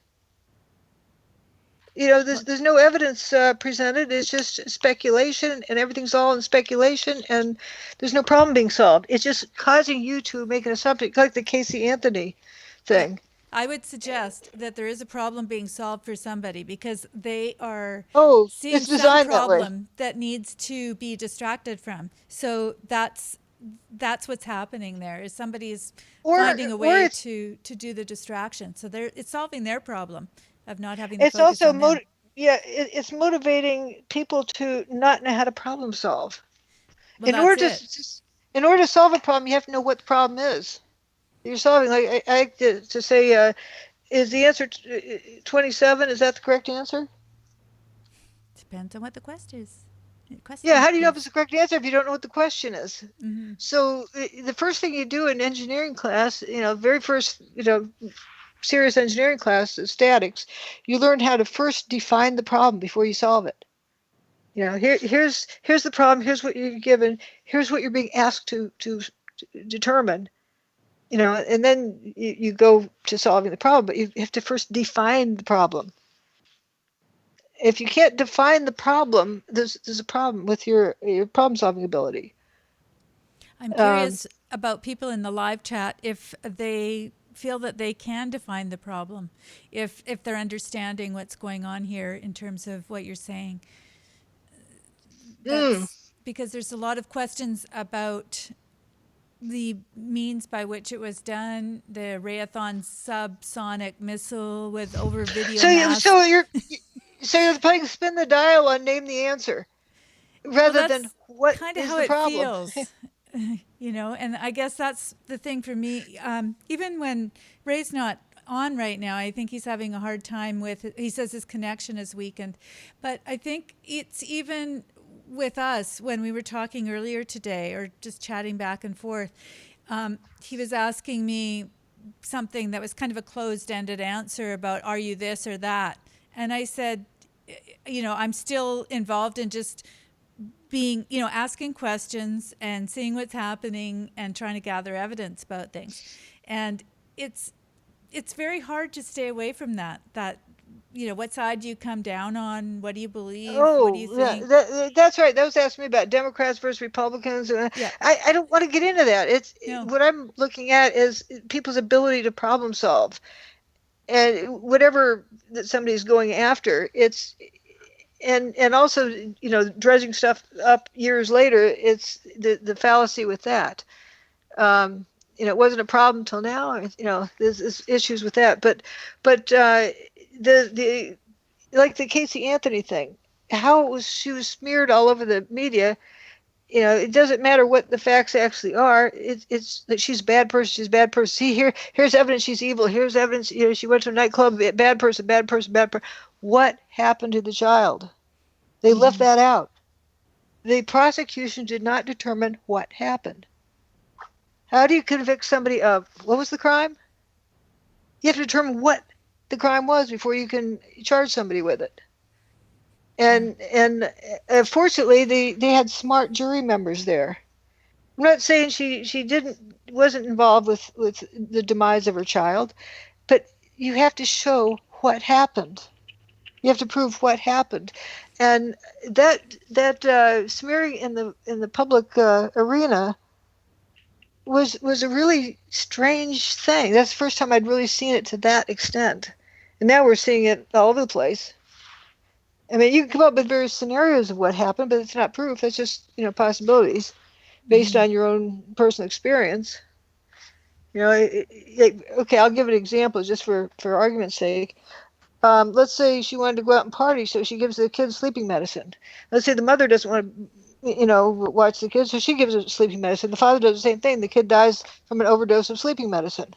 There's no evidence presented. It's just speculation, and everything's all in speculation, and there's no problem being solved. It's just causing you to make an assumption, like the Casey Anthony thing. I would suggest that there is a problem being solved for somebody because they are seeing some problem that needs to be distracted from. So that's what's happening there. Is somebody's finding a way to do the distraction. So it's solving their problem of not having the focus on them. It's motivating people to not know how to problem solve. Well, in order to solve a problem, you have to know what the problem is. You're solving, like I like to say, is the answer 27? Is that the correct answer? Depends on what the question is. Yeah, how do you know if it's the correct answer if you don't know what the question is? Mm-hmm. So the first thing you do in engineering class, very first, serious engineering class, statics, you learn how to first define the problem before you solve it. Here's the problem. Here's what you're given. Here's what you're being asked to determine. And then you go to solving the problem, but you have to first define the problem. If you can't define the problem, there's a problem with your problem-solving ability. I'm curious about people in the live chat if they feel that they can define the problem, if they're understanding what's going on here in terms of what you're saying. That's because there's a lot of questions about the means by which it was done, the Raytheon subsonic missile with over video. So you're playing spin the dial on name the answer, rather than what kind of is how the it problem. Feels. And I guess that's the thing for me. Even when Ray's not on right now, I think he's having a hard time with it. He says his connection is weakened, but I think it's even with us when we were talking earlier today or just chatting back and forth, he was asking me something that was kind of a closed-ended answer about, are you this or that? And I said, I'm still involved in just being, asking questions and seeing what's happening and trying to gather evidence about things. And it's very hard to stay away from that what side do you come down on? What do you believe? What do you Oh, yeah, think? that's right. Those asked me about Democrats versus Republicans. Yeah. I don't want to get into that. It's No. what I'm looking at is people's ability to problem solve, and whatever that somebody's going after, it's and also dredging stuff up years later. It's the fallacy with that. It wasn't a problem till now. There's issues with that, but the like the Casey Anthony thing, how she was smeared all over the media. It doesn't matter what the facts actually are. It's that she's a bad person. She's a bad person. See, here's evidence she's evil. Here's evidence. She went to a nightclub. Bad person. Bad person. Bad person. What happened to the child? They left that out. The prosecution did not determine what happened. How do you convict somebody of what was the crime? You have to determine what the crime was before you can charge somebody with it. And fortunately, they had smart jury members there. I'm not saying she wasn't involved with the demise of her child, but you have to show what happened. You have to prove what happened, and that smearing in the public arena was a really strange thing. That's the first time I'd really seen it to that extent, and now we're seeing it all over the place. I mean, you can come up with various scenarios of what happened, but it's not proof. It's just possibilities based on your own personal experience. Okay, I'll give an example just for argument's sake. Let's say she wanted to go out and party, so she gives the kids sleeping medicine. Let's say the mother doesn't want to, watch the kids, so she gives her sleeping medicine. The father does the same thing. The kid dies from an overdose of sleeping medicine.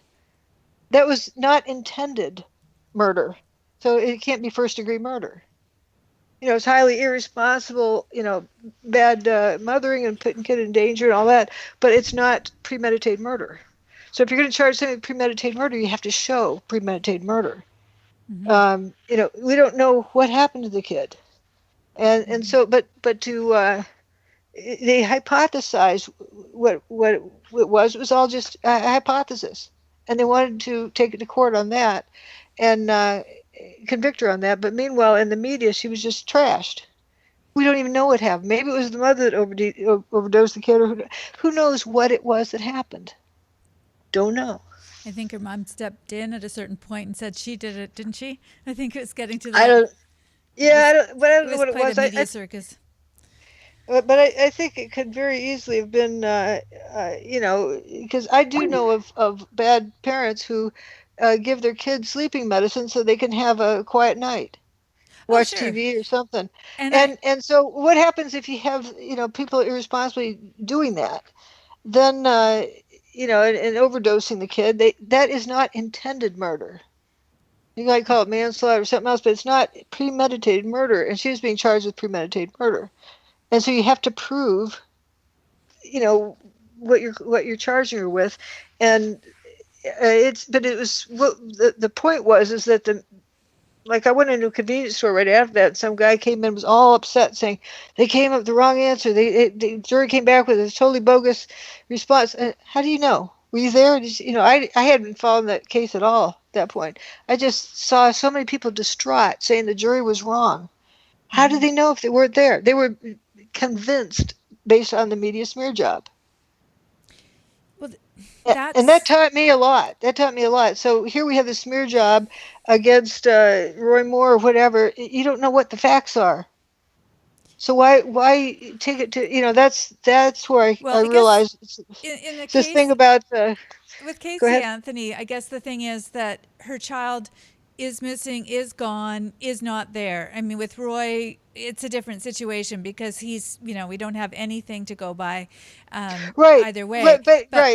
That was not intended murder, so it can't be first-degree murder. It's highly irresponsible, bad mothering and putting kid in danger and all that, but it's not premeditated murder. So if you're going to charge somebody with premeditated murder, you have to show premeditated murder. We don't know what happened to the kid, and so but to they hypothesized what it was. It was all just a hypothesis, and they wanted to take it to court on that, and convict her on that. But meanwhile, in the media, she was just trashed. We don't even know what happened. Maybe it was the mother that overdosed the kid, or who knows what it was that happened. Don't know. I think her mom stepped in at a certain point and said she did it, didn't she? I think it was getting to I that. don't. Yeah, but I don't know what it quite was. a media circus. But I think it could very easily have been, because I do know of bad parents who give their kids sleeping medicine so they can have a quiet night, watch sure. TV or something. And So what happens if you have, people irresponsibly doing that? Then, and overdosing the kid, that is not intended murder. You might call it manslaughter or something else, but it's not premeditated murder. And she was being charged with premeditated murder. And so you have to prove, what you're charging her with, and it was what the point was is that I went into a convenience store right after that, and some guy came in and was all upset saying they came up with the wrong answer. The jury came back with a totally bogus response. And how do you know? Were you there? I hadn't followed that case at all at that point. I just saw so many people distraught saying the jury was wrong. How did they know if they weren't there? They were convinced based on the media smear job. Well, and that taught me a lot. So here we have the smear job against Roy Moore or whatever. You don't know what the facts are. So why take it to, that's where I realized in the this case, thing about with Casey Anthony, I guess the thing is that her child is missing, is gone, is not there. I mean, with Roy, it's a different situation because he's, we don't have anything to go by either way. But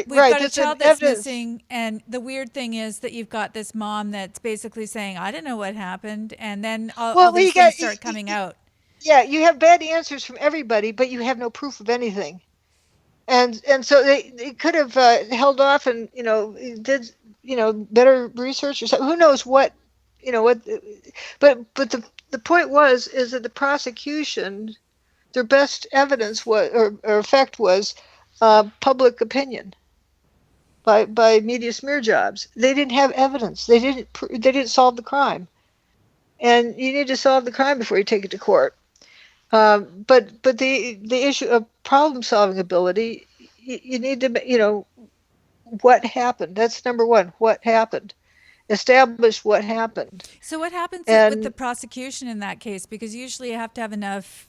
we've got a child that's missing, and the weird thing is that you've got this mom that's basically saying, I don't know what happened, and then all these things start coming out. Yeah, you have bad answers from everybody, but you have no proof of anything. And so they could have held off and, did, better research or something. Who knows what. But the point is that the prosecution, their best evidence was or effect was public opinion by media smear jobs. They didn't have evidence. They didn't solve the crime. and you need to solve the crime before you take it to court. But the issue of problem solving ability, you need to, what happened. That's number one. What happened? Establish what happened. So what happens with the And prosecution in that case? Because usually you have to have enough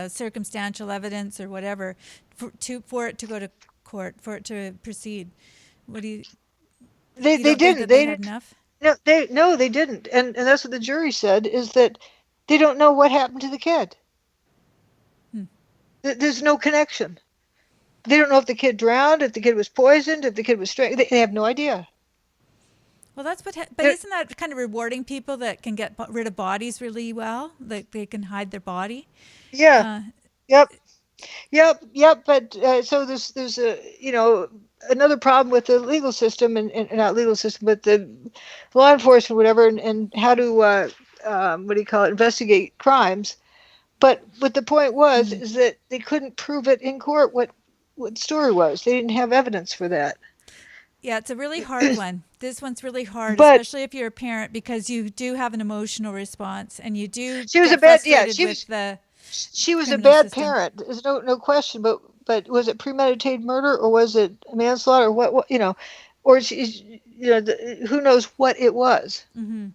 circumstantial evidence or whatever for it to go to court, for it to proceed. What do you? You they don't think didn't. that they They had didn't. enough? No, they didn't. And that's what the jury said, is that they don't know what happened to the kid. Hmm. There's no connection. They don't know if the kid drowned, if the kid was poisoned, if the kid was strangled. They have no idea. Well, that's what. But isn't that kind of rewarding people that can get rid of bodies really well? Like they can hide their body. Yeah. Uh, Yep. Yep. But so there's a another problem with the legal system, and not legal system, but the law enforcement, whatever, and how to what do you call it, investigate crimes. But what the point was is that they couldn't prove it in court. What the story was, they didn't have evidence for that. Yeah, it's a really hard one. This one's really hard, But especially if you're a parent, because you do have an emotional response and you do she was a get bad, yeah, frustrated with the she was a criminal bad system. parent. There's no question. But was it premeditated murder, or was it manslaughter? Or what? Or she, who knows what it was? Mm-hmm.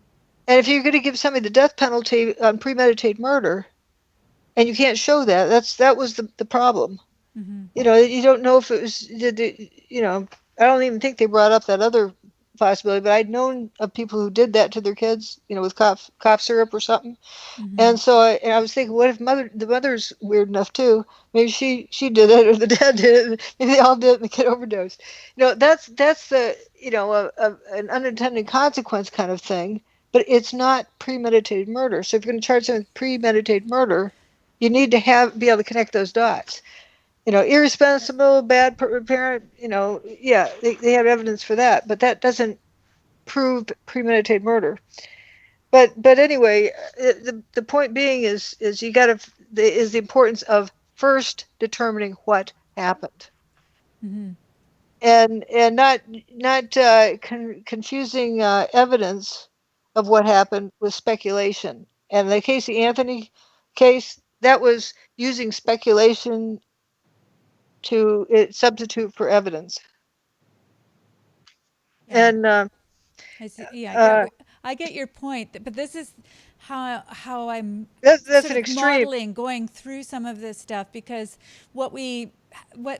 And if you're going to give somebody the death penalty on premeditated murder, and you can't show that, that was the problem. Mm-hmm. You don't know if it was, I don't even think they brought up that other possibility, but I'd known of people who did that to their kids, with cough syrup or something. Mm-hmm. And so I was thinking, what if the mother's weird enough too? Maybe she did it, or the dad did it. Maybe they all did it and the kid overdosed. That's the, an unintended consequence kind of thing, but it's not premeditated murder. So if you're going to charge someone with premeditated murder, you need to be able to connect those dots. Irresponsible, bad parent, yeah, they have evidence for that, but that doesn't prove premeditated murder. But anyway, the point being is you got to is the importance of first determining what happened, Mm-hmm. and not confusing evidence of what happened with speculation. And the Casey Anthony case, that was using speculation to substitute for evidence. Yeah. And I see. Yeah, uh, I get your point, but this is how I'm that's sort an of extreme. modeling going through some of this stuff, because what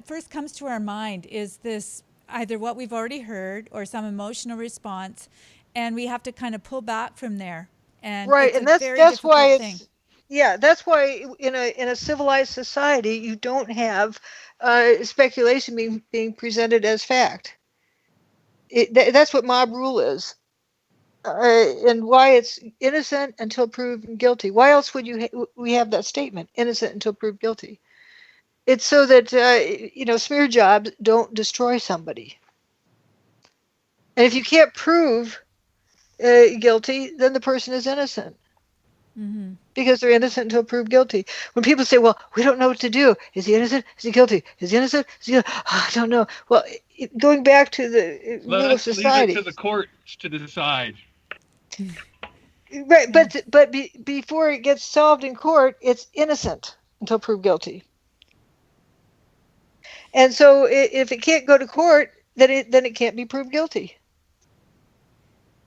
first comes to our mind is this, either what we've already heard or some emotional response, and we have to kind of pull back from there, and Right, it's and a that's very that's why difficult thing. it's yeah, that's why in a civilized society you don't have speculation being presented as fact. That's what mob rule is, and why it's innocent until proven guilty. Why else would we have that statement, innocent until proved guilty? It's so that smear jobs don't destroy somebody, and if you can't prove guilty, then the person is innocent. Mm-hmm. Because they're innocent until proved guilty. When people say, well, we don't know what to do. Is he innocent? Is he guilty? Is he innocent? Is he guilty? Oh, I don't know. Well, going back to the rule of Let's leave it society. to the courts to decide. Right, Yeah. but before it gets solved in court, it's innocent until proved guilty. And so if it can't go to court, then it can't be proved guilty.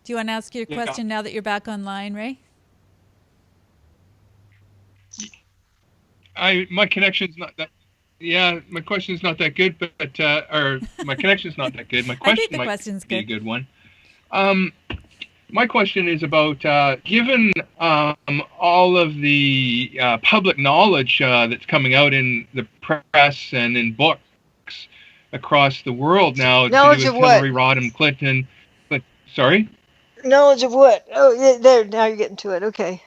Do you want to ask your Yeah. question now that you're back online, Ray? My connection's not that. Yeah, my question's not that good, but or my connection's not that good. My I think question the might question's be a good. good one. My question is about given all of the public knowledge that's coming out in the press and in books across the world now to do Knowledge with of what? Hillary Rodham Clinton. But sorry. Knowledge of what? Oh, yeah, there. Now you're getting to it. Okay.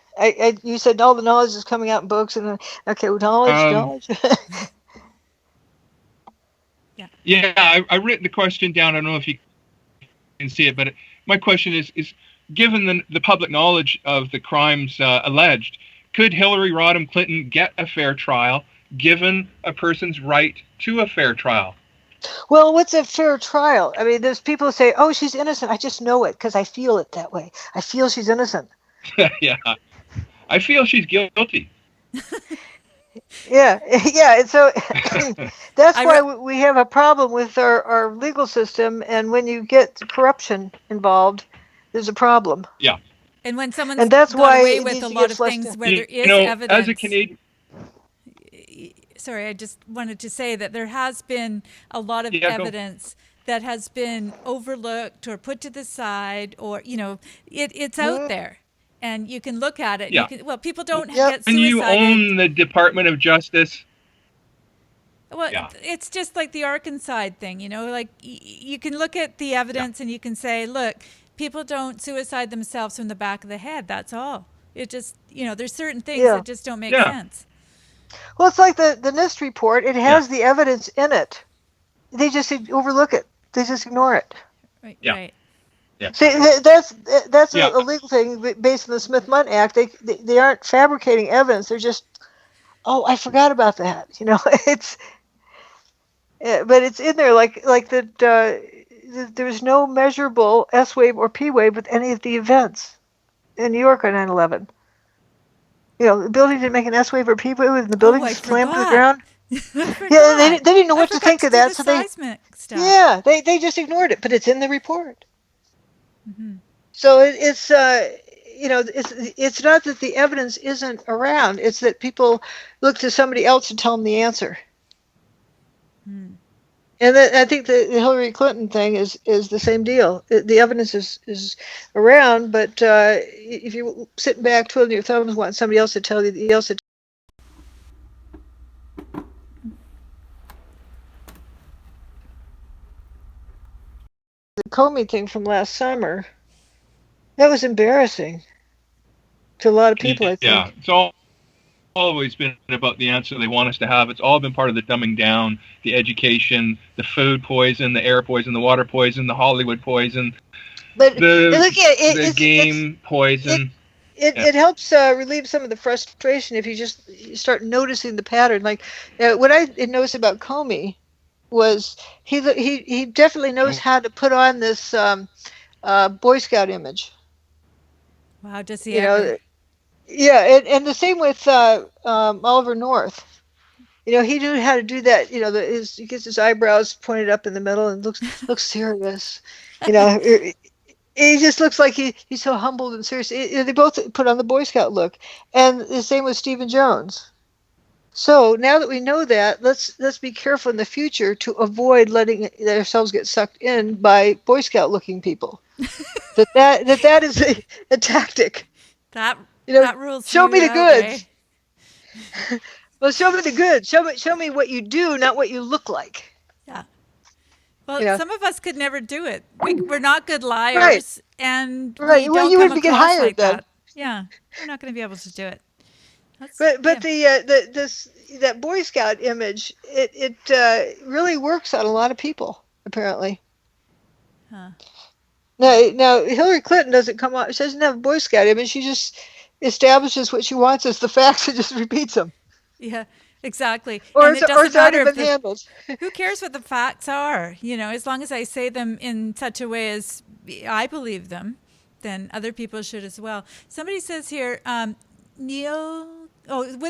You said all the knowledge is coming out in books, and okay, well, knowledge. Yeah, I written the question down. I don't know if you can see it, but my question is given the public knowledge of the crimes alleged, could Hillary Rodham Clinton get a fair trial given a person's right to a fair trial? Well, what's a fair trial? I mean, there's people who say, "Oh, she's innocent. I just know it because I feel it that way. I feel she's innocent." Yeah. I feel she's guilty. Yeah, yeah. And so that's I why re- we have a problem with our legal system. And when you get corruption involved, there's a problem. Yeah. and when someone's And that's got why away it with needs a to lot get of fleshed things out. where there You is know, as a evidence. Canadian, Sorry, I just wanted to say that there has been a lot of yeah, go. evidence that has been overlooked or put to the side, or it's out Mhm. there, and you can look at it. And you Yeah. can people don't Yep. get When you suicided. own the Department of Justice, Well, yeah, it's just like the Arkansas thing, like you can look at the yeah, evidence and you can say, look, people don't suicide themselves from the back of the head. That's all. It just, there's certain things Yeah. that just don't make yeah, sense. Well, it's like the NIST report. It yeah, has the evidence in it. They just overlook it. They just ignore it. Right, yeah, right. yeah, See, that's yeah. a legal thing based on the Smith-Mundt Act. They aren't fabricating evidence. They're just, oh, I forgot about that. It's but it's in there like that. There's no measurable S wave or P wave with any of the events in New York on 9/11. The building didn't make an S wave or P wave, and the Oh, building I slammed to the forgot. ground. I Yeah, forgot. they didn't know I what to forgot think to of do that, the so they seismic stuff. yeah they just ignored it. But it's in the report. Hmm. So it's not that the evidence isn't around. It's that people look to somebody else to tell them the answer. Hmm. And I think the Hillary Clinton thing is the same deal. The evidence is around, but if you're sitting back twiddling your thumbs, want somebody else to tell you, the Comey thing from last summer, that was embarrassing to a lot of people, I Yeah. think. It's always been about the answer they want us to have. It's all been part of the dumbing down, the education, the food poison, the air poison, the water poison, the Hollywood poison, But the look at it, the game it poison. it, Yeah. it helps relieve some of the frustration if you start noticing the pattern. Like what I noticed about Comey was he definitely knows how to put on this Boy Scout image. Wow, does he You ever? know, yeah, and the same with Oliver North. He knew how to do that. He gets his eyebrows pointed up in the middle and looks serious. You know, he just looks like he's so humbled and serious. They both put on the Boy Scout look, and the same with Stephen Jones. So now that we know that, let's be careful in the future to avoid letting ourselves get sucked in by Boy Scout looking people. That is a tactic. That You know, that rules show you me the out, eh? goods. Well, show me the goods. Show me what you do, not what you look like. Yeah. Well, You know, some of us could never do it. We're not good right, liars, and we right. Well, don't you come wouldn't get across hired like then. that. Yeah, we're not going to be able to do it. But Yeah. that Boy Scout image it really works on a lot of people apparently. Huh. Now Hillary Clinton doesn't come out. She doesn't have a Boy Scout image. She just establishes what she wants as the facts and just repeats them. Yeah, exactly. Or And it's it or doesn't it's already matter if been the handled. who cares what the facts are, as long as I say them in such a way as I believe them, then other people should as well. Somebody says here, would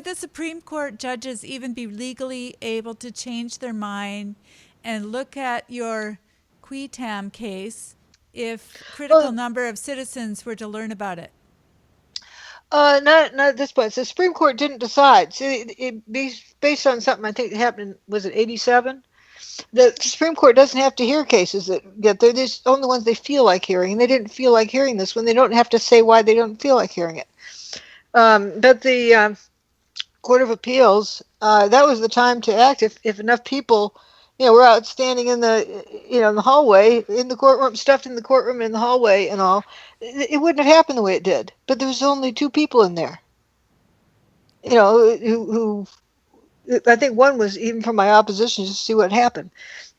the Supreme Court judges even be legally able to change their mind and look at your Quitam case if critical Well, number of citizens were to learn about it? not at this point. The Supreme Court didn't decide. See, based on something I think happened. Was it 87? The Supreme Court doesn't have to hear cases that get there. There's only ones they feel like hearing, and they didn't feel like hearing this one. They don't have to say why they don't feel like hearing it. But the Court of Appeals, that was the time to act. If enough people, were out standing in in the hallway, in the courtroom, stuffed in the courtroom, in the hallway, and all, it wouldn't have happened the way it did. But there was only two people in there. Who I think one was even from my opposition just to see what happened.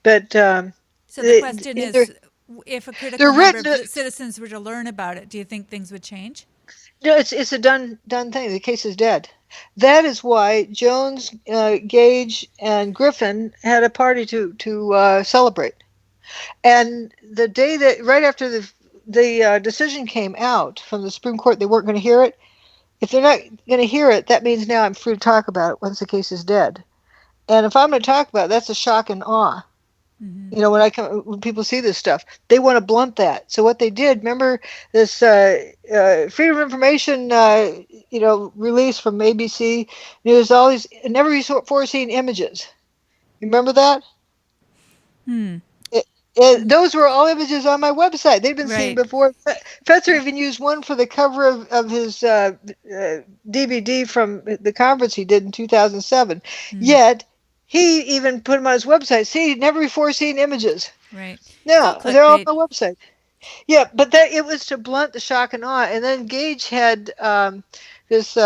But So the question they're, is, if a they're critical number written. of citizens were to learn about it, do you think things would change? No, it's a done thing. The case is dead. That is why Jones, Gage, and Griffin had a party to celebrate. And the day right after the decision came out from the Supreme Court, they weren't going to hear it. If they're not going to hear it, that means now I'm free to talk about it once the case is dead. And if I'm going to talk about it, that's a shock and awe. Mm-hmm. You know, when people see this stuff, they want to blunt that. So what they did, remember this Freedom of Information, release from ABC. There's all these never before seen images. Remember that? Hmm. Those were all images on my website. They've been seen Right. before. Fetzer even used one for the cover of his DVD from the conference he did in 2007. Mm. Yet, he even put them on his website. See, never before seen images. Right. It's all No, they're all on clickbait. my website. Yeah, but it was to blunt the shock and awe. And then Gage had this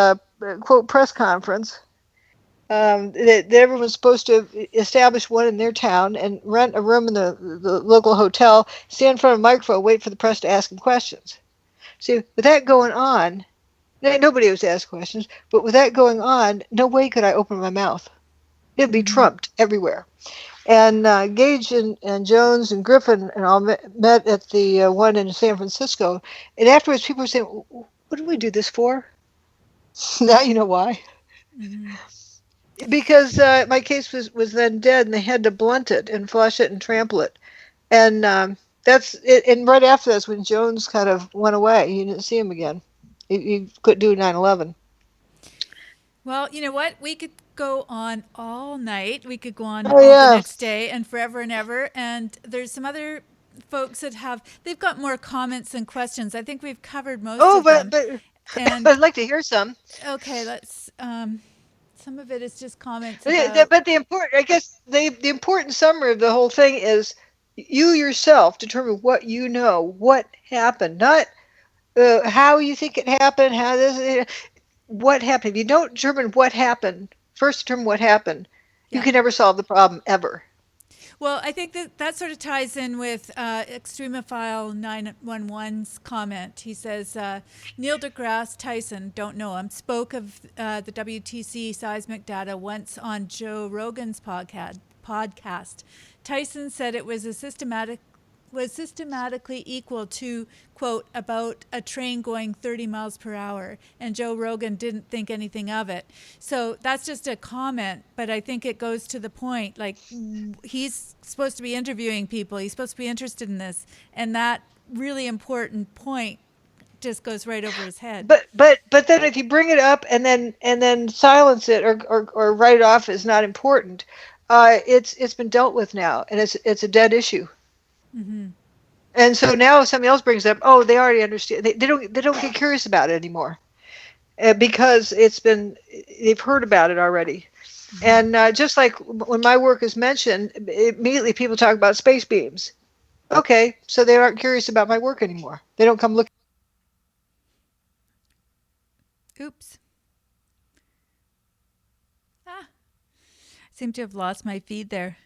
quote press conference that everyone's supposed to establish one in their town and rent a room in the local hotel, stand in front of a microphone, wait for the press to ask them questions. See, with that going on, nobody was asked questions, but with that going on, no way could I open my mouth. It'd be Mm-hmm. trumped everywhere. And Gage and Jones and Griffin and all met at the one in San Francisco. And afterwards, people were saying, "What did we do this for?" Now you know why. Mm-hmm. Because my case was then dead, and they had to blunt it and flush it and trample it. And that's it. And right after that's when Jones kind of went away. You didn't see him again. He couldn't do 9/11. Well, you know what? We could go on all night. We could go on Oh all the yeah. next day and forever and ever. And there's some other folks that they've got more comments and questions. I think we've covered most Oh, of them. but And I'd like to hear some. okay, some of it is just comments about, But the important, I guess, the important summary of the whole thing is you yourself determine what you know, what happened, not how you think it happened, how this, what happened. If you don't determine what happened, first determine what happened, you yeah. can never solve the problem ever. Well, I think that sort of ties in with Extremophile 911's comment. He says, Neil deGrasse Tyson, don't know him, spoke of the WTC seismic data once on Joe Rogan's podcast. Tyson said it was systematically equal to, quote, about a train going 30 miles per hour. And Joe Rogan didn't think anything of it. So that's just a comment, but I think it goes to the point. Like, he's supposed to be interviewing people, he's supposed to be interested in this. And that really important point just goes right over his head. But then if you bring it up and then silence it or write it off as not important, it's been dealt with now, and it's a dead issue. Mm-hmm. And so now if somebody else brings it up, oh, they already understand. They don't get curious about it anymore because they've heard about it already. Mm-hmm. And just like when my work is mentioned, immediately people talk about space beams. Okay, so they aren't curious about my work anymore. They don't come look. Oops. Seem to have lost my feed there.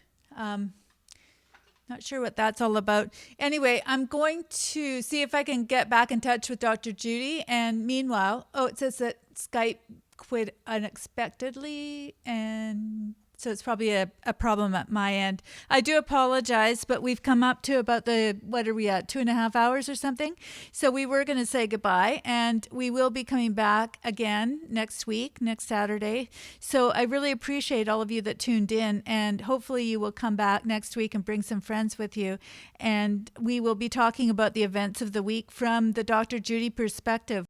Not sure what that's all about. Anyway, I'm going to see if I can get back in touch with Dr. Judy. And meanwhile, it says that Skype quit unexpectedly. And so it's probably a problem at my end. I do apologize, but we've come up to about what are we at, 2.5 hours or something? So we were going to say goodbye, and we will be coming back again next week, next Saturday. So I really appreciate all of you that tuned in, and hopefully you will come back next week and bring some friends with you. And we will be talking about the events of the week from the Dr. Judy perspective.